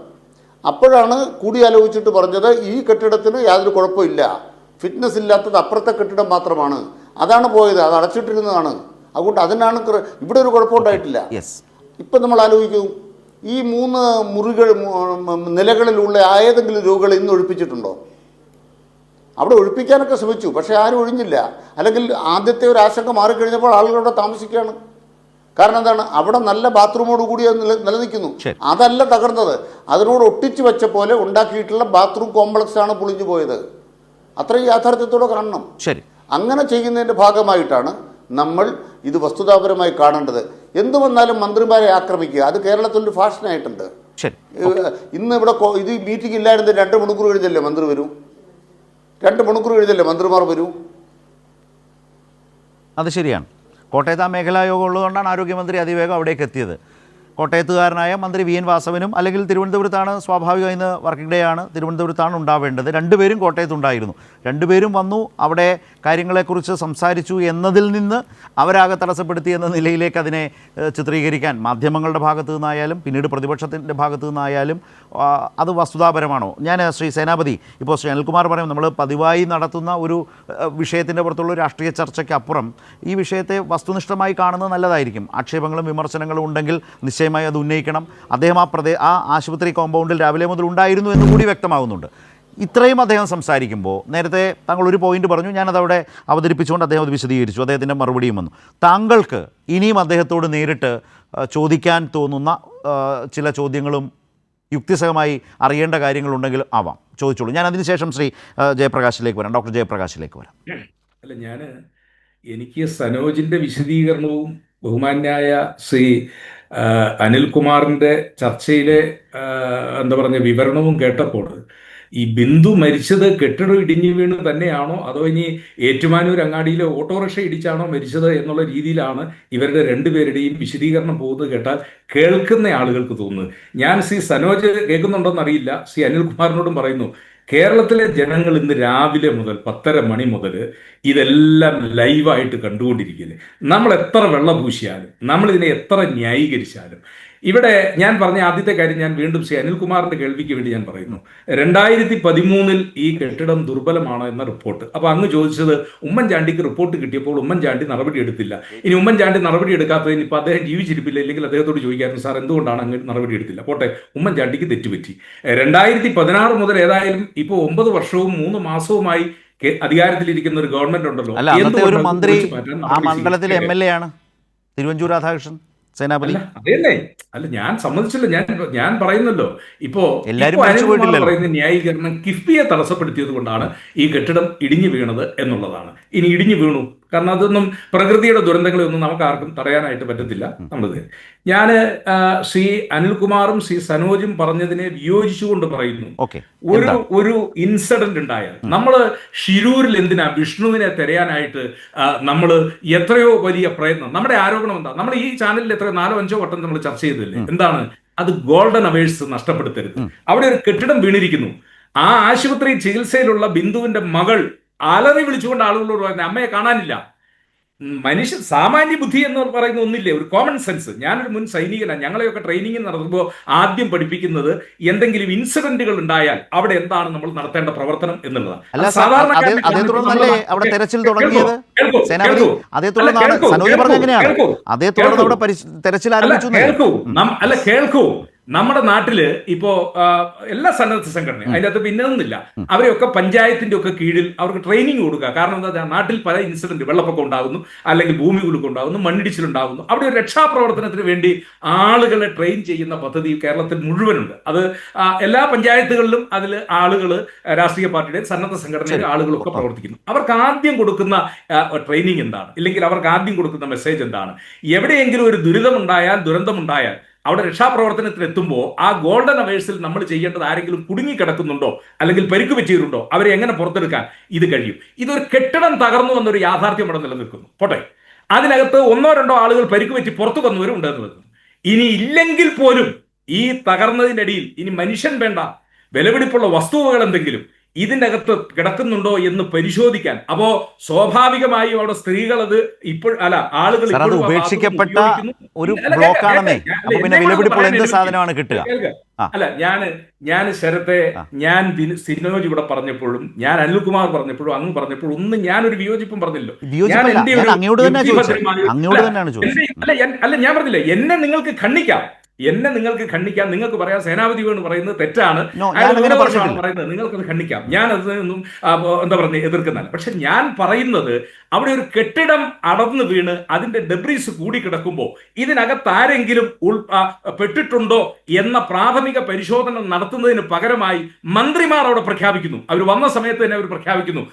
അപ്പോഴാണ് കൂടിയാലോചിച്ചിട്ട് പറഞ്ഞത്, ഈ കെട്ടിടത്തിന് യാതൊരു കുഴപ്പമില്ല, ഫിറ്റ്നസ് ഇല്ലാത്തത് അപ്പുറത്തെ കെട്ടിടം മാത്രമാണ്, അതാണ് പോയത്, അത് അടച്ചിട്ടിരുന്നതാണ്, അതുകൊണ്ട് അതിനാണ് ഇവിടെ ഒരു കുഴപ്പമുണ്ടായിട്ടില്ല. ഇപ്പം നമ്മൾ ആലോചിക്കും, ഈ 3 നിലകളിലുള്ള ഏതെങ്കിലും രോഗികളെ ഇന്ന് ഒഴിപ്പിച്ചിട്ടുണ്ടോ? അവിടെ ഒഴിപ്പിക്കാനൊക്കെ ശ്രമിച്ചു, പക്ഷേ ആരും ഒഴിഞ്ഞില്ല. അല്ലെങ്കിൽ ആദ്യത്തെ ഒരു ആശങ്ക മാറിക്കഴിഞ്ഞപ്പോൾ ആളുകളവിടെ താമസിക്കുകയാണ്. കാരണം എന്താണ്? അവിടെ നല്ല ബാത്റൂമോട് കൂടി അത് നിലനിൽക്കുന്നു. അതല്ല തകർന്നത്, അതിനോട് ഒട്ടിച്ചു വെച്ച പോലെ ഉണ്ടാക്കിയിട്ടുള്ള ബാത്റൂം കോംപ്ലക്സ് ആണ് പൊളിഞ്ഞു പോയത്. അത്രയും യാഥാർത്ഥ്യത്തോടെ കാണണം. അങ്ങനെ ചെയ്യുന്നതിൻ്റെ ഭാഗമായിട്ടാണ് നമ്മൾ ഇത് വസ്തുതാപരമായി കാണേണ്ടത്. എന്തു വന്നാലും മന്ത്രിമാരെ ആക്രമിക്കുക, അത് കേരളത്തിലൊരു ഫാഷനായിട്ടുണ്ട്. ഇന്ന് ഇവിടെ ഇത് മീറ്റിംഗ് ഇല്ലായിരുന്നു, 2 മണിക്കൂർ കഴിഞ്ഞല്ലേ മന്ത്രി വരൂ? 2 മണിക്കൂർ കഴിഞ്ഞല്ലേ മന്ത്രിമാർ വരൂ? അത് ശരിയാണ്. കോട്ടയത്ത് ആ മേഖലാ യോഗം ഉള്ളതുകൊണ്ടാണ് ആരോഗ്യമന്ത്രി അതിവേഗം അവിടേക്ക് എത്തിയത്. കോട്ടയത്തുകാരനായ മന്ത്രി വി എൻ വാസവനും, അല്ലെങ്കിൽ തിരുവനന്തപുരത്താണ് സ്വാഭാവികമായി ഇന്ന് വർക്കിംഗ് ഡേ ആണ്, തിരുവനന്തപുരത്താണ് ഉണ്ടാവേണ്ടത്. രണ്ടുപേരും കോട്ടയത്തുണ്ടായിരുന്നു. രണ്ടുപേരും വന്നു, അവിടെ കാര്യങ്ങളെക്കുറിച്ച് സംസാരിച്ചു എന്നതിൽ നിന്ന് അവരാകെ തടസ്സപ്പെടുത്തി എന്ന നിലയിലേക്ക് അതിനെ ചിത്രീകരിക്കാൻ മാധ്യമങ്ങളുടെ ഭാഗത്തു നിന്നായാലും പിന്നീട് പ്രതിപക്ഷത്തിൻ്റെ ഭാഗത്തു നിന്നായാലും അത് വസ്തുതാപരമാണോ? ഞാൻ ശ്രീ സേനാപതി, ഇപ്പോൾ ശ്രീ അനിൽകുമാർ പറയും നമ്മൾ പതിവായി നടത്തുന്ന ഒരു വിഷയത്തിൻ്റെ പുറത്തുള്ള രാഷ്ട്രീയ ചർച്ചയ്ക്കപ്പുറം ഈ വിഷയത്തെ വസ്തുനിഷ്ഠമായി കാണുന്നത് നല്ലതായിരിക്കും. ആക്ഷേപങ്ങളും വിമർശനങ്ങളും ഉണ്ടെങ്കിൽ നിശ്ചയമായി അത് ഉന്നയിക്കണം. അദ്ദേഹം ആ ആശുപത്രി കോമ്പൗണ്ടിൽ രാവിലെ മുതൽ ഉണ്ടായിരുന്നു എന്ന് കൂടി വ്യക്തമാകുന്നുണ്ട്. ഇത്രയും അദ്ദേഹം സംസാരിക്കുമ്പോൾ നേരത്തെ താങ്കൾ ഒരു പോയിന്റ് പറഞ്ഞു, ഞാനതവിടെ അവതരിപ്പിച്ചുകൊണ്ട് അദ്ദേഹം അത് വിശദീകരിച്ചു, അദ്ദേഹത്തിൻ്റെ മറുപടിയും വന്നു. താങ്കൾക്ക് ഇനിയും അദ്ദേഹത്തോട് നേരിട്ട് ചോദിക്കാൻ തോന്നുന്ന ചില ചോദ്യങ്ങളും യുക്തിസഹമായി അറിയേണ്ട കാര്യങ്ങളുണ്ടെങ്കിൽ ആവാം, ചോദിച്ചോളൂ. ഞാൻ അതിനുശേഷം ശ്രീ ജയപ്രകാശിലേക്ക് വരാം, ഡോക്ടർ ജയപ്രകാശിലേക്ക് വരാം. അല്ല, എനിക്ക് സനോജിന്റെ വിശദീകരണവും ബഹുമാന്യായ ശ്രീ അനിൽകുമാറിന്റെ ചർച്ചയിലെ വിവരണവും കേട്ടപ്പോൾ ഈ ബിന്ദു മരിച്ചത് കെട്ടിടം ഇടിഞ്ഞു വീണ് തന്നെയാണോ അതോ ഇനി ഏറ്റുമാനൂർ അങ്ങാടിയിലെ ഓട്ടോറിക്ഷ ഇടിച്ചാണോ മരിച്ചത് എന്നുള്ള രീതിയിലാണ് ഇവരുടെ രണ്ടുപേരുടെയും വിശദീകരണം പോകുന്നത് കേട്ടാൽ കേൾക്കുന്ന ആളുകൾക്ക് തോന്നുന്നത്. ഞാൻ ശ്രീ സനോജ് കേൾക്കുന്നുണ്ടോന്ന് അറിയില്ല, ശ്രീ അനിൽകുമാറിനോടും പറയുന്നു, കേരളത്തിലെ ജനങ്ങൾ ഇന്ന് രാവിലെ മുതൽ 10:30 മണി മുതൽ ഇതെല്ലാം ലൈവായിട്ട് കണ്ടുകൊണ്ടിരിക്കുകയാണ്. നമ്മൾ എത്ര വെള്ളം പൂശിയാലും, നമ്മളിതിനെ എത്ര ന്യായീകരിച്ചാലും, ഇവിടെ ഞാൻ പറഞ്ഞ ആദ്യത്തെ കാര്യം ഞാൻ വീണ്ടും ശ്രീ അനിൽകുമാറിന്റെ കേൾവിക്ക് വേണ്ടി ഞാൻ പറയുന്നു. 2013 ഈ കെട്ടിടം ദുർബലമാണോ എന്ന റിപ്പോർട്ട്. അപ്പൊ അങ്ങ് ചോദിച്ചത് ഉമ്മൻചാണ്ടിക്ക് റിപ്പോർട്ട് കിട്ടിയപ്പോൾ ഉമ്മൻചാണ്ടി നടപടി എടുത്തില്ല. ഇനി ഉമ്മൻചാണ്ടി നടപടി എടുക്കാത്തതിന് ഇപ്പൊ അദ്ദേഹം ജീവിച്ചിരിപ്പില്ല, ഇല്ലെങ്കിൽ അദ്ദേഹത്തോട് ചോദിക്കായിരുന്നു, സാർ എന്തുകൊണ്ടാണ് അങ്ങ് നടപടി എടുത്തില്ല? പോട്ടെ, ഉമ്മൻചാണ്ടിക്ക് തെറ്റുപറ്റി. 2016 മുതൽ ഏതായാലും ഇപ്പൊ 9 വർഷവും 3 മാസവുമായി അധികാരത്തിലിരിക്കുന്ന ഒരു ഗവൺമെന്റ് ഉണ്ടല്ലോ. ഒരു മന്ത്രി ആ മണ്ഡലത്തിലെ MLA ആണ് തിരുവഞ്ചൂർ രാധാകൃഷ്ണൻ. സേനാപതി അതെന്നെ അല്ല, ഞാൻ സമ്മതിച്ചില്ല. ഞാൻ പറയുന്നല്ലോ, ഇപ്പോ പറയുന്ന ന്യായീകരണം കിഫ്ബിയെ തടസ്സപ്പെടുത്തിയത് കൊണ്ടാണ് ഈ കെട്ടിടം ഇടിഞ്ഞു വീണത് എന്നുള്ളതാണ്. ഇനി ഇടിഞ്ഞു വീണു, കാരണം അതൊന്നും പ്രകൃതിയുടെ ദുരന്തങ്ങളെ ഒന്നും നമുക്ക് ആർക്കും തടയാനായിട്ട് പറ്റത്തില്ല. ഞാൻ ശ്രീ അനിൽകുമാറും ശ്രീ സനോജും പറഞ്ഞതിനെ വിയോജിച്ചുകൊണ്ട് പറയുന്നു, ഒരു ഇൻസിഡന്റ് ഉണ്ടായാൽ നമ്മൾ ഷിരൂരിൽ എന്തിനാ വിഷ്ണുവിനെ തിരയാനായിട്ട് നമ്മൾ എത്രയോ വലിയ പ്രയത്നം, നമ്മുടെ ആരോപണം എന്താ, നമ്മൾ ഈ ചാനലിൽ 4-5 വട്ടം നമ്മൾ ചർച്ച ചെയ്തില്ലേ, എന്താണ് അത്? ഗോൾഡൻ അവേഴ്സ് നഷ്ടപ്പെടുത്തരുത്. അവിടെ ഒരു കെട്ടിടം വീണിരിക്കുന്നു. ആ ആശുപത്രി ചികിത്സയിലുള്ള ബിന്ദുവിന്റെ മകൾ അലറി വിളിച്ചുകൊണ്ട് ആളുകളോട് പറയുന്നത് അമ്മയെ കാണാനില്ല. സാമാന്യ ബുദ്ധി എന്ന് പറയുന്ന ഒന്നില്ലേ, ഒരു കോമൺ സെൻസ്. ഞാനൊരു മുൻ സൈനികനാണ്. ഞങ്ങളെയൊക്കെ ട്രെയിനിങ് നടത്തുമ്പോൾ ആദ്യം പഠിപ്പിക്കുന്നത് എന്തെങ്കിലും ഇൻസിഡന്റുകൾ ഉണ്ടായാൽ അവിടെ എന്താണ് നമ്മൾ നടത്തേണ്ട പ്രവർത്തനം എന്നുള്ളതാണ്. കേൾക്കൂ, നമ്മുടെ നാട്ടില് ഇപ്പോ എല്ലാ സന്നദ്ധ സംഘടനയും അതിൻ്റെ അകത്ത് പിന്നൊന്നുമില്ല, അവരെയൊക്കെ പഞ്ചായത്തിന്റെ ഒക്കെ കീഴിൽ അവർക്ക് ട്രെയിനിങ് കൊടുക്കുക. കാരണം എന്താ, നാട്ടിൽ പല ഇൻസിഡന്റ്, വെള്ളപ്പൊക്കം ഉണ്ടാകുന്നു, അല്ലെങ്കിൽ ഭൂമി കുലുക്കം ഉണ്ടാകുന്നു, മണ്ണിടിച്ചിലുണ്ടാകുന്നു. അവിടെ ഒരു രക്ഷാപ്രവർത്തനത്തിന് വേണ്ടി ആളുകളെ ട്രെയിൻ ചെയ്യുന്ന പദ്ധതി കേരളത്തിൽ മുഴുവനുണ്ട്. അത് എല്ലാ പഞ്ചായത്തുകളിലും അതിൽ ആളുകൾ, രാഷ്ട്രീയ പാർട്ടിയുടെ സന്നദ്ധ സംഘടനയുടെ ആളുകളൊക്കെ പ്രവർത്തിക്കുന്നു. അവർക്ക് ആദ്യം കൊടുക്കുന്ന ട്രെയിനിങ് എന്താണ്, ഇല്ലെങ്കിൽ അവർക്ക് ആദ്യം കൊടുക്കുന്ന മെസ്സേജ് എന്താണ്? എവിടെയെങ്കിലും ഒരു ദുരന്തമുണ്ടായാൽ അവിടെ രക്ഷാപ്രവർത്തനത്തിന് എത്തുമ്പോൾ ആ ഗോൾഡൻ അവേഴ്സിൽ നമ്മൾ ചെയ്യേണ്ടത്, ആരെങ്കിലും കുടുങ്ങിക്കിടക്കുന്നുണ്ടോ അല്ലെങ്കിൽ പരിക്ക് പറ്റിയിട്ടുണ്ടോ, അവരെ എങ്ങനെ പുറത്തെടുക്കാൻ ഇത് കഴിയും. ഇതൊരു കെട്ടിടം തകർന്നു വന്നൊരു യാഥാർത്ഥ്യം അവിടെ നിലനിൽക്കുന്നു. പോട്ടെ, അതിനകത്ത് 1-2 ആളുകൾ പരിക്ക് പറ്റി പുറത്തു വന്നവരും ഉണ്ടെന്ന് വെക്കുന്നു. ഇനി ഇല്ലെങ്കിൽ പോലും ഈ തകർന്നതിൻ്റെ അടിയിൽ ഇനി മനുഷ്യൻ വേണ്ട, വിലപിടിപ്പുള്ള വസ്തുവകൾ എന്തെങ്കിലും ഇതിനകത്ത് കിടക്കുന്നുണ്ടോ എന്ന് പരിശോധിക്കാൻ. അപ്പോ സ്വാഭാവികമായും അവിടെ സ്ത്രീകൾ അത് ആളുകൾ ഉപേക്ഷിക്കപ്പെട്ട ഒരു ബ്ലോക്കാണെന്നേ. ഞാൻ ശരത്തെ, ഞാൻ സിനോജ് ഇവിടെ പറഞ്ഞപ്പോഴും, ഞാൻ അനിൽകുമാർ പറഞ്ഞപ്പോഴും, അങ്ങ് പറഞ്ഞപ്പോഴും ഒന്നും ഞാനൊരു വിയോജിപ്പും പറഞ്ഞില്ലോ. ഞാൻ പറഞ്ഞില്ല, എന്നെ നിങ്ങൾക്ക് ഖണ്ഡിക്കാം, നിങ്ങൾക്ക് പറയാം സേനാപതി വേണു പറയുന്നത് തെറ്റാണ്, പറയുന്നത് നിങ്ങൾക്കത് ഖണ്ഡിക്കാം, ഞാൻ അതിനൊന്നും എതിർക്കുന്നല്ല. പക്ഷെ ഞാൻ പറയുന്നത്, അവിടെ ഒരു കെട്ടിടം അടർന്നു വീണ് അതിന്റെ ഡെബ്രീസ് കൂടിക്കിടക്കുമ്പോൾ ഇതിനകത്ത് ആരെങ്കിലും പെട്ടിട്ടുണ്ടോ എന്ന പ്രാഥമിക പരിശോധന നടത്തുന്നതിന് പകരമായി മന്ത്രിമാർ അവിടെ പ്രഖ്യാപിക്കുന്നു. അവർ വന്ന സമയത്ത് തന്നെ അവർ പ്രഖ്യാപിക്കുന്നു.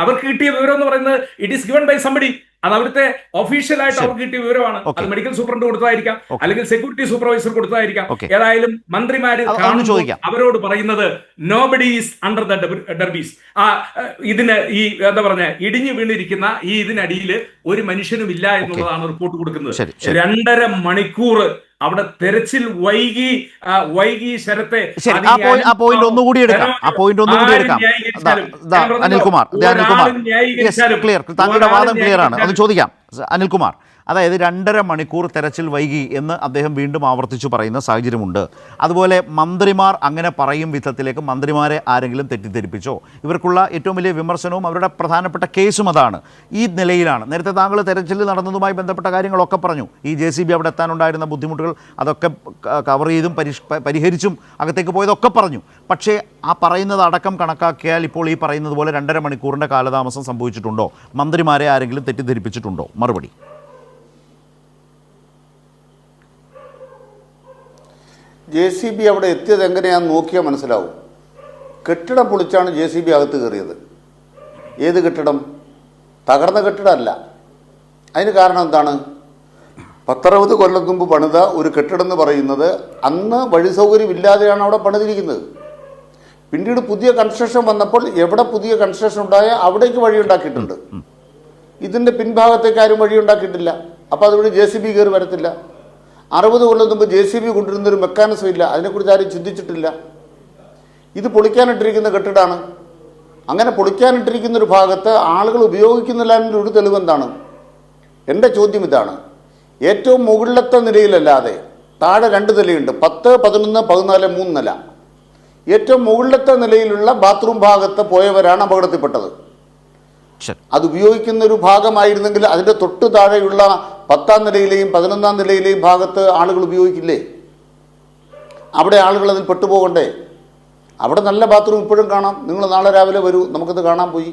അവർക്ക് കിട്ടിയ വിവരം എന്ന് പറയുന്നത് it is given by somebody. അത് അവിടുത്തെ ഒഫീഷ്യലായിട്ട് അവർക്ക് കിട്ടിയ വിവരമാണ്. അത് മെഡിക്കൽ സൂപ്രണ്ട് കൊടുത്തതായിരിക്കാം, അല്ലെങ്കിൽ സെക്യൂരിറ്റി സൂപ്പർവൈസർ കൊടുത്തതായിരിക്കാം. ഏതായാലും മന്ത്രിമാര് അവരോട് പറയുന്നത് നോബഡി ഈസ് അണ്ടർ ദ ഡെർബീസ്. ഇതിന് ഈ ഇടിഞ്ഞു വീണിരിക്കുന്ന ഇതിനടിയിൽ ഒരു മനുഷ്യനും ഇല്ല എന്നുള്ളതാണ് റിപ്പോർട്ട് കൊടുക്കുന്നത്. 2.5 മണിക്കൂർ അവിടെ തെരച്ചിൽ വൈകി ശരത്തെ. ശരി, ആ പോയിന്റ് ഒന്നുകൂടി എടുക്കാം. അനിൽകുമാർ, ക്ലിയർ, താങ്കളുടെ വാദം ക്ലിയർ ആണ്. ഒന്ന് ചോദിക്കാം അനിൽകുമാർ. അതായത് 2.5 മണിക്കൂർ തെരച്ചിൽ വൈകി എന്ന് അദ്ദേഹം വീണ്ടും ആവർത്തിച്ചു പറയുന്ന സാഹചര്യമുണ്ട്. അതുപോലെ മന്ത്രിമാർ അങ്ങനെ പറയും വിധത്തിലേക്ക് മന്ത്രിമാരെ ആരെങ്കിലും തെറ്റിദ്ധരിപ്പിച്ചോ? ഇവർക്കുള്ള ഏറ്റവും വലിയ വിമർശനവും അവരുടെ പ്രധാനപ്പെട്ട കേസും അതാണ്. ഈ നിലയിലാണ് നേരത്തെ താങ്കൾ തെരച്ചിൽ നടന്നതുമായി ബന്ധപ്പെട്ട കാര്യങ്ങളൊക്കെ പറഞ്ഞു. ഈ JCB അവിടെ എത്താനുണ്ടായിരുന്ന ബുദ്ധിമുട്ടുകൾ അതൊക്കെ കവർ ചെയ്തും പരിഹരിച്ചും അകത്തേക്ക് പോയതൊക്കെ പറഞ്ഞു. പക്ഷേ ആ പറയുന്നത് അടക്കം കണക്കാക്കിയാൽ ഇപ്പോൾ ഈ പറയുന്നത് പോലെ 2.5 മണിക്കൂറിൻ്റെ കാലതാമസം സംഭവിച്ചിട്ടുണ്ടോ? മന്ത്രിമാരെ ആരെങ്കിലും തെറ്റിദ്ധരിപ്പിച്ചിട്ടുണ്ടോ? മറുപടി. JCB അവിടെ എത്തിയത് എങ്ങനെയാണെന്ന് നോക്കിയാൽ മനസ്സിലാവും. കെട്ടിടം പൊളിച്ചാണ് JCB അകത്ത് കയറിയത്. ഏത് കെട്ടിടം? തകർന്ന കെട്ടിടമല്ല. അതിന് കാരണം എന്താണ്? 10-60 കൊല്ലം മുമ്പ് പണിത ഒരു കെട്ടിടം എന്ന് പറയുന്നത് അന്ന് വഴി സൗകര്യമില്ലാതെയാണ് അവിടെ പണിതിരിക്കുന്നത്. പിന്നീട് പുതിയ കൺസ്ട്രക്ഷൻ വന്നപ്പോൾ എവിടെ പുതിയ കൺസ്ട്രക്ഷൻ ഉണ്ടായാൽ അവിടേക്ക് വഴി ഉണ്ടാക്കിയിട്ടുണ്ട്. ഇതിൻ്റെ പിൻഭാഗത്തേക്ക് ആരും വഴി ഉണ്ടാക്കിയിട്ടില്ല. അപ്പോൾ അതുവഴി JCB കയറി വരത്തില്ല. 60 കൊല്ലം മുമ്പ് JCB കൊണ്ടിരുന്നൊരു മെക്കാനിസം ഇല്ല. അതിനെക്കുറിച്ച് ആരും ചിന്തിച്ചിട്ടില്ല. ഇത് പൊളിക്കാനിട്ടിരിക്കുന്ന കെട്ടിടമാണ്. അങ്ങനെ പൊളിക്കാനിട്ടിരിക്കുന്നൊരു ഭാഗത്ത് ആളുകൾ ഉപയോഗിക്കുന്നില്ല എന്നൊരു തെളിവെന്താണ്? എൻ്റെ ചോദ്യം ഇതാണ്. ഏറ്റവും മുകളിലത്തെ നിലയിലല്ലാതെ താഴെ 2 നിലയുണ്ട്. 10, 11, 14, 3 നില. ഏറ്റവും മുകളിലത്തെ നിലയിലുള്ള ബാത്റൂം ഭാഗത്ത് പോയവരാണ് അപകടത്തിൽപ്പെട്ടത്. അത് ഉപയോഗിക്കുന്ന ഒരു ഭാഗമായിരുന്നെങ്കിൽ അതിൻ്റെ തൊട്ട് താഴെയുള്ള 10-ാം നിലയിലെയും 11-ാം നിലയിലെയും ഭാഗത്ത് ആളുകൾ ഉപയോഗിക്കില്ലേ? അവിടെ ആളുകൾ അതിൽ പെട്ടുപോകണ്ടേ? അവിടെ നല്ല ബാത്റൂം ഇപ്പോഴും കാണാം. നിങ്ങൾ നാളെ രാവിലെ വരൂ, നമുക്കത് കാണാൻ പോയി.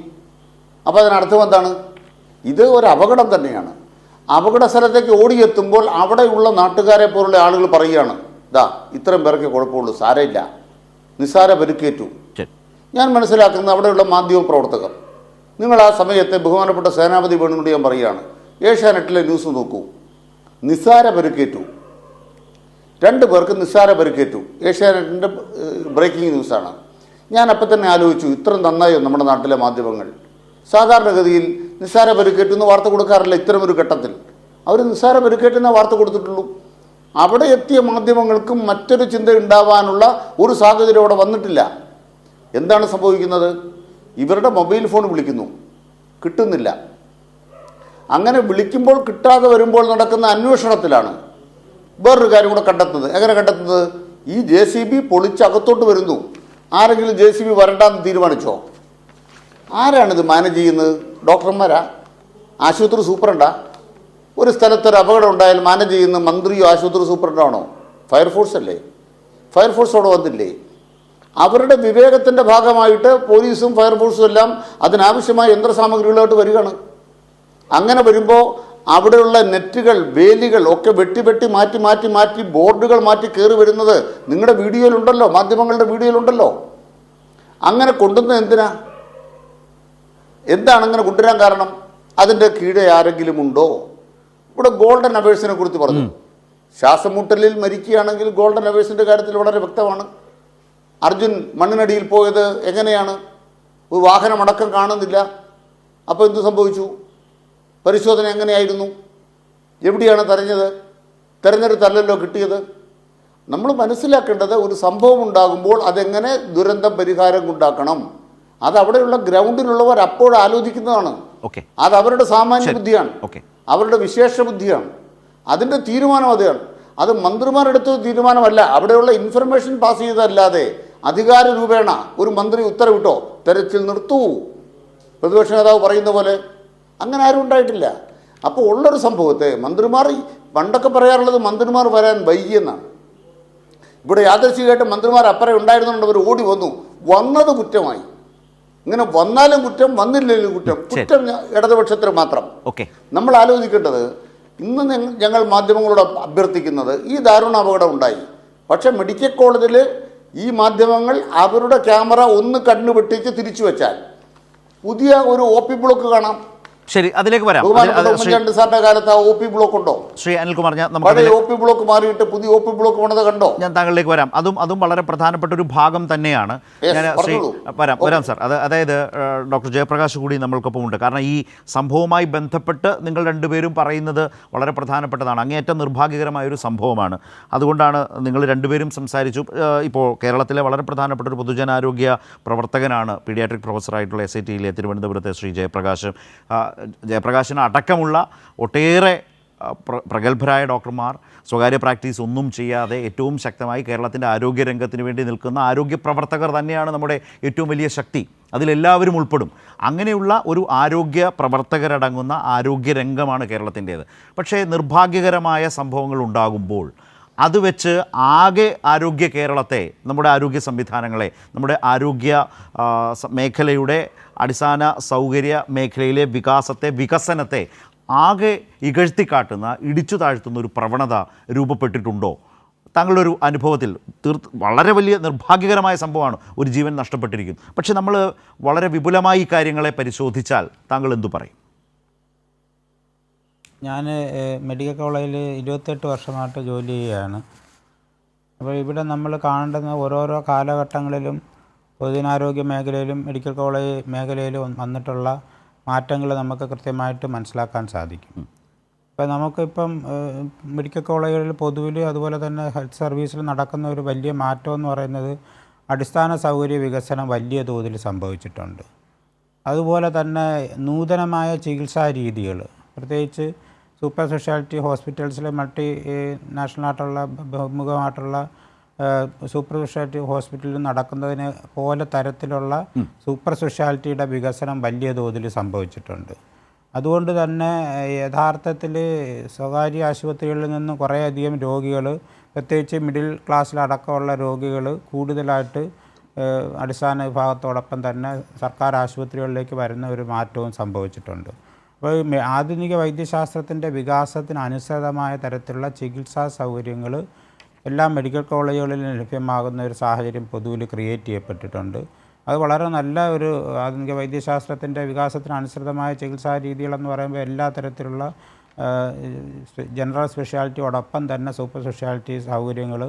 അപ്പോൾ അതിനർത്ഥം എന്താണ്? ഇത് ഒരു അപകടം തന്നെയാണ്. അപകട സ്ഥലത്തേക്ക് ഓടിയെത്തുമ്പോൾ അവിടെയുള്ള നാട്ടുകാരെ പോലുള്ള ആളുകൾ പറയുകയാണ്, ഇതാ ഇത്രയും പേർക്ക് കുഴപ്പമുള്ളൂ, സാരമില്ല, നിസ്സാര പരിക്കേറ്റു. ഞാൻ മനസ്സിലാക്കുന്നത് അവിടെയുള്ള മാധ്യമ പ്രവർത്തകർ, നിങ്ങൾ ആ സമയത്തെ ബഹുമാനപ്പെട്ട സേനാപതി വേണുകൊണ്ട് ഞാൻ പറയുകയാണ്, ഏഷ്യാനെറ്റിലെ ന്യൂസ് നോക്കൂ, നിസ്സാര പരിക്കേറ്റു, 2 പേർക്ക് നിസ്സാര പരിക്കേറ്റു. ഏഷ്യാനെറ്റിൻ്റെ ബ്രേക്കിംഗ് ന്യൂസാണ്. ഞാൻ അപ്പം തന്നെ ആലോചിച്ചു, ഇത്രയും നന്നായോ നമ്മുടെ നാട്ടിലെ മാധ്യമങ്ങൾ? സാധാരണഗതിയിൽ നിസ്സാര പരിക്കേറ്റെന്ന് വാർത്ത കൊടുക്കാറില്ല. ഇത്തരമൊരു ഘട്ടത്തിൽ അവർ നിസ്സാര പരിക്കേറ്റെന്ന വാർത്ത കൊടുത്തിട്ടുള്ളൂ. അവിടെ എത്തിയ മാധ്യമങ്ങൾക്കും മറ്റൊരു ചിന്ത ഉണ്ടാവാനുള്ള ഒരു സാഹചര്യം അവിടെ വന്നിട്ടില്ല. എന്താണ് സംഭവിക്കുന്നത്? ഇവരുടെ മൊബൈൽ ഫോൺ വിളിക്കുന്നു, കിട്ടുന്നില്ല. അങ്ങനെ വിളിക്കുമ്പോൾ കിട്ടാതെ വരുമ്പോൾ നടക്കുന്ന അന്വേഷണത്തിലാണ് വേറൊരു കാര്യം കൂടെ കണ്ടെത്തുന്നത്. എങ്ങനെ കണ്ടെത്തുന്നത്? ഈ JCB പൊളിച്ചകത്തോട്ട് വരുന്നു. ആരെങ്കിലും JCB വരണ്ടെന്ന് തീരുമാനിച്ചോ? ആരാണിത് മാനേജ് ചെയ്യുന്നത്? ഡോക്ടർമാരാ? ആശുപത്രി സൂപ്രണ്ടാ? ഒരു സ്ഥലത്തൊരു അപകടം ഉണ്ടായാൽ മാനേജ് ചെയ്യുന്ന മന്ത്രിയോ ആശുപത്രി സൂപ്രണ്ടാണോ? ഫയർഫോഴ്സ് അല്ലേ? ഫയർഫോഴ്സ് അവിടെ വന്നില്ലേ? അവരുടെ വിവേകത്തിൻ്റെ ഭാഗമായിട്ട് പോലീസും ഫയർഫോഴ്സും എല്ലാം അതിനാവശ്യമായ യന്ത്രസാമഗ്രികളായിട്ട് വരികയാണ്. അങ്ങനെ വരുമ്പോൾ അവിടെയുള്ള നെറ്റുകൾ, വേലികൾ ഒക്കെ വെട്ടി മാറ്റി ബോർഡുകൾ മാറ്റി കയറി വരുന്നത് നിങ്ങളുടെ വീഡിയോയിലുണ്ടല്ലോ, മാധ്യമങ്ങളുടെ വീഡിയോയിലുണ്ടല്ലോ. അങ്ങനെ കൊണ്ടുവന്നത് എന്തിനാ? എന്താണ് അങ്ങനെ കൊണ്ടുവരാൻ കാരണം? അതിൻ്റെ കീഴെ ആരെങ്കിലും ഉണ്ടോ? ഇവിടെ ഗോൾഡൻ അവേഴ്സിനെ കുറിച്ച് പറഞ്ഞു. ശ്വാസം മുട്ടലിൽ മരിക്കുകയാണെങ്കിൽ ഗോൾഡൻ അവേഴ്സിൻ്റെ കാര്യത്തിൽ വളരെ വ്യക്തമാണ്. അർജുൻ മണ്ണിനടിയിൽ പോയത് എങ്ങനെയാണ്? ഒരു വാഹനമടക്കം കാണുന്നില്ല. അപ്പോൾ എന്തു സംഭവിച്ചു? പരിശോധന എങ്ങനെയായിരുന്നു? എവിടെയാണ് തെരഞ്ഞത്? തെരഞ്ഞെടുത്തല്ലല്ലോ കിട്ടിയത്. നമ്മൾ മനസ്സിലാക്കേണ്ടത്, ഒരു സംഭവം ഉണ്ടാകുമ്പോൾ അതെങ്ങനെ ദുരന്തം പരിഹാരം ഉണ്ടാക്കണം, അത് അവിടെയുള്ള ഗ്രൗണ്ടിലുള്ളവർ അപ്പോൾ ആലോചിക്കുന്നതാണ്. അത് അവരുടെ സാമാന്യ ബുദ്ധിയാണ്, അവരുടെ വിശേഷ ബുദ്ധിയാണ്. അതിൻ്റെ തീരുമാനം അതാണ്. അത് മന്ത്രിമാരെടുത്ത തീരുമാനമല്ല. അവിടെയുള്ള ഇൻഫർമേഷൻ പാസ് ചെയ്തതല്ലാതെ അധികാര രൂപേണ ഒരു മന്ത്രി ഉത്തരവിട്ടോ തെരച്ചിൽ നിർത്തൂ, പ്രതിപക്ഷ നേതാവ് പറയുന്ന പോലെ, അങ്ങനെ ആരും ഉണ്ടായിട്ടില്ല. അപ്പോൾ ഉള്ളൊരു സംഭവത്തെ മന്ത്രിമാർ, പണ്ടൊക്കെ പറയാറുള്ളത് മന്ത്രിമാർ വരാൻ വൈകിയെന്നാണ്. ഇവിടെ യാദൃശ്ചികമായിട്ട് മന്ത്രിമാർ അപ്പുറം ഉണ്ടായിരുന്നുകൊണ്ട് ഓടി വന്നത് കുറ്റമായി. ഇങ്ങനെ വന്നാലും കുറ്റം, വന്നില്ലെങ്കിലും കുറ്റം ഇടതുപക്ഷത്തിന് മാത്രം. നമ്മൾ ആലോചിക്കേണ്ടത്, ഇന്ന് ഞങ്ങൾ മാധ്യമങ്ങളോട് അഭ്യർത്ഥിക്കുന്നത്, ഈ ദാരുണ അപകടം ഉണ്ടായി, പക്ഷേ മെഡിക്കൽ കോളേജിൽ ഈ മാധ്യമങ്ങൾ അവരുടെ ക്യാമറ ഒന്ന് കണ്ണു വെട്ടിച്ച് തിരിച്ചു വെച്ചാൽ പുതിയ ഒരു OP ബ്ലോക്ക് കാണാം. ശരി, അതിലേക്ക് വരാം. ബഹുമാനപ്പെട്ട ഉമ്മൻചാണ്ടി സാറിന്റെ കാലത്ത് ആ OP ബ്ലോക്ക് ഉണ്ടോ? ശ്രീ അനിൽകുമാർ, പഴയ OP ബ്ലോക്ക് മാറിയിട്ട് പുതിയ OP ബ്ലോക്ക് വന്നത് കണ്ടോ? ഞാൻ താങ്കളിലേക്ക് വരാം. അതും വളരെ പ്രധാനപ്പെട്ട ഒരു ഭാഗം തന്നെയാണ്. ഞാൻ വരാം സാർ. അതായത് ഡോക്ടർ ജയപ്രകാശ് കൂടി നമ്മൾക്കൊപ്പം ഉണ്ട്. കാരണം ഈ സംഭവവുമായി ബന്ധപ്പെട്ട് നിങ്ങൾ രണ്ടുപേരും പറയുന്നത് വളരെ പ്രധാനപ്പെട്ടതാണ്. അങ്ങേയറ്റം നിർഭാഗ്യകരമായൊരു സംഭവമാണ്. അതുകൊണ്ടാണ് നിങ്ങൾ രണ്ടുപേരും സംസാരിച്ചു. ഇപ്പോൾ കേരളത്തിലെ വളരെ പ്രധാനപ്പെട്ട ഒരു പൊതുജനാരോഗ്യ പ്രവർത്തകനാണ് പീഡിയാട്രിക് പ്രൊഫസറായിട്ടുള്ള SITയിലെ തിരുവനന്തപുരത്തെ ശ്രീ ജയപ്രകാശിന് അടക്കമുള്ള ഒട്ടേറെ പ്രഗത്ഭരായ ഡോക്ടർമാർ സ്വകാര്യ പ്രാക്ടീസ് ഒന്നും ചെയ്യാതെ ഏറ്റവും ശക്തമായി കേരളത്തിൻ്റെ ആരോഗ്യരംഗത്തിന് വേണ്ടി നിൽക്കുന്ന ആരോഗ്യ പ്രവർത്തകർ തന്നെയാണ് നമ്മുടെ ഏറ്റവും വലിയ ശക്തി. അതിലെല്ലാവരും ഉൾപ്പെടും. അങ്ങനെയുള്ള ഒരു ആരോഗ്യ പ്രവർത്തകരടങ്ങുന്ന ആരോഗ്യരംഗമാണ് കേരളത്തിൻ്റേത്. പക്ഷേ നിർഭാഗ്യകരമായ സംഭവങ്ങൾ ഉണ്ടാകുമ്പോൾ അത് വെച്ച് ആകെ ആരോഗ്യ കേരളത്തെ, നമ്മുടെ ആരോഗ്യ സംവിധാനങ്ങളെ, നമ്മുടെ ആരോഗ്യ മേഖലയുടെ അടിസ്ഥാന സൗകര്യ മേഖലയിലെ വികസനത്തെ ആകെ ഇകഴ്ത്തിക്കാട്ടുന്ന, ഇടിച്ചു താഴ്ത്തുന്ന ഒരു പ്രവണത രൂപപ്പെട്ടിട്ടുണ്ടോ? താങ്കളുടെ ഒരു അനുഭവത്തിൽ വളരെ വലിയ നിർഭാഗ്യകരമായ സംഭവമാണ്, ഒരു ജീവൻ നഷ്ടപ്പെട്ടിരിക്കുന്നു. പക്ഷെ നമ്മൾ വളരെ വിപുലമായി ഈ കാര്യങ്ങളെ പരിശോധിച്ചാൽ താങ്കൾ എന്തു പറയും? ഞാൻ മെഡിക്കൽ കോളേജിൽ 28 വർഷമായിട്ട് ജോലി ചെയ്യുകയാണ്. അപ്പോൾ ഇവിടെ നമ്മൾ കാണേണ്ടുന്ന ഓരോരോ കാലഘട്ടങ്ങളിലും പൊതുജനാരോഗ്യ മേഖലയിലും മെഡിക്കൽ കോളേജ് മേഖലയിലും വന്നിട്ടുള്ള മാറ്റങ്ങൾ നമുക്ക് കൃത്യമായിട്ട് മനസ്സിലാക്കാൻ സാധിക്കും. ഇപ്പോൾ നമുക്കിപ്പം മെഡിക്കൽ കോളേജുകളിൽ പൊതുവിൽ അതുപോലെ തന്നെ ഹെൽത്ത് സർവീസിൽ നടക്കുന്ന ഒരു വലിയ മാറ്റം എന്ന് പറയുന്നത് അടിസ്ഥാന സൗകര്യ വികസനം വലിയ തോതിൽ സംഭവിച്ചിട്ടുണ്ട്. അതുപോലെ തന്നെ നൂതനമായ ചികിത്സാ രീതികൾ, പ്രത്യേകിച്ച് സൂപ്പർ സ്പെഷ്യാലിറ്റി ഹോസ്പിറ്റൽസിൽ മൾട്ടി നാഷണലായിട്ടുള്ള ബഹുമുഖമായിട്ടുള്ള സൂപ്പർ സ്പെഷ്യാലിറ്റി ഹോസ്പിറ്റലിൽ നടക്കുന്നതിന് പോലെ തരത്തിലുള്ള സൂപ്പർ സ്പെഷ്യാലിറ്റിയുടെ വികസനം വലിയ തോതിൽ സംഭവിച്ചിട്ടുണ്ട്. അതുകൊണ്ട് തന്നെ യഥാർത്ഥത്തിൽ സ്വകാര്യ ആശുപത്രികളിൽ നിന്ന് കുറേയധികം രോഗികൾ, പ്രത്യേകിച്ച് മിഡിൽ ക്ലാസ്സിലടക്കമുള്ള രോഗികൾ കൂടുതലായിട്ട് അടിസ്ഥാന വിഭാഗത്തോടൊപ്പം തന്നെ സർക്കാർ ആശുപത്രികളിലേക്ക് വരുന്ന ഒരു മാറ്റവും സംഭവിച്ചിട്ടുണ്ട്. അപ്പോൾ ആധുനിക വൈദ്യശാസ്ത്രത്തിൻ്റെ വികാസത്തിന് അനുസൃതമായ തരത്തിലുള്ള ചികിത്സാ സൗകര്യങ്ങൾ എല്ലാ മെഡിക്കൽ കോളേജുകളിലും ലഭ്യമാകുന്ന ഒരു സാഹചര്യം പൊതുവിൽ ക്രിയേറ്റ് ചെയ്യപ്പെട്ടിട്ടുണ്ട്. അത് വളരെ നല്ല ഒരു ആധുനിക വൈദ്യശാസ്ത്രത്തിൻ്റെ വികാസത്തിന് അനുസൃതമായ ചികിത്സാ രീതികളെന്ന് പറയുമ്പോൾ എല്ലാ തരത്തിലുള്ള ജനറൽ സ്പെഷ്യാലിറ്റിയോടൊപ്പം തന്നെ സൂപ്പർ സ്പെഷ്യാലിറ്റി സൗകര്യങ്ങൾ,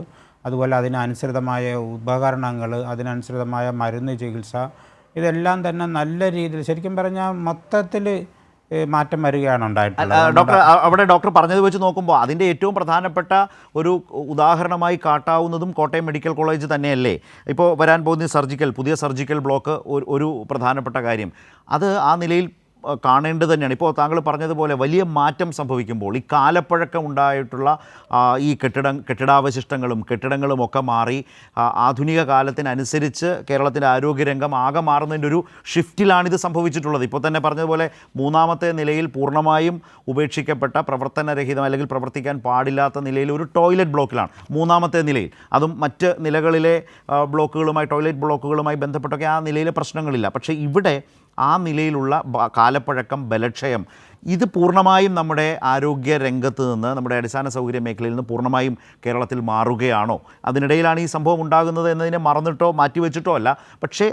അതുപോലെ അതിനനുസൃതമായ ഉപകരണങ്ങൾ, അതിനനുസൃതമായ മരുന്ന് ചികിത്സ, ഇതെല്ലാം തന്നെ നല്ല രീതിയിൽ ശരിക്കും പറഞ്ഞാൽ മൊത്തത്തിൽ മാറ്റം വരികയാണ് ഉണ്ടായിട്ടുള്ളത്. ഡോക്ടർ പറഞ്ഞത് വെച്ച് നോക്കുമ്പോൾ അതിൻ്റെ ഏറ്റവും പ്രധാനപ്പെട്ട ഒരു ഉദാഹരണമായി കാട്ടാവുന്നതും കോട്ടയം മെഡിക്കൽ കോളേജ് തന്നെയല്ലേ? ഇപ്പോൾ വരാൻ പോകുന്ന പുതിയ സർജിക്കൽ ബ്ലോക്ക് ഒരു പ്രധാനപ്പെട്ട കാര്യം. അത് ആ നിലയിൽ കാണേണ്ടത് തന്നെയാണ്. ഇപ്പോൾ താങ്കൾ പറഞ്ഞതുപോലെ വലിയ മാറ്റം സംഭവിക്കുമ്പോൾ ഈ കാലപ്പഴക്കം ഉണ്ടായിട്ടുള്ള ഈ കെട്ടിടാവശിഷ്ടങ്ങളും കെട്ടിടങ്ങളും ഒക്കെ മാറി ആധുനിക കാലത്തിനനുസരിച്ച് കേരളത്തിൻ്റെ ആരോഗ്യരംഗം ആകെ മാറുന്നതിൻ്റെ ഒരു ഷിഫ്റ്റിലാണിത് സംഭവിച്ചിട്ടുള്ളത്. ഇപ്പോൾ തന്നെ പറഞ്ഞതുപോലെ 3ാമത്തെ നിലയിൽ പൂർണ്ണമായും ഉപേക്ഷിക്കപ്പെട്ട പ്രവർത്തനരഹിതം അല്ലെങ്കിൽ പ്രവർത്തിക്കാൻ പാടില്ലാത്ത നിലയിൽ ഒരു ടോയ്ലറ്റ് ബ്ലോക്കിലാണ് 3ാമത്തെ നിലയിൽ. അതും മറ്റ് നിലകളിലെ ടോയ്ലറ്റ് ബ്ലോക്കുകളുമായി ബന്ധപ്പെട്ടൊക്കെ ആ നിലയിലെ പ്രശ്നങ്ങളില്ല. പക്ഷേ ഇവിടെ ആ നിലയിലുള്ള കാലപ്പഴക്കം, ബലക്ഷയം, ഇത് പൂർണ്ണമായും നമ്മുടെ ആരോഗ്യ രംഗത്ത് നിന്ന്, നമ്മുടെ അടിസ്ഥാന സൗകര്യ മേഖലയിൽ നിന്ന് പൂർണ്ണമായും കേരളത്തിൽ മാറുകയാണോ? അതിനിടയിലാണ് ഈ സംഭവം ഉണ്ടാകുന്നത് എന്നതിനെ മറന്നിട്ടോ മാറ്റിവെച്ചിട്ടോ അല്ല. പക്ഷേ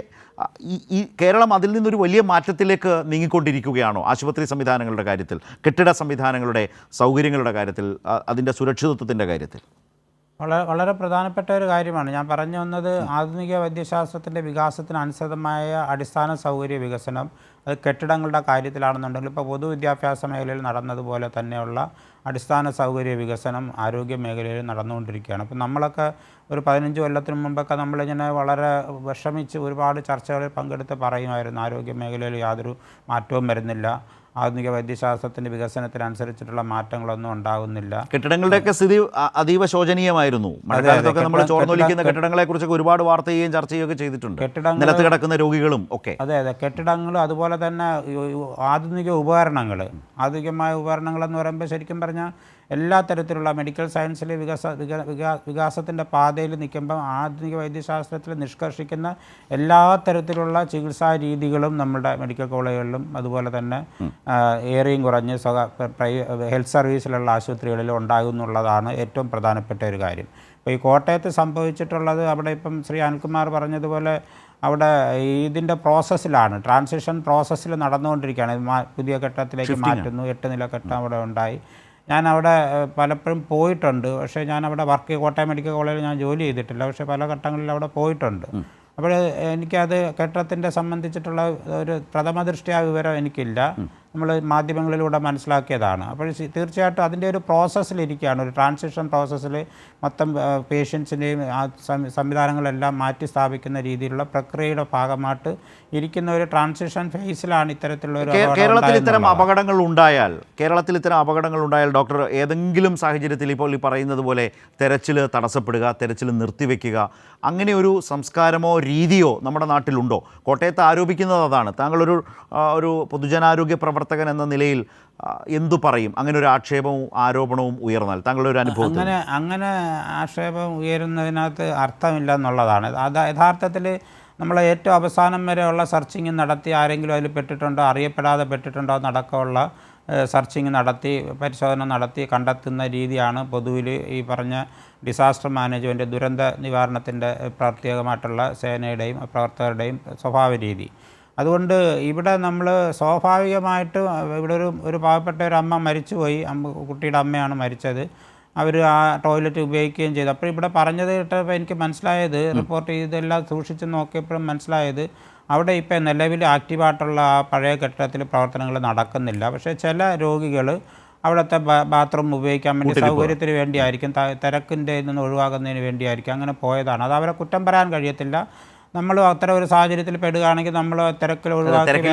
ഈ കേരളം അതിൽ നിന്നൊരു വലിയ മാറ്റത്തിലേക്ക് നീങ്ങിക്കൊണ്ടിരിക്കുകയാണോ? ആശുപത്രി സംവിധാനങ്ങളുടെ കാര്യത്തിൽ, കെട്ടിട സംവിധാനങ്ങളുടെ സൗകര്യങ്ങളുടെ കാര്യത്തിൽ, അതിൻ്റെ സുരക്ഷിതത്വത്തിൻ്റെ കാര്യത്തിൽ? വളരെ പ്രധാനപ്പെട്ട ഒരു കാര്യമാണ് ഞാൻ പറഞ്ഞു വന്നത്. ആധുനിക വൈദ്യശാസ്ത്രത്തിൻ്റെ വികാസത്തിന് അനുസൃതമായ അടിസ്ഥാന സൗകര്യ വികസനം, അത് കെട്ടിടങ്ങളുടെ കാര്യത്തിലാണെന്നുണ്ടെങ്കിൽ ഇപ്പോൾ പൊതുവിദ്യാഭ്യാസ മേഖലയിൽ നടന്നതുപോലെ തന്നെയുള്ള അടിസ്ഥാന സൗകര്യ വികസനം ആരോഗ്യ മേഖലയിൽ നടന്നുകൊണ്ടിരിക്കുകയാണ്. അപ്പോൾ നമ്മളൊക്കെ ഒരു 15 കൊല്ലത്തിന് മുമ്പൊക്കെ നമ്മളിങ്ങനെ വളരെ വിഷമിച്ച് ഒരുപാട് ചർച്ചകളിൽ പങ്കെടുത്ത് പറയുമായിരുന്നു ആരോഗ്യ മേഖലയിൽ യാതൊരു മാറ്റവും വരുന്നില്ല, ആധുനിക വൈദ്യശാസ്ത്രത്തിൻ്റെ വികസനത്തിനനുസരിച്ചിട്ടുള്ള മാറ്റങ്ങളൊന്നും ഉണ്ടാകുന്നില്ല. കെട്ടിടങ്ങളുടെയൊക്കെ സ്ഥിതി അതീവ ശോചനീയമായിരുന്നു. മഴക്കാലത്തൊക്കെ നമ്മൾ ചോർന്നൊലിക്കുന്ന കെട്ടിടങ്ങളെക്കുറിച്ചൊക്കെ ഒരുപാട് വാർത്ത ചെയ്യുകയും ചർച്ച ചെയ്യുകയൊക്കെ ചെയ്തിട്ടുണ്ട്. നിലത്ത് കിടക്കുന്ന രോഗികളും ഒക്കെ. അതെ, കെട്ടിടങ്ങളും അതുപോലെ തന്നെ ആധുനിക ആധുനികമായ ഉപകരണങ്ങളെന്ന് പറയുമ്പോൾ ശരിക്കും പറഞ്ഞാൽ എല്ലാ തരത്തിലുള്ള മെഡിക്കൽ സയൻസിൽ വികാസത്തിൻ്റെ പാതയിൽ നിൽക്കുമ്പോൾ ആധുനിക വൈദ്യശാസ്ത്രത്തിൽ നിഷ്കർഷിക്കുന്ന എല്ലാ തരത്തിലുള്ള ചികിത്സാ രീതികളും നമ്മുടെ മെഡിക്കൽ കോളേജുകളിലും അതുപോലെ തന്നെ ഏറെയും കുറഞ്ഞ് ഹെൽത്ത് സർവീസിലുള്ള ആശുപത്രികളിലും ഉണ്ടാകുന്നുള്ളതാണ് ഏറ്റവും പ്രധാനപ്പെട്ട ഒരു കാര്യം. ഇപ്പോൾ ഈ കോട്ടയത്ത് സംഭവിച്ചിട്ടുള്ളത്, അവിടെ ഇപ്പം ശ്രീ അനിൽകുമാർ പറഞ്ഞതുപോലെ അവിടെ ഇതിൻ്റെ പ്രോസസ്സിലാണ്, ട്രാൻസിഷൻ പ്രോസസ്സിൽ നടന്നുകൊണ്ടിരിക്കുകയാണ്. പുതിയ കെട്ടിടത്തിലേക്ക് മാറ്റുന്നു, 8 നില കെട്ടിടം അവിടെ ഉണ്ടായി. ഞാൻ അവിടെ പലപ്പോഴും പോയിട്ടുണ്ട്. പക്ഷേ ഞാൻ അവിടെ കോട്ടയം മെഡിക്കൽ കോളേജിൽ ഞാൻ ജോലി ചെയ്തിട്ടില്ല. പക്ഷേ പല ഘട്ടങ്ങളിൽ അവിടെ പോയിട്ടുണ്ട്. അപ്പോൾ എനിക്കത് കെട്ടിടത്തിൻ്റെ സംബന്ധിച്ചിട്ടുള്ള ഒരു പ്രഥമ ദൃഷ്ട്യാ വിവരം എനിക്കില്ല. നമ്മൾ മാധ്യമങ്ങളിലൂടെ മനസ്സിലാക്കിയതാണ്. അപ്പോൾ തീർച്ചയായിട്ടും അതിൻ്റെ ഒരു പ്രോസസ്സിലിരിക്കുകയാണ്, ഒരു ട്രാൻസിഷൻ പ്രോസസ്സിൽ മൊത്തം പേഷ്യൻസിൻ്റെയും സംവിധാനങ്ങളെല്ലാം മാറ്റി സ്ഥാപിക്കുന്ന രീതിയിലുള്ള പ്രക്രിയയുടെ ഭാഗമായിട്ട് ഇരിക്കുന്ന ഒരു ട്രാൻസിഷൻ ഫേസിലാണ് ഇത്തരത്തിലുള്ള ഒരു കേരളത്തിൽ ഇത്തരം അപകടങ്ങൾ ഉണ്ടായാൽ ഡോക്ടർ, ഏതെങ്കിലും സാഹചര്യത്തിൽ ഇപ്പോൾ ഈ പറയുന്നത് പോലെ തെരച്ചിൽ തടസ്സപ്പെടുക, തെരച്ചിൽ നിർത്തിവെക്കുക, അങ്ങനെ ഒരു സംസ്കാരമോ രീതിയോ നമ്മുടെ നാട്ടിലുണ്ടോ? കോട്ടയത്ത് ആരോപിക്കുന്നത് അതാണ്. താങ്കളൊരു പൊതുജനാരോഗ്യ പ്രവർത്തകൻ എന്ന നിലയിൽ എന്തു പറയും അങ്ങനെ ഒരു ആക്ഷേപവും ആരോപണവും ഉയർന്നാൽ? താങ്കളുടെ ഒരു അനുഭവം. അങ്ങനെ ആക്ഷേപം ഉയരുന്നതിനകത്ത് അർത്ഥമില്ല എന്നുള്ളതാണ്. അത് യഥാർത്ഥത്തിൽ നമ്മൾ ഏറ്റവും അവസാനം വരെയുള്ള സെർച്ചിങ് നടത്തി ആരെങ്കിലും അതിൽ പെട്ടിട്ടുണ്ടോ, അറിയപ്പെടാതെ പെട്ടിട്ടുണ്ടോ എന്നടക്കമുള്ള സെർച്ചിങ് നടത്തി പരിശോധന നടത്തി കണ്ടെത്തുന്ന രീതിയാണ് പൊതുവിൽ ഈ പറഞ്ഞ ഡിസാസ്റ്റർ മാനേജ്മെൻറ്റ്, ദുരന്ത നിവാരണത്തിൻ്റെ പ്രത്യേകമായിട്ടുള്ള സേനയുടെയും പ്രവർത്തകരുടെയും സ്വഭാവ രീതി. അതുകൊണ്ട് ഇവിടെ നമ്മൾ സ്വാഭാവികമായിട്ടും ഇവിടെ ഒരു പാവപ്പെട്ട ഒരു അമ്മ മരിച്ചുപോയി, കുട്ടിയുടെ അമ്മയാണ് മരിച്ചത്. അവർ ആ ടോയ്ലറ്റ് ഉപയോഗിക്കുകയും ചെയ്തു. അപ്പോൾ ഇവിടെ പറഞ്ഞത് കേട്ടപ്പോൾ എനിക്ക് മനസ്സിലായത്, റിപ്പോർട്ട് ചെയ്തെല്ലാം സൂക്ഷിച്ച് നോക്കിയപ്പോഴും മനസ്സിലായത്, അവിടെ ഇപ്പോൾ നിലവിൽ ആക്റ്റീവായിട്ടുള്ള ആ പഴയ കെട്ടിടത്തിൽ പ്രവർത്തനങ്ങൾ നടക്കുന്നില്ല. പക്ഷേ ചില രോഗികൾ അവിടുത്തെ ബാത്റൂം ഉപയോഗിക്കാൻ വേണ്ടി സൗകര്യത്തിന് വേണ്ടിയായിരിക്കും, തിരക്കിൻ്റെ നിന്ന് ഒഴിവാകുന്നതിന് വേണ്ടിയായിരിക്കും അങ്ങനെ പോയതാണ്. അത് അവരെ കുറ്റം പറയാൻ കഴിയത്തില്ല. നമ്മൾ അത്തരം ഒരു സാഹചര്യത്തിൽ പെടുകയാണെങ്കിൽ നമ്മൾ തിരക്കിൽ ഒഴിവാക്കി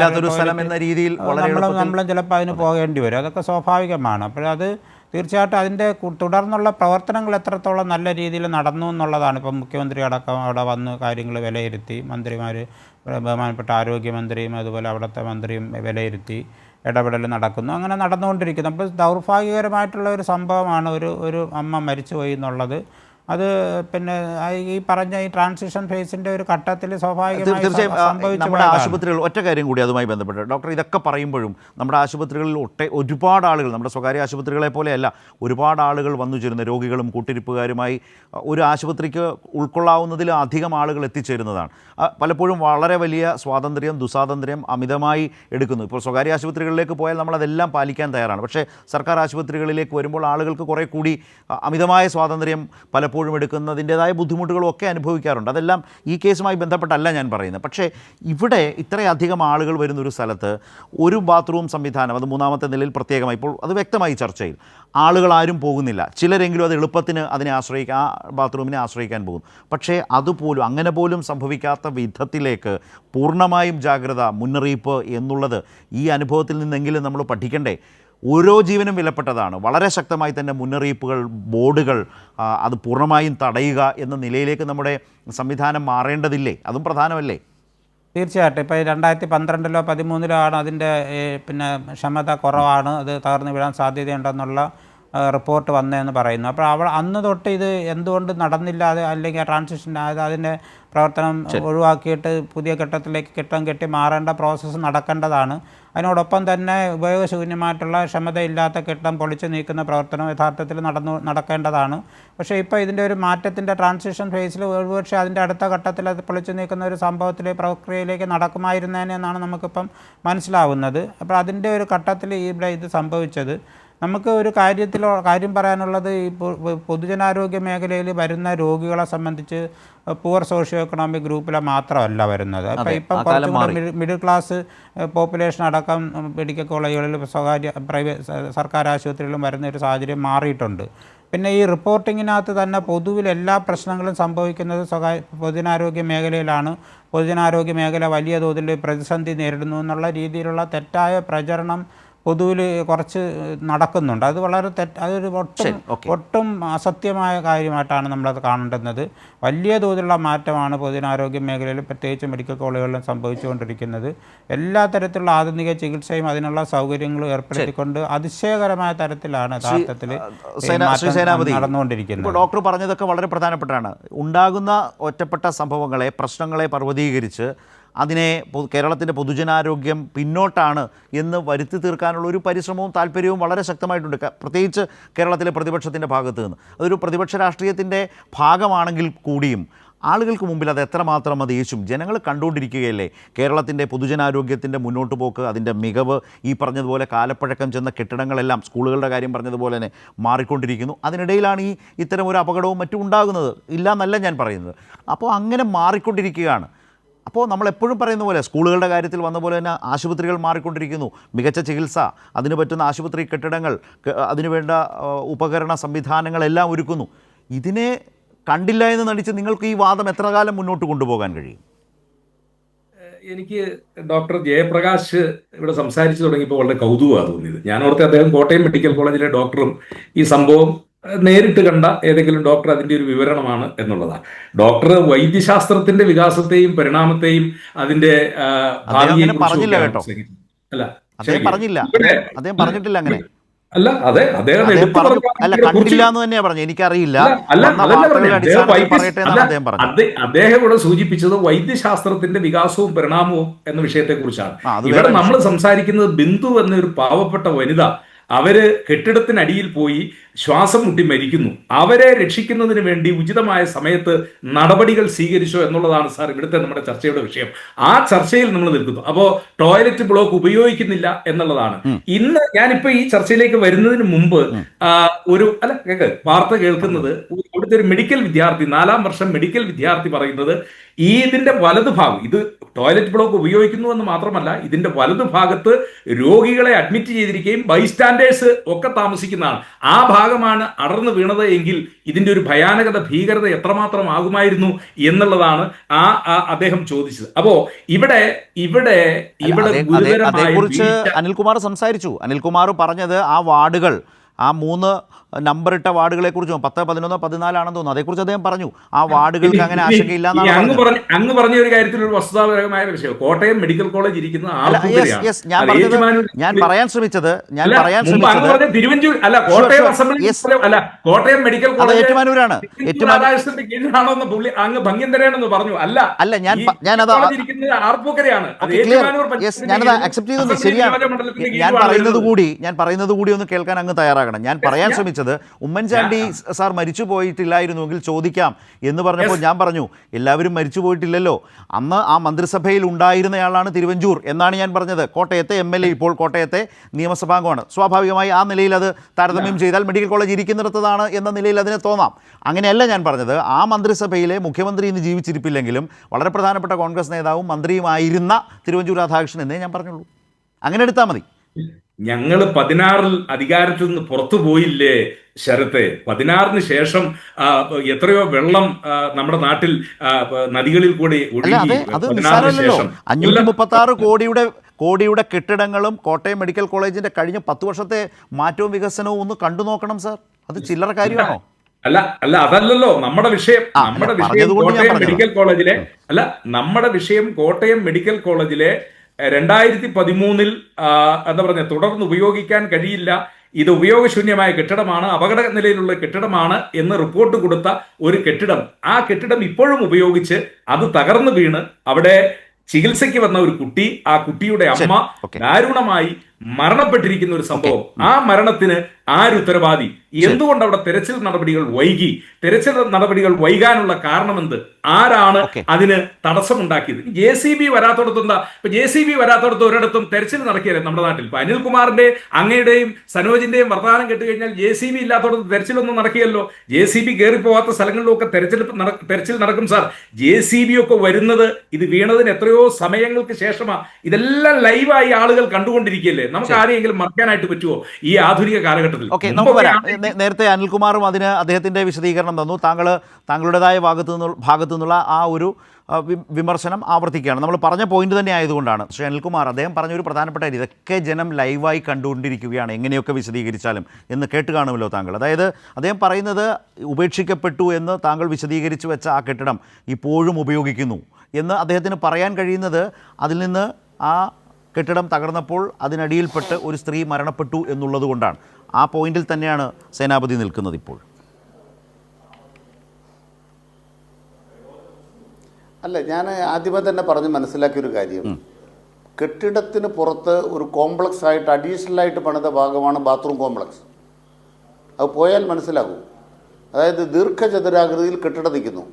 നമ്മളും ചിലപ്പോൾ അതിന് പോകേണ്ടി വരും. അതൊക്കെ സ്വാഭാവികമാണ്. അപ്പോൾ അത് തീർച്ചയായിട്ടും അതിൻ്റെ തുടർന്നുള്ള പ്രവർത്തനങ്ങൾ എത്രത്തോളം നല്ല രീതിയിൽ നടന്നു എന്നുള്ളതാണ്. ഇപ്പം മുഖ്യമന്ത്രി അടക്കം അവിടെ വന്ന് കാര്യങ്ങൾ വിലയിരുത്തി, മന്ത്രിമാർ, ബഹുമാനപ്പെട്ട ആരോഗ്യമന്ത്രിയും അതുപോലെ അവിടുത്തെ മന്ത്രിയും വിലയിരുത്തി ഇടപെടൽ നടക്കുന്നു, അങ്ങനെ നടന്നുകൊണ്ടിരിക്കുന്നു. അപ്പോൾ ദൗർഭാഗ്യകരമായിട്ടുള്ള ഒരു സംഭവമാണ് ഒരു അമ്മ മരിച്ചുപോയി എന്നുള്ളത്. അത് പിന്നെ ഈ പറഞ്ഞ ഈ ട്രാൻസിഷൻ ഫേസിൻ്റെ ഒരു ഘട്ടത്തിൽ തീർച്ചയായും നമ്മുടെ ആശുപത്രികൾ, ഒറ്റ കാര്യം കൂടി അതുമായി ബന്ധപ്പെട്ട് ഡോക്ടർ, ഇതൊക്കെ പറയുമ്പോഴും നമ്മുടെ ആശുപത്രികളിൽ ഒരുപാട് ആളുകൾ, നമ്മുടെ സ്വകാര്യ ആശുപത്രികളെ പോലെയല്ല, ഒരുപാട് ആളുകൾ വന്നു ചേരുന്ന രോഗികളും കൂട്ടിരിപ്പുകാരുമായി ഒരു ആശുപത്രിക്ക് ഉൾക്കൊള്ളാവുന്നതിൽ അധികം ആളുകൾ എത്തിച്ചേരുന്നതാണ്. പലപ്പോഴും വളരെ വലിയ സ്വാതന്ത്ര്യം, ദുസ്വാതന്ത്ര്യം അമിതമായി എടുക്കുന്നു. ഇപ്പോൾ സ്വകാര്യ ആശുപത്രികളിലേക്ക് പോയാൽ നമ്മളതെല്ലാം പാലിക്കാൻ തയ്യാറാണ്. പക്ഷേ സർക്കാർ ആശുപത്രികളിലേക്ക് വരുമ്പോൾ ആളുകൾക്ക് കുറേ കൂടി അമിതമായ സ്വാതന്ത്ര്യം പലപ്പോഴും എടുക്കുന്നതിൻ്റെതായ ബുദ്ധിമുട്ടുകളും ഒക്കെ അനുഭവിക്കാറുണ്ട്. അതെല്ലാം ഈ കേസുമായി ബന്ധപ്പെട്ടല്ല ഞാൻ പറയുന്നത്. പക്ഷേ ഇവിടെ ഇത്രയധികം ആളുകൾ വരുന്നൊരു സ്ഥലത്ത് ഒരു ബാത്റൂം സംവിധാനം, അത് 3ാമത്തെ നിലയിൽ പ്രത്യേകമായി, ഇപ്പോൾ അത് വ്യക്തമായി ചർച്ചയിൽ, ആളുകൾ ആരും പോകുന്നില്ല. ചിലരെങ്കിലും അത് എളുപ്പത്തിന് ആ ബാത്റൂമിനെ ആശ്രയിക്കാൻ പോകുന്നു. പക്ഷേ അതുപോലും അങ്ങനെ പോലും സംഭവിക്കാത്ത വിധത്തിലേക്ക് പൂർണ്ണമായും ജാഗ്രത, മുന്നറിയിപ്പ് എന്നുള്ളത് ഈ അനുഭവത്തിൽ നിന്നെങ്കിലും നമ്മൾ പഠിക്കണ്ടേ? ഓരോ ജീവനും വിലപ്പെട്ടതാണ്. വളരെ ശക്തമായി തന്നെ മുന്നറിയിപ്പുകൾ, ബോർഡുകൾ, അത് പൂർണ്ണമായും തടയുക എന്ന നിലയിലേക്ക് നമ്മുടെ സംവിധാനം മാറേണ്ടതില്ലേ? അതും പ്രധാനമല്ലേ? തീർച്ചയായിട്ടും. ഇപ്പോൾ 2012-ലോ 2013-ലോ ആണ് അതിൻ്റെ പിന്നെ ക്ഷമത കുറവാണ്, അത് തകർന്നു വീഴാൻ സാധ്യതയുണ്ടെന്നുള്ള റിപ്പോർട്ട് വന്നതെന്ന് പറയുന്നു. അപ്പോൾ അന്ന് തൊട്ട് ഇത് എന്തുകൊണ്ട് നടന്നില്ല, അല്ലെങ്കിൽ ആ ട്രാൻസിഷൻ അതിൻ്റെ പ്രവർത്തനം ഒഴിവാക്കിയിട്ട് പുതിയ കെട്ടിടത്തിലേക്ക് കെട്ടിടം കെട്ടി മാറേണ്ട പ്രോസസ്സ് നടക്കേണ്ടതാണ്. അതിനോടൊപ്പം തന്നെ ഉപയോഗശൂന്യമായിട്ടുള്ള ക്ഷമതയില്ലാത്ത കെട്ടിടം പൊളിച്ചു നീക്കുന്ന പ്രവർത്തനം യഥാർത്ഥത്തിൽ നടക്കേണ്ടതാണ്. പക്ഷേ ഇപ്പോൾ ഇതിൻ്റെ ഒരു മാറ്റത്തിൻ്റെ ട്രാൻസിഷൻ ഫേസിൽ ഒരുപക്ഷെ അതിൻ്റെ അടുത്ത ഘട്ടത്തിൽ അത് പൊളിച്ചു നീക്കുന്ന ഒരു പ്രക്രിയയിലേക്ക് നടക്കുമായിരുന്നേനെന്നാണ് നമുക്കിപ്പം മനസ്സിലാവുന്നത്. അപ്പോൾ അതിൻ്റെ ഒരു ഘട്ടത്തിൽ ഇവിടെ ഇത് സംഭവിച്ചത്. നമുക്ക് ഒരു കാര്യം പറയാനുള്ളത്, ഈ പൊതുജനാരോഗ്യ മേഖലയിൽ വരുന്ന രോഗികളെ സംബന്ധിച്ച് പുവർ സോഷ്യോ എക്കണോമിക് ഗ്രൂപ്പിലെ മാത്രമല്ല വരുന്നത്. അപ്പോൾ ഇപ്പം കുറച്ചും കൂടെ മിഡിൽ ക്ലാസ് പോപ്പുലേഷൻ അടക്കം മെഡിക്കൽ കോളേജുകളിൽ, സർക്കാർ ആശുപത്രികളിലും വരുന്ന ഒരു സാഹചര്യം മാറിയിട്ടുണ്ട്. പിന്നെ ഈ റിപ്പോർട്ടിങ്ങിനകത്ത് തന്നെ പൊതുവിൽ എല്ലാ പ്രശ്നങ്ങളും സംഭവിക്കുന്നത് പൊതുജനാരോഗ്യ മേഖലയിലാണ്. പൊതുജനാരോഗ്യ മേഖല വലിയ തോതിൽ പ്രതിസന്ധി നേരിടുന്നു എന്നുള്ള രീതിയിലുള്ള തെറ്റായ പ്രചരണം പൊതുവിൽ കുറച്ച് നടക്കുന്നുണ്ട്. അത് വളരെ അതൊരു ഒട്ടും അസത്യമായ കാര്യമായിട്ടാണ് നമ്മളത് കാണേണ്ടുന്നത്. വലിയ തോതിലുള്ള മാറ്റമാണ് പൊതുജനാരോഗ്യ മേഖലയിൽ, പ്രത്യേകിച്ച് മെഡിക്കൽ കോളേജുകളിലും സംഭവിച്ചുകൊണ്ടിരിക്കുന്നത്. എല്ലാ തരത്തിലുള്ള ആധുനിക ചികിത്സയും അതിനുള്ള സൗകര്യങ്ങളും ഏർപ്പെടുത്തിക്കൊണ്ട് അതിശയകരമായ തരത്തിലാണ് യഥാർത്ഥത്തിൽ നടന്നുകൊണ്ടിരിക്കുന്നത്. ഡോക്ടർ പറഞ്ഞതൊക്കെ വളരെ പ്രധാനപ്പെട്ടാണ്. ഉണ്ടാകുന്ന ഒറ്റപ്പെട്ട സംഭവങ്ങളെ, പ്രശ്നങ്ങളെ പർവ്വതീകരിച്ച് അതിനെ കേരളത്തിൻ്റെ പൊതുജനാരോഗ്യം പിന്നോട്ടാണ് എന്ന് വരുത്തി തീർക്കാനുള്ള ഒരു പരിശ്രമവും താല്പര്യവും വളരെ ശക്തമായിട്ടുണ്ട്, പ്രത്യേകിച്ച് കേരളത്തിലെ പ്രതിപക്ഷത്തിൻ്റെ ഭാഗത്ത് നിന്ന്. അതൊരു പ്രതിപക്ഷ രാഷ്ട്രീയത്തിൻ്റെ ഭാഗമാണെങ്കിൽ കൂടിയും ആളുകൾക്ക് മുമ്പിൽ അത് എത്രമാത്രം അത് യേശും ജനങ്ങൾ കണ്ടുകൊണ്ടിരിക്കുകയല്ലേ. കേരളത്തിൻ്റെ പൊതുജനാരോഗ്യത്തിൻ്റെ മുന്നോട്ട് പോക്ക്, അതിൻ്റെ മികവ്, ഈ പറഞ്ഞതുപോലെ കാലപ്പഴക്കം ചെന്ന കെട്ടിടങ്ങളെല്ലാം സ്കൂളുകളുടെ കാര്യം പറഞ്ഞതുപോലെ തന്നെ മാറിക്കൊണ്ടിരിക്കുന്നു. അതിനിടയിലാണ് ഇത്തരം ഒരു അപകടവും മറ്റും ഉണ്ടാകുന്നത്. ഇല്ല എന്നല്ല ഞാൻ പറയുന്നത്. അപ്പോൾ അങ്ങനെ മാറിക്കൊണ്ടിരിക്കുകയാണ്. അപ്പോൾ നമ്മളെപ്പോഴും പറയുന്ന പോലെ സ്കൂളുകളുടെ കാര്യത്തിൽ വന്ന പോലെ തന്നെ ആശുപത്രികൾ മാറിക്കൊണ്ടിരിക്കുന്നു. മികച്ച ചികിത്സ, അതിന് പറ്റുന്ന ആശുപത്രി കെട്ടിടങ്ങൾ, അതിനുവേണ്ട ഉപകരണ സംവിധാനങ്ങളെല്ലാം ഒരുക്കുന്നു. ഇതിനെ കണ്ടില്ല എന്ന് നടിച്ച് നിങ്ങൾക്ക് ഈ വാദം എത്ര കാലം മുന്നോട്ട് കൊണ്ടുപോകാൻ കഴിയും? എനിക്ക് ഡോക്ടർ ജയപ്രകാശ് ഇവിടെ സംസാരിച്ചു തുടങ്ങിയപ്പോൾ വളരെ കൗതുകമാണ് തോന്നിയത്. ഞാൻ ഓർത്തെ അദ്ദേഹം കോട്ടയം മെഡിക്കൽ കോളേജിലെ ഡോക്ടറും ഈ സംഭവം നേരിട്ട് കണ്ട ഏതെങ്കിലും ഡോക്ടർ അതിന്റെ ഒരു വിവരണമാണ് എന്നുള്ളതാണ്. ഡോക്ടർ വൈദ്യശാസ്ത്രത്തിന്റെ വികാസത്തെയും പരിണാമത്തെയും അതിന്റെ ഭാവിയെയും പറഞ്ഞില്ല കേട്ടോ. അല്ല അദ്ദേഹം പറഞ്ഞില്ല, അദ്ദേഹം പറഞ്ഞിട്ടില്ല അങ്ങനെ. അല്ല അതെ അദ്ദേഹം അല്ല കണ്ടില്ല എന്ന് തന്നെയാ പറഞ്ഞു. എനിക്കറിയില്ല. അദ്ദേഹം ഇവിടെ സൂചിപ്പിച്ചത് വൈദ്യശാസ്ത്രത്തിന്റെ വികാസവും പരിണാമവും എന്ന വിഷയത്തെ കുറിച്ചാണ്. ഇവിടെ നമ്മൾ സംസാരിക്കുന്നത് ബിന്ദു എന്നൊരു പാവപ്പെട്ട വനിത, അവര് കെട്ടിടത്തിനടിയിൽ പോയി ശ്വാസം മുട്ടി മരിക്കുന്നു. അവരെ രക്ഷിക്കുന്നതിന് വേണ്ടി ഉചിതമായ സമയത്ത് നടപടികൾ സ്വീകരിച്ചോ എന്നുള്ളതാണ് സാർ ഇവിടുത്തെ നമ്മുടെ ചർച്ചയുടെ വിഷയം. ആ ചർച്ചയിൽ നമ്മൾ നിൽക്കുന്നു. അപ്പോൾ ടോയ്ലറ്റ് ബ്ലോക്ക് ഉപയോഗിക്കുന്നില്ല എന്നുള്ളതാണ്. ഇന്ന് ഞാനിപ്പോ ഈ ചർച്ചയിലേക്ക് വരുന്നതിന് മുമ്പ് വാർത്ത കേൾക്കുന്നത് ഇവിടുത്തെ ഒരു മെഡിക്കൽ വിദ്യാർത്ഥി, 4ാം വർഷം മെഡിക്കൽ വിദ്യാർത്ഥി പറയുന്നത് ഇതിന്റെ വലതുഭാഗം, ഇത് ടോയ്ലറ്റ് ബ്ലോക്ക് ഉപയോഗിക്കുന്നു എന്ന് മാത്രമല്ല, ഇതിന്റെ വലതുഭാഗത്ത് രോഗികളെ അഡ്മിറ്റ് ചെയ്തിരിക്കുകയും ബൈസ്റ്റാൻഡേഴ്സ് ഒക്കെ താമസിക്കുന്നതാണ്. ആ ഭാഗമാണ് അടർന്നു വീണത് എങ്കിൽ ഇതിന്റെ ഒരു ഭയാനകത, ഭീകരത എത്രമാത്രം ആകുമായിരുന്നു എന്നുള്ളതാണ് അദ്ദേഹം ചോദിച്ചത്. അപ്പോ ഇവിടെ അതേക്കുറിച്ച് അനിൽകുമാർ സംസാരിച്ചു. അനിൽകുമാർ പറഞ്ഞത് ആ വാർഡുകൾ, ആ 3 നമ്പറിട്ട വാർഡുകളെ കുറിച്ചും 10, 11, 14 ആണെന്ന് തോന്നുന്നു, അതേക്കുറിച്ച് അദ്ദേഹം പറഞ്ഞു. ആ വാർഡുകൾക്ക് അങ്ങനെ ആശങ്കയില്ല. അങ്ങ് പറഞ്ഞ ഒരു കാര്യത്തിൽ ഒരു വസ്തുതാപരമായ വിഷയം, കോട്ടയം മെഡിക്കൽ കോളേജ് ഇരിക്കുന്ന ഞാൻ പറയാൻ ശ്രമിച്ചത് തിരുവഞ്ചൂർ അല്ല, കോട്ടയം അസംബ്ലി അല്ല, കോട്ടയം മെഡിക്കൽ കോളേജ് ഏറ്റുമാനൂരാണ്. കീഴിലാണോന്ന് പുള്ളി അങ്ങ് ഭംഗ്യം തരാണെന്ന് പറഞ്ഞു. അല്ല ഞാനത് ആർപ്പൂക്കരയാണ്. ഞാനത് അക്സെപ്റ്റ് ചെയ്തു. ശരിയാണ്. ഞാൻ പറയുന്നത് കൂടി ഒന്ന് കേൾക്കാൻ അങ്ങ് തയ്യാറാകണം. ഞാൻ പറയാൻ ശ്രമിച്ചത് ഉമ്മൻചാണ്ടി സാർ മരിച്ചു പോയിട്ടില്ലായിരുന്നുവെങ്കിൽ ചോദിക്കാം എന്ന് പറഞ്ഞപ്പോൾ ഞാൻ പറഞ്ഞു എല്ലാവരും മരിച്ചു പോയിട്ടില്ലല്ലോ. അന്ന് ആ മന്ത്രിസഭയിൽ ഉണ്ടായിരുന്നയാളാണ് തിരുവഞ്ചൂർ എന്നാണ് ഞാൻ പറഞ്ഞത്. കോട്ടയത്തെ MLA, ഇപ്പോൾ കോട്ടയത്തെ നിയമസഭാംഗമാണ്. സ്വാഭാവികമായി ആ നിലയിൽ അത് താരതമ്യം ചെയ്താൽ മെഡിക്കൽ കോളേജ് ഇരിക്കുന്നിടത്തതാണ് എന്ന നിലയിൽ അതിനെ തോന്നാം. അങ്ങനെയല്ല ഞാൻ പറഞ്ഞത്. ആ മന്ത്രിസഭയിലെ മുഖ്യമന്ത്രി ഇന്ന് ജീവിച്ചിരിപ്പില്ലെങ്കിലും വളരെ പ്രധാനപ്പെട്ട കോൺഗ്രസ് നേതാവും മന്ത്രിയുമായിരുന്ന തിരുവഞ്ചൂർ രാധാകൃഷ്ണൻ എന്നേ ഞാൻ പറഞ്ഞുള്ളൂ. അങ്ങനെ എടുത്താൽ മതി. ഞങ്ങൾ 16 അധികാരത്തിൽ നിന്ന് പുറത്തു പോയില്ലേ ശരത്തെ? 16 ശേഷം എത്രയോ വെള്ളം നമ്മുടെ നാട്ടിൽ നദികളിൽ കൂടി ഒഴുകി. 536 കോടിയുടെ കെട്ടിടങ്ങളും കോട്ടയം മെഡിക്കൽ കോളേജിന്റെ കഴിഞ്ഞ 10 വർഷത്തെ മാറ്റവും വികസനവും ഒന്ന് കണ്ടു നോക്കണം സാർ. അത് ചില്ലറ കാര്യമാണോ? അല്ല അതല്ലല്ലോ നമ്മുടെ വിഷയം. കോട്ടയം മെഡിക്കൽ കോളേജിലെ നമ്മുടെ വിഷയം കോട്ടയം മെഡിക്കൽ കോളേജിലെ 2013 എന്താ പറഞ്ഞ തുടർന്ന് ഉപയോഗിക്കാൻ കഴിയില്ല, ഇത് ഉപയോഗശൂന്യമായ കെട്ടിടമാണ്, അപകട നിലയിലുള്ള കെട്ടിടമാണ് എന്ന് റിപ്പോർട്ട് കൊടുത്ത ഒരു കെട്ടിടം. ആ കെട്ടിടം ഇപ്പോഴും ഉപയോഗിച്ച് അത് തകർന്നു വീണ് അവിടെ ചികിത്സയ്ക്ക് വന്ന ഒരു കുട്ടി, ആ കുട്ടിയുടെ അമ്മ ദാരുണമായി മരണപ്പെട്ടിരിക്കുന്ന ഒരു സംഭവം. ആ മരണത്തിന് ആരുത്തരവാദി? എന്തുകൊണ്ട് അവിടെ തെരച്ചിൽ നടപടികൾ വൈകി? തെരച്ചിൽ നടപടികൾ വൈകാനുള്ള കാരണമെന്ത്? ആരാണ് അതിന് തടസ്സമുണ്ടാക്കിയത്? JCB വരാത്തോടത്തെന്താ? ഇപ്പൊ JCB വരാത്തോടത്ത് ഒരിടത്തും തെരച്ചിൽ നടക്കിയല്ലേ നമ്മുടെ നാട്ടിൽ? ഇപ്പൊ അനിൽകുമാറിന്റെ, അങ്ങയുടെയും സനോജിന്റെയും വർത്തമാനം കേട്ട് കഴിഞ്ഞാൽ JCB ഇല്ലാത്തോടത്ത് തെരച്ചിലൊന്നും നടക്കിയല്ലോ. JCB കയറിപ്പോവാത്ത സ്ഥലങ്ങളിലൊക്കെ തെരച്ചിൽ നടക്കും സാർ. JCB ഒക്കെ വരുന്നത് ഇത് വീണതിന് എത്രയോ സമയങ്ങൾക്ക് ശേഷമാണ്. ഇതെല്ലാം ലൈവായി ആളുകൾ കണ്ടുകൊണ്ടിരിക്കുകയല്ലേ. നമുക്ക് ആരെയെങ്കിലും മറക്കാനായിട്ട് പറ്റുമോ ഈ ആധുനിക കാലഘട്ടത്തിൽ? നമുക്ക് വരാം. നേരത്തെ അനിൽകുമാറും അതിന് അദ്ദേഹത്തിൻ്റെ വിശദീകരണം തന്നു. താങ്കളുടേതായ ഭാഗത്തു നിന്നുള്ള ആ ഒരു വിമർശനം ആവർത്തിക്കുകയാണ്. നമ്മൾ പറഞ്ഞ പോയിന്റ് തന്നെ ആയതുകൊണ്ടാണ്. ശ്രീ അനിൽകുമാർ, അദ്ദേഹം പറഞ്ഞൊരു പ്രധാനപ്പെട്ട കാര്യം, ഇതൊക്കെ ജനം ലൈവായി കണ്ടുകൊണ്ടിരിക്കുകയാണ്, എങ്ങനെയൊക്കെ വിശദീകരിച്ചാലും എന്ന് കേട്ട് കാണുമല്ലോ താങ്കൾ. അതായത് അദ്ദേഹം പറയുന്നത് ഉപേക്ഷിക്കപ്പെട്ടു എന്ന് താങ്കൾ വിശദീകരിച്ചു വെച്ച ആ കെട്ടിടം ഇപ്പോഴും ഉപയോഗിക്കുന്നു എന്ന് അദ്ദേഹത്തിന് പറയാൻ കഴിയുന്നത് അതിൽ നിന്ന് ആ കെട്ടിടം തകർന്നപ്പോൾ അതിനടിയിൽപ്പെട്ട് ഒരു സ്ത്രീ മരണപ്പെട്ടു എന്നുള്ളത് കൊണ്ടാണ്. ആ പോയിന്റിൽ തന്നെയാണ് സേനാപതി നിൽക്കുന്നത് ഇപ്പോൾ. അല്ല, ഞാൻ ആദ്യമേ തന്നെ പറഞ്ഞ് മനസ്സിലാക്കിയൊരു കാര്യം, കെട്ടിടത്തിന് പുറത്ത് ഒരു കോംപ്ലക്സ് ആയിട്ട് അഡീഷണലായിട്ട് പണിത ഭാഗമാണ് ബാത്റൂം കോംപ്ലക്സ്. അത് പോയാൽ മനസ്സിലാകും. അതായത് ദീർഘചതുരാകൃതിയിൽ കെട്ടിടം നിൽക്കുന്നു.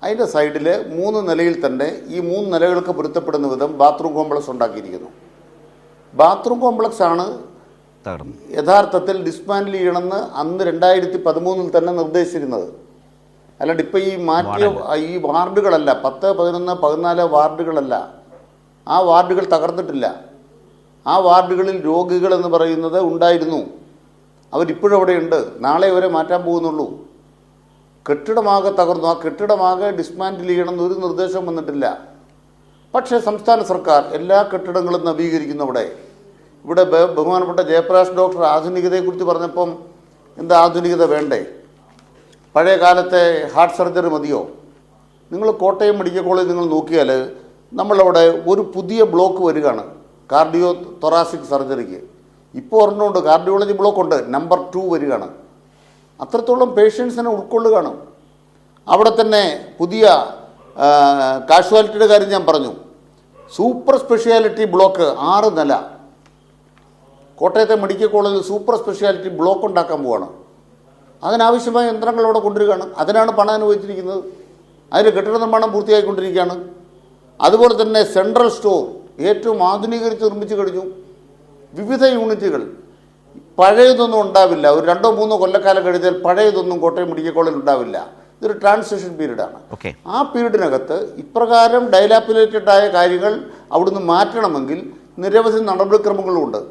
അതിൻ്റെ സൈഡിൽ 3 നിലയിൽ തന്നെ ഈ 3 നിലകൾക്ക് പൊരുത്തപ്പെടുന്ന വിധം ബാത്റൂം കോംപ്ലക്സ് ഉണ്ടാക്കിയിരിക്കുന്നു. ബാത്റൂം കോംപ്ലക്സ് ആണ് തകർന്നു. യഥാർത്ഥത്തിൽ ഡിസ്മാൻഡിൽ ചെയ്യണമെന്ന് അന്ന് 2013 തന്നെ നിർദ്ദേശിച്ചിരുന്നത്. അല്ലാണ്ട് ഇപ്പോൾ ഈ മാറ്റിയ ഈ വാർഡുകളല്ല, 10, 11, 14 വാർഡുകളല്ല, ആ വാർഡുകൾ തകർന്നിട്ടില്ല. ആ വാർഡുകളിൽ രോഗികൾ എന്ന് പറയുന്നത് ഉണ്ടായിരുന്നു. അവരിപ്പോഴും അവിടെയുണ്ട്. നാളെ വരെ മാറ്റാൻ പോകുന്നുള്ളൂ. കെട്ടിടമാകെ തകർന്നു. ആ കെട്ടിടമാകെ ഡിസ്മാൻഡിൽ ചെയ്യണമെന്ന് ഒരു നിർദ്ദേശം വന്നിട്ടില്ല. പക്ഷേ സംസ്ഥാന സർക്കാർ എല്ലാ കെട്ടിടങ്ങളും നവീകരിക്കുന്നു. ഇവിടെ ബഹുമാനപ്പെട്ട ജയപ്രകാശ് ഡോക്ടർ ആധുനികതയെക്കുറിച്ച് പറഞ്ഞപ്പം എന്താ ആധുനികത വേണ്ടേ? പഴയ കാലത്തെ ഹാർട്ട് സർജറി മതിയോ? നിങ്ങൾ കോട്ടയം മെഡിക്കൽ കോളേജ് നിങ്ങൾ നോക്കിയാൽ നമ്മളവിടെ ഒരു പുതിയ ബ്ലോക്ക് വരികയാണ് കാർഡിയോ തൊറാസിക് സർജറിക്ക്. ഇപ്പോൾ ഒരെണ്ണമുണ്ട്, കാർഡിയോളജി ബ്ലോക്കുണ്ട്, നമ്പർ 2 വരികയാണ്. അത്രത്തോളം പേഷ്യൻസിനെ ഉൾക്കൊള്ളുകയാണ്. അവിടെ തന്നെ പുതിയ കാഷ്വാലിറ്റിയുടെ കാര്യം ഞാൻ പറഞ്ഞു. സൂപ്പർ സ്പെഷ്യാലിറ്റി ബ്ലോക്ക് 6 നില കോട്ടയത്തെ മെഡിക്കൽ കോളേജിൽ സൂപ്പർ സ്പെഷ്യാലിറ്റി ബ്ലോക്ക് ഉണ്ടാക്കാൻ പോവാണ്. അതിനാവശ്യമായ യന്ത്രങ്ങൾ അവിടെ കൊണ്ടുവരികയാണ്. അതിനാണ് പണം അനുവദിച്ചിരിക്കുന്നത്. അതിന് കെട്ടിട നിർമ്മാണം പൂർത്തിയായിക്കൊണ്ടിരിക്കുകയാണ്. അതുപോലെ തന്നെ സെൻട്രൽ സ്റ്റോർ ഏറ്റവും ആധുനീകരിച്ച് നിർമ്മിച്ചു കഴിഞ്ഞു. വിവിധ യൂണിറ്റുകൾ. പഴയതൊന്നും ഉണ്ടാവില്ല. ഒരു 2-3 കൊല്ലക്കാലം കഴിഞ്ഞാൽ പഴയതൊന്നും കോട്ടയം മെഡിക്കൽ കോളേജിൽ ഉണ്ടാവില്ല. ഇതൊരു ട്രാൻസിഷൻ പീരീഡാണ്. ആ പീരീഡിനകത്ത് ഇപ്രകാരം ഡയലാപ്പിലേറ്റഡ് ആയ കാര്യങ്ങൾ അവിടുന്ന് മാറ്റണമെങ്കിൽ നിരവധി നടപടിക്രമങ്ങളുണ്ട്.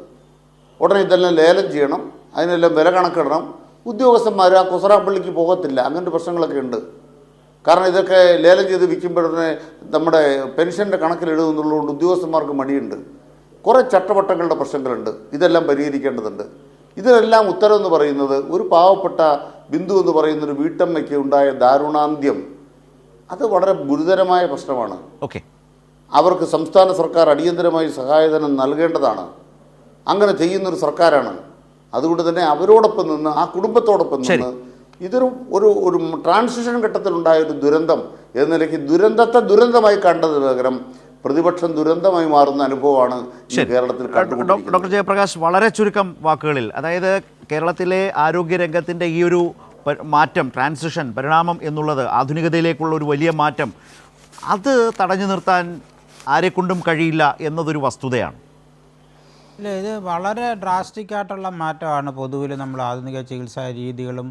ഉടനെ ഇതെല്ലാം ലേലം ചെയ്യണം, അതിനെല്ലാം വില കണക്കിടണം. ഉദ്യോഗസ്ഥന്മാർ ആ കുസറാപ്പള്ളിക്ക് പോകത്തില്ല. അങ്ങനത്തെ പ്രശ്നങ്ങളൊക്കെ ഉണ്ട്. കാരണം ഇതൊക്കെ ലേലം ചെയ്ത് വിൽക്കുമ്പോഴേ നമ്മുടെ പെൻഷൻ്റെ കണക്കിലെഴുതുന്നുള്ളതുകൊണ്ട് ഉദ്യോഗസ്ഥന്മാർക്ക് മടിയുണ്ട്. കുറേ ചട്ടവട്ടങ്ങളുടെ പ്രശ്നങ്ങളുണ്ട്. ഇതെല്ലാം പരിഹരിക്കേണ്ടതുണ്ട്. ഇതിനെല്ലാം ഉത്തരവെന്ന് പറയുന്നത് ഒരു പാവപ്പെട്ട ബിന്ദു എന്ന് പറയുന്നൊരു വീട്ടമ്മയ്ക്ക് ഉണ്ടായ ദാരുണാന്ത്യം. അത് വളരെ ഗുരുതരമായ പ്രശ്നമാണ്. അവർക്ക് സംസ്ഥാന സർക്കാർ അടിയന്തരമായി സഹായധനം നൽകേണ്ടതാണ്. അങ്ങനെ ചെയ്യുന്നൊരു സർക്കാരാണ്. അതുകൊണ്ട് തന്നെ അവരോടൊപ്പം നിന്ന്, ആ കുടുംബത്തോടൊപ്പം നിന്ന്, ഇതൊരു ഒരു ട്രാൻസിഷൻ ഘട്ടത്തിലുണ്ടായ ഒരു ദുരന്തം എന്ന നിലയ്ക്ക് ദുരന്തത്തെ ദുരന്തമായി കണ്ടതിന് പകരം പ്രതിപക്ഷം ദുരന്തമായി മാറുന്ന അനുഭവമാണ് കേരളത്തിൽ കണ്ടുകൊണ്ടിരിക്കുന്നത്. ഡോക്ടർ ജയപ്രകാശ്, വളരെ ചുരുക്കം വാക്കുകളിൽ, അതായത് കേരളത്തിലെ ആരോഗ്യരംഗത്തിൻ്റെ ഈ ഒരു മാറ്റം, ട്രാൻസിഷൻ, പരിണാമം എന്നുള്ളത്, ആധുനികതയിലേക്കുള്ള ഒരു വലിയ മാറ്റം, അത് തടഞ്ഞു നിർത്താൻ ആരെക്കൊണ്ടും കഴിയില്ല എന്നതൊരു വസ്തുതയാണ്. ഇല്ല, ഇത് വളരെ ഡ്രാസ്റ്റിക് ആയിട്ടുള്ള മാറ്റമാണ്. പൊതുവിൽ നമ്മൾ ആധുനിക ചികിത്സാ രീതികളും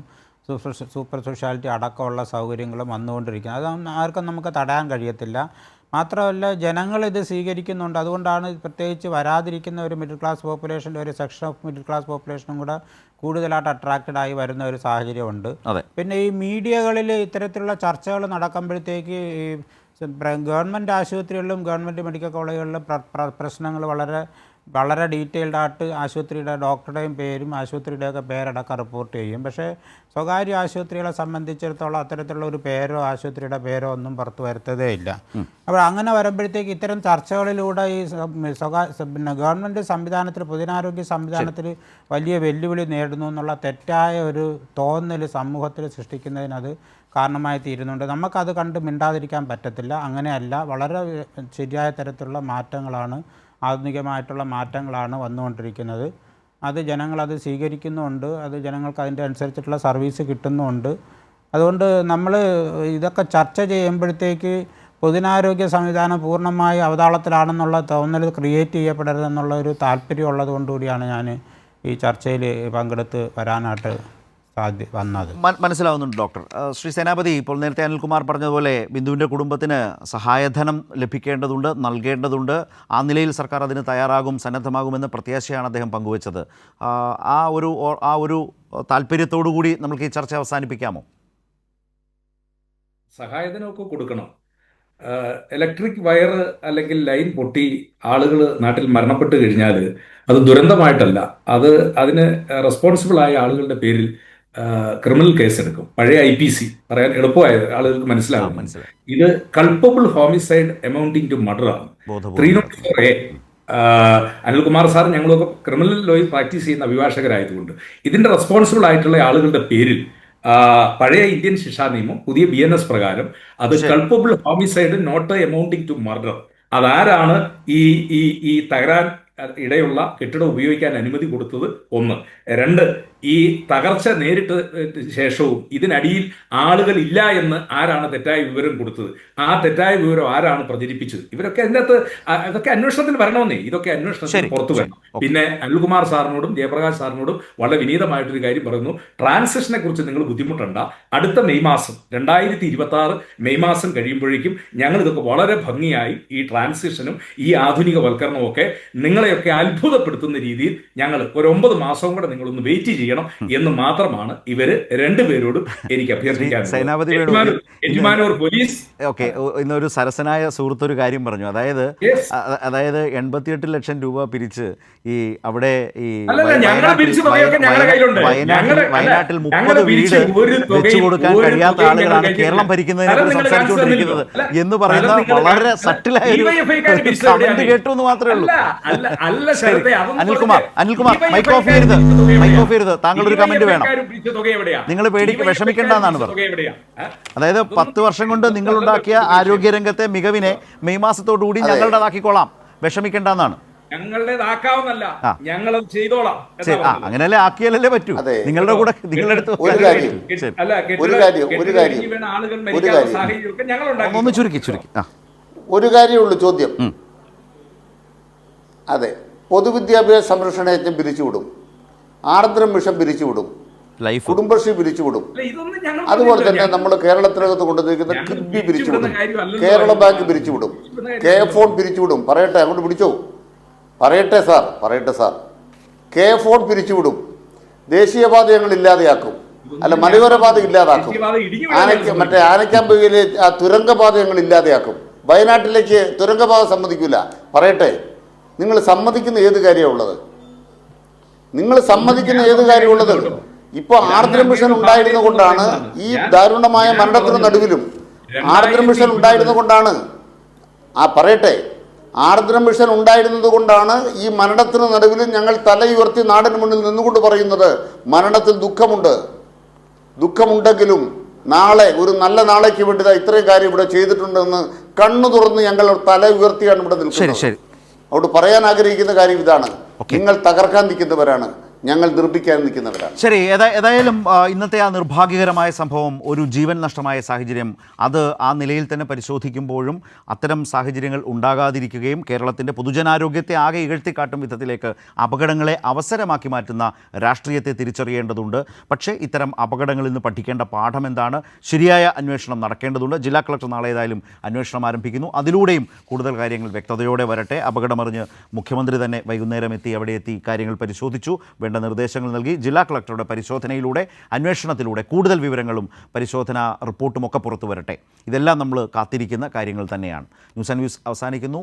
സൂപ്പർ സ്പെഷ്യാലിറ്റി അടക്കമുള്ള സൗകര്യങ്ങളും വന്നുകൊണ്ടിരിക്കുന്നത്. അത് ആർക്കും നമുക്ക് തടയാൻ കഴിയത്തില്ല. മാത്രമല്ല, ജനങ്ങൾ ഇത് സ്വീകരിക്കുന്നുണ്ട്. അതുകൊണ്ടാണ് പ്രത്യേകിച്ച് വരാതിരിക്കുന്ന ഒരു മിഡിൽ ക്ലാസ് പോപ്പുലേഷൻ്റെ ഒരു സെക്ഷൻ ഓഫ് മിഡിൽ ക്ലാസ് പോപ്പുലേഷനും കൂടെ കൂടുതലായിട്ട് അട്രാക്റ്റഡ് ആയി വരുന്ന ഒരു സാഹചര്യമുണ്ട്. പിന്നെ ഈ മീഡിയകളിൽ ഇത്തരത്തിലുള്ള ചർച്ചകൾ നടക്കുമ്പോഴത്തേക്ക് ഈ ഗവൺമെൻറ് ആശുപത്രികളിലും ഗവൺമെൻറ് മെഡിക്കൽ കോളേജുകളിലും പ്രശ്നങ്ങൾ വളരെ ഡീറ്റെയിൽഡായിട്ട് ആശുപത്രിയുടെ ഡോക്ടറുടെയും പേരും ആശുപത്രിയുടെയൊക്കെ പേരടക്കം റിപ്പോർട്ട് ചെയ്യും. പക്ഷേ സ്വകാര്യ ആശുപത്രികളെ സംബന്ധിച്ചിടത്തോളം അത്തരത്തിലുള്ള ഒരു പേരോ ആശുപത്രിയുടെ പേരോ ഒന്നും പുറത്തു വരുത്തതേ ഇല്ല. അപ്പോൾ അങ്ങനെ വരുമ്പോഴത്തേക്ക് ഇത്തരം ചർച്ചകളിലൂടെ ഈ ഗവൺമെൻറ് സംവിധാനത്തിൽ, പൊതുജനാരോഗ്യ സംവിധാനത്തിൽ വലിയ വെല്ലുവിളി നേടുന്നു എന്നുള്ള തെറ്റായ ഒരു തോന്നൽ സമൂഹത്തിൽ സൃഷ്ടിക്കുന്നതിനത് കാരണമായി തീരുന്നുണ്ട്. നമുക്കത് കണ്ട് മിണ്ടാതിരിക്കാൻ പറ്റത്തില്ല. അങ്ങനെയല്ല, വളരെ ശരിയായ തരത്തിലുള്ള മാറ്റങ്ങളാണ്, ആധുനികമായിട്ടുള്ള മാറ്റങ്ങളാണ് വന്നുകൊണ്ടിരിക്കുന്നത്. അത് ജനങ്ങളത് സ്വീകരിക്കുന്നുമുണ്ട്. അത് ജനങ്ങൾക്ക് അതിൻ്റെ അനുസരിച്ചിട്ടുള്ള സർവീസ് കിട്ടുന്നുമുണ്ട്. അതുകൊണ്ട് നമ്മൾ ഇതൊക്കെ ചർച്ച ചെയ്യുമ്പോഴത്തേക്ക് പൊതുജനാരോഗ്യ സംവിധാനം പൂർണ്ണമായി അവതാളത്തിലാണെന്നുള്ള തോന്നൽ ക്രിയേറ്റ് ചെയ്യപ്പെടരുതെന്നുള്ള ഒരു താല്പര്യം ഉള്ളത് കൊണ്ടുകൂടിയാണ് ഞാൻ ഈ ചർച്ചയിൽ പങ്കെടുത്ത് വരാനായിട്ട് വന്നത്. മനസ്സിലാവുന്നുണ്ട് ഡോക്ടർ. ശ്രീ സേനാപതി, ഇപ്പോൾ നേരത്തെ അനിൽകുമാർ പറഞ്ഞതുപോലെ ബിന്ദുവിൻ്റെ കുടുംബത്തിന് സഹായധനം ലഭിക്കേണ്ടതുണ്ട്, നൽകേണ്ടതുണ്ട്. ആ നിലയിൽ സർക്കാർ അതിന് തയ്യാറാകും, സന്നദ്ധമാകുമെന്ന പ്രത്യാശയാണ് അദ്ദേഹം പങ്കുവച്ചത്. ആ ഒരു താല്പര്യത്തോടു കൂടി നമുക്ക് ഈ ചർച്ച അവസാനിപ്പിക്കാമോ? സഹായധനമൊക്കെ കൊടുക്കണം. ഇലക്ട്രിക് വയർ അല്ലെങ്കിൽ ലൈൻ പൊട്ടി ആളുകൾ നാട്ടിൽ മരണപ്പെട്ട് കഴിഞ്ഞാൽ അത് ദുരന്തമായിട്ടല്ല, അതിന് റെസ്പോൺസിബിൾ ആയ ആളുകളുടെ പേരിൽ ക്രിമിനൽ കേസ് എടുക്കും. പഴയ IPC പറയാൻ എളുപ്പമായത് ആളുകൾക്ക് മനസ്സിലാകും. ഇത് culpable homicide amounting to murder ആണ്. 304A. അനിൽകുമാർ സാർ ഞങ്ങളൊക്കെ ക്രിമിനൽ ലോയിൽ പ്രാക്ടീസ് ചെയ്യുന്ന അഭിഭാഷകരായതുകൊണ്ട് ഇതിന്റെ റെസ്പോൺസിബിൾ ആയിട്ടുള്ള ആളുകളുടെ പേരിൽ പഴയ ഇന്ത്യൻ ശിക്ഷാ നിയമം പുതിയ BNS പ്രകാരം അത് culpable homicide not amounting to murder. അതാരാണ് ഈ തകരാൻ ഇടയുള്ള കെട്ടിടം ഉപയോഗിക്കാൻ അനുമതി കൊടുത്തത്, ഒന്ന്. രണ്ട്, ഈ തകർച്ച നേരിട്ട ശേഷവും ഇതിനടിയിൽ ആളുകൾ ഇല്ല എന്ന് ആരാണ് തെറ്റായ വിവരം കൊടുത്തത്, ആ തെറ്റായ വിവരം ആരാണ് പ്രചരിപ്പിച്ചത്, ഇവരൊക്കെ അതിനകത്ത് ഇതൊക്കെ അന്വേഷണത്തിൽ വരണമെന്നേ, ഇതൊക്കെ അന്വേഷണത്തിൽ പുറത്തു വരണം. പിന്നെ അനിൽകുമാർ സാറിനോടും ജയപ്രകാശ് സാറിനോടും വളരെ വിനീതമായിട്ടൊരു കാര്യം പറയുന്നു, ട്രാൻസിഷനെ കുറിച്ച് നിങ്ങൾ ബുദ്ധിമുട്ടണ്ട. അടുത്ത മെയ് മാസം 2026 മെയ് മാസം കഴിയുമ്പോഴേക്കും ഞങ്ങൾ ഇതൊക്കെ വളരെ ഭംഗിയായി ഈ ട്രാൻസിഷനും ഈ ആധുനികവൽക്കരണവും ഒക്കെ നിങ്ങളെയൊക്കെ അത്ഭുതപ്പെടുത്തുന്ന രീതിയിൽ ഞങ്ങൾ ഒരു 9 മാസവും കൂടെ നിങ്ങളൊന്ന് വെയിറ്റ് ചെയ്യണം എന്ന് മാത്രമാണ് ഇവര് രണ്ടുപേരോടും എനിക്ക് സേനാപതി അഭ്യർത്ഥിക്കാനുള്ളത്. ഏറ്റുമാനൂർ പോലീസ് ഓക്കെ, ഇന്നൊരു സരസനായ സുഹൃത്തൊരു കാര്യം പറഞ്ഞു. അതായത് 88 ലക്ഷം രൂപ പിരിച്ച് ഈ അവിടെ ഈ വയനാട്ടിൽ 30 വീട് വെച്ചു കൊടുക്കാൻ കഴിയാത്ത ആളുകളാണ് കേരളം ഭരിക്കുന്നതിനെ കുറിച്ച് സംസാരിച്ചുകൊണ്ടിരിക്കുന്നത് എന്ന് പറയുന്ന വളരെ സട്ടിലായ ഒരു കമന്റ് കേട്ടു എന്ന് മാത്രമേ ഉള്ളൂ. അനിൽകുമാർ മൈക്ക് ഓഫ് ചെയ്യരുത്, താങ്കൾ ഒരു കമന്റ് വേണം. നിങ്ങൾ വിഷമിക്കേണ്ടെന്നാണ് പറഞ്ഞത്. അതായത് 10 വർഷം കൊണ്ട് നിങ്ങൾ ഉണ്ടാക്കിയ ആരോഗ്യരംഗത്തെ മികവിനെ മെയ് മാസത്തോടുകൂടി ഞങ്ങളുടേതാക്കിക്കോളാം, വിഷമിക്കേണ്ടെന്നാണ്. ഞങ്ങളുടേതാക്കാവുന്നല്ല, ഞങ്ങളത് ചെയ്തോളാം. അങ്ങനെയല്ലേ ആക്കിയാലല്ലേ പറ്റൂ. നിങ്ങളുടെ കൂടെ നിങ്ങളെടുത്ത് ഒന്ന് ചുരുക്കി ഒരു കാര്യമുള്ളൂ ചോദ്യം. അതെ, പൊതുവിദ്യാഭ്യാസ സംരക്ഷണ യജ്ഞം പിരിച്ചുവിടും, ആർദ്രം മിഷൻ പിരിച്ചുവിടും, കുടുംബശ്രീ പിരിച്ചുവിടും. അതുപോലെ തന്നെ നമ്മൾ കേരളത്തിനകത്ത് കൊണ്ടുവന്നിരിക്കുന്ന കിഡ്ബി പിരിച്ചുവിടും, കേരള ബാങ്ക് പിരിച്ചുവിടും, കെ ഫോൺ പിരിച്ചുവിടും. പറയട്ടെ, അങ്ങോട്ട് പിടിച്ചോ, പറയട്ടെ സാർ. കെ ഫോൺ പിരിച്ചുവിടും, ദേശീയപാത ഞങ്ങൾ ഇല്ലാതെയാക്കും, അല്ല മലയോരപാത ഇല്ലാതാക്കും, മറ്റേ ആനക്കാമ്പയിലെ ആ തുരങ്കപാത ഞങ്ങൾ ഇല്ലാതെയാക്കും, വയനാട്ടിലേക്ക് തുരങ്കപാത സമ്മതിക്കില്ല. പറയട്ടെ, നിങ്ങൾ സമ്മതിക്കുന്ന ഏത് കാര്യമുള്ളത്? ഇപ്പോൾ ആർദ്രം മിഷൻ ഉണ്ടായിരുന്ന കൊണ്ടാണ് ഈ ദാരുണമായ മരണത്തിന് നടുവിലും ആർദ്രം മിഷൻ ഉണ്ടായിരുന്ന കൊണ്ടാണ് ആർദ്രം മിഷൻ ഉണ്ടായിരുന്നത് കൊണ്ടാണ് ഈ മരണത്തിന് നടുവിലും ഞങ്ങൾ തലയുയർത്തി നാടിന് മുന്നിൽ നിന്നുകൊണ്ട് പറയുന്നത് മരണത്തിൽ ദുഃഖമുണ്ടെങ്കിലും നാളെ ഒരു നല്ല നാളേക്ക് വേണ്ടി ഇത്രയും കാര്യം ഇവിടെ ചെയ്തിട്ടുണ്ടെന്ന് കണ്ണു തുറന്ന് ഞങ്ങൾ തല ഉയർത്തിയാണ് ഇവിടെ നിൽക്കുന്നത്. അവിടെ പറയാൻ ആഗ്രഹിക്കുന്ന കാര്യം ഇതാണ്, നിങ്ങൾ തകർക്കാൻ നിൽക്കുന്നവരാണ്, ഞങ്ങൾ നിർമ്മിക്കാൻ നിൽക്കുന്നവരാണ്. ശരി, ഏതായാലും ഇന്നത്തെ ആ നിർഭാഗ്യകരമായ സംഭവം, ഒരു ജീവൻ നഷ്ടമായ സാഹചര്യം, അത് ആ നിലയിൽ തന്നെ പരിശോധിക്കുമ്പോഴും അത്തരം സാഹചര്യങ്ങൾ ഉണ്ടാകാതിരിക്കുകയും കേരളത്തിൻ്റെ പൊതുജനാരോഗ്യത്തെ ആകെ ഇകഴ്ത്തിക്കാട്ടും വിധത്തിലേക്ക് അപകടങ്ങളെ അവസരമാക്കി മാറ്റുന്ന രാഷ്ട്രീയത്തെ തിരിച്ചറിയേണ്ടതുണ്ട്. പക്ഷേ ഇത്തരം അപകടങ്ങളിൽ നിന്ന് പഠിക്കേണ്ട പാഠം എന്താണ്? ശരിയായ അന്വേഷണം നടക്കേണ്ടതുണ്ട്. ജില്ലാ കളക്ടർ നാളെ ഏതായാലും അന്വേഷണം ആരംഭിക്കുന്നു. അതിലൂടെയും കൂടുതൽ കാര്യങ്ങൾ വ്യക്തതയോടെ വരട്ടെ. അപകടമറിഞ്ഞ് മുഖ്യമന്ത്രി തന്നെ വൈകുന്നേരം എത്തി അവിടെ എത്തി കാര്യങ്ങൾ പരിശോധിച്ചു, വേണ്ട നിർദ്ദേശങ്ങൾ നൽകി. ജില്ലാ കളക്ടറുടെ പരിശോധനയിലൂടെ, അന്വേഷണത്തിലൂടെ കൂടുതൽ വിവരങ്ങളും പരിശോധനാ റിപ്പോർട്ടും ഒക്കെ പുറത്തു വരട്ടെ. ഇതെല്ലാം നമ്മൾ കാത്തിരിക്കുന്ന കാര്യങ്ങൾ തന്നെയാണ്. ന്യൂസ് ആൻഡ് വ്യൂസ് അവസാനിക്കുന്നു.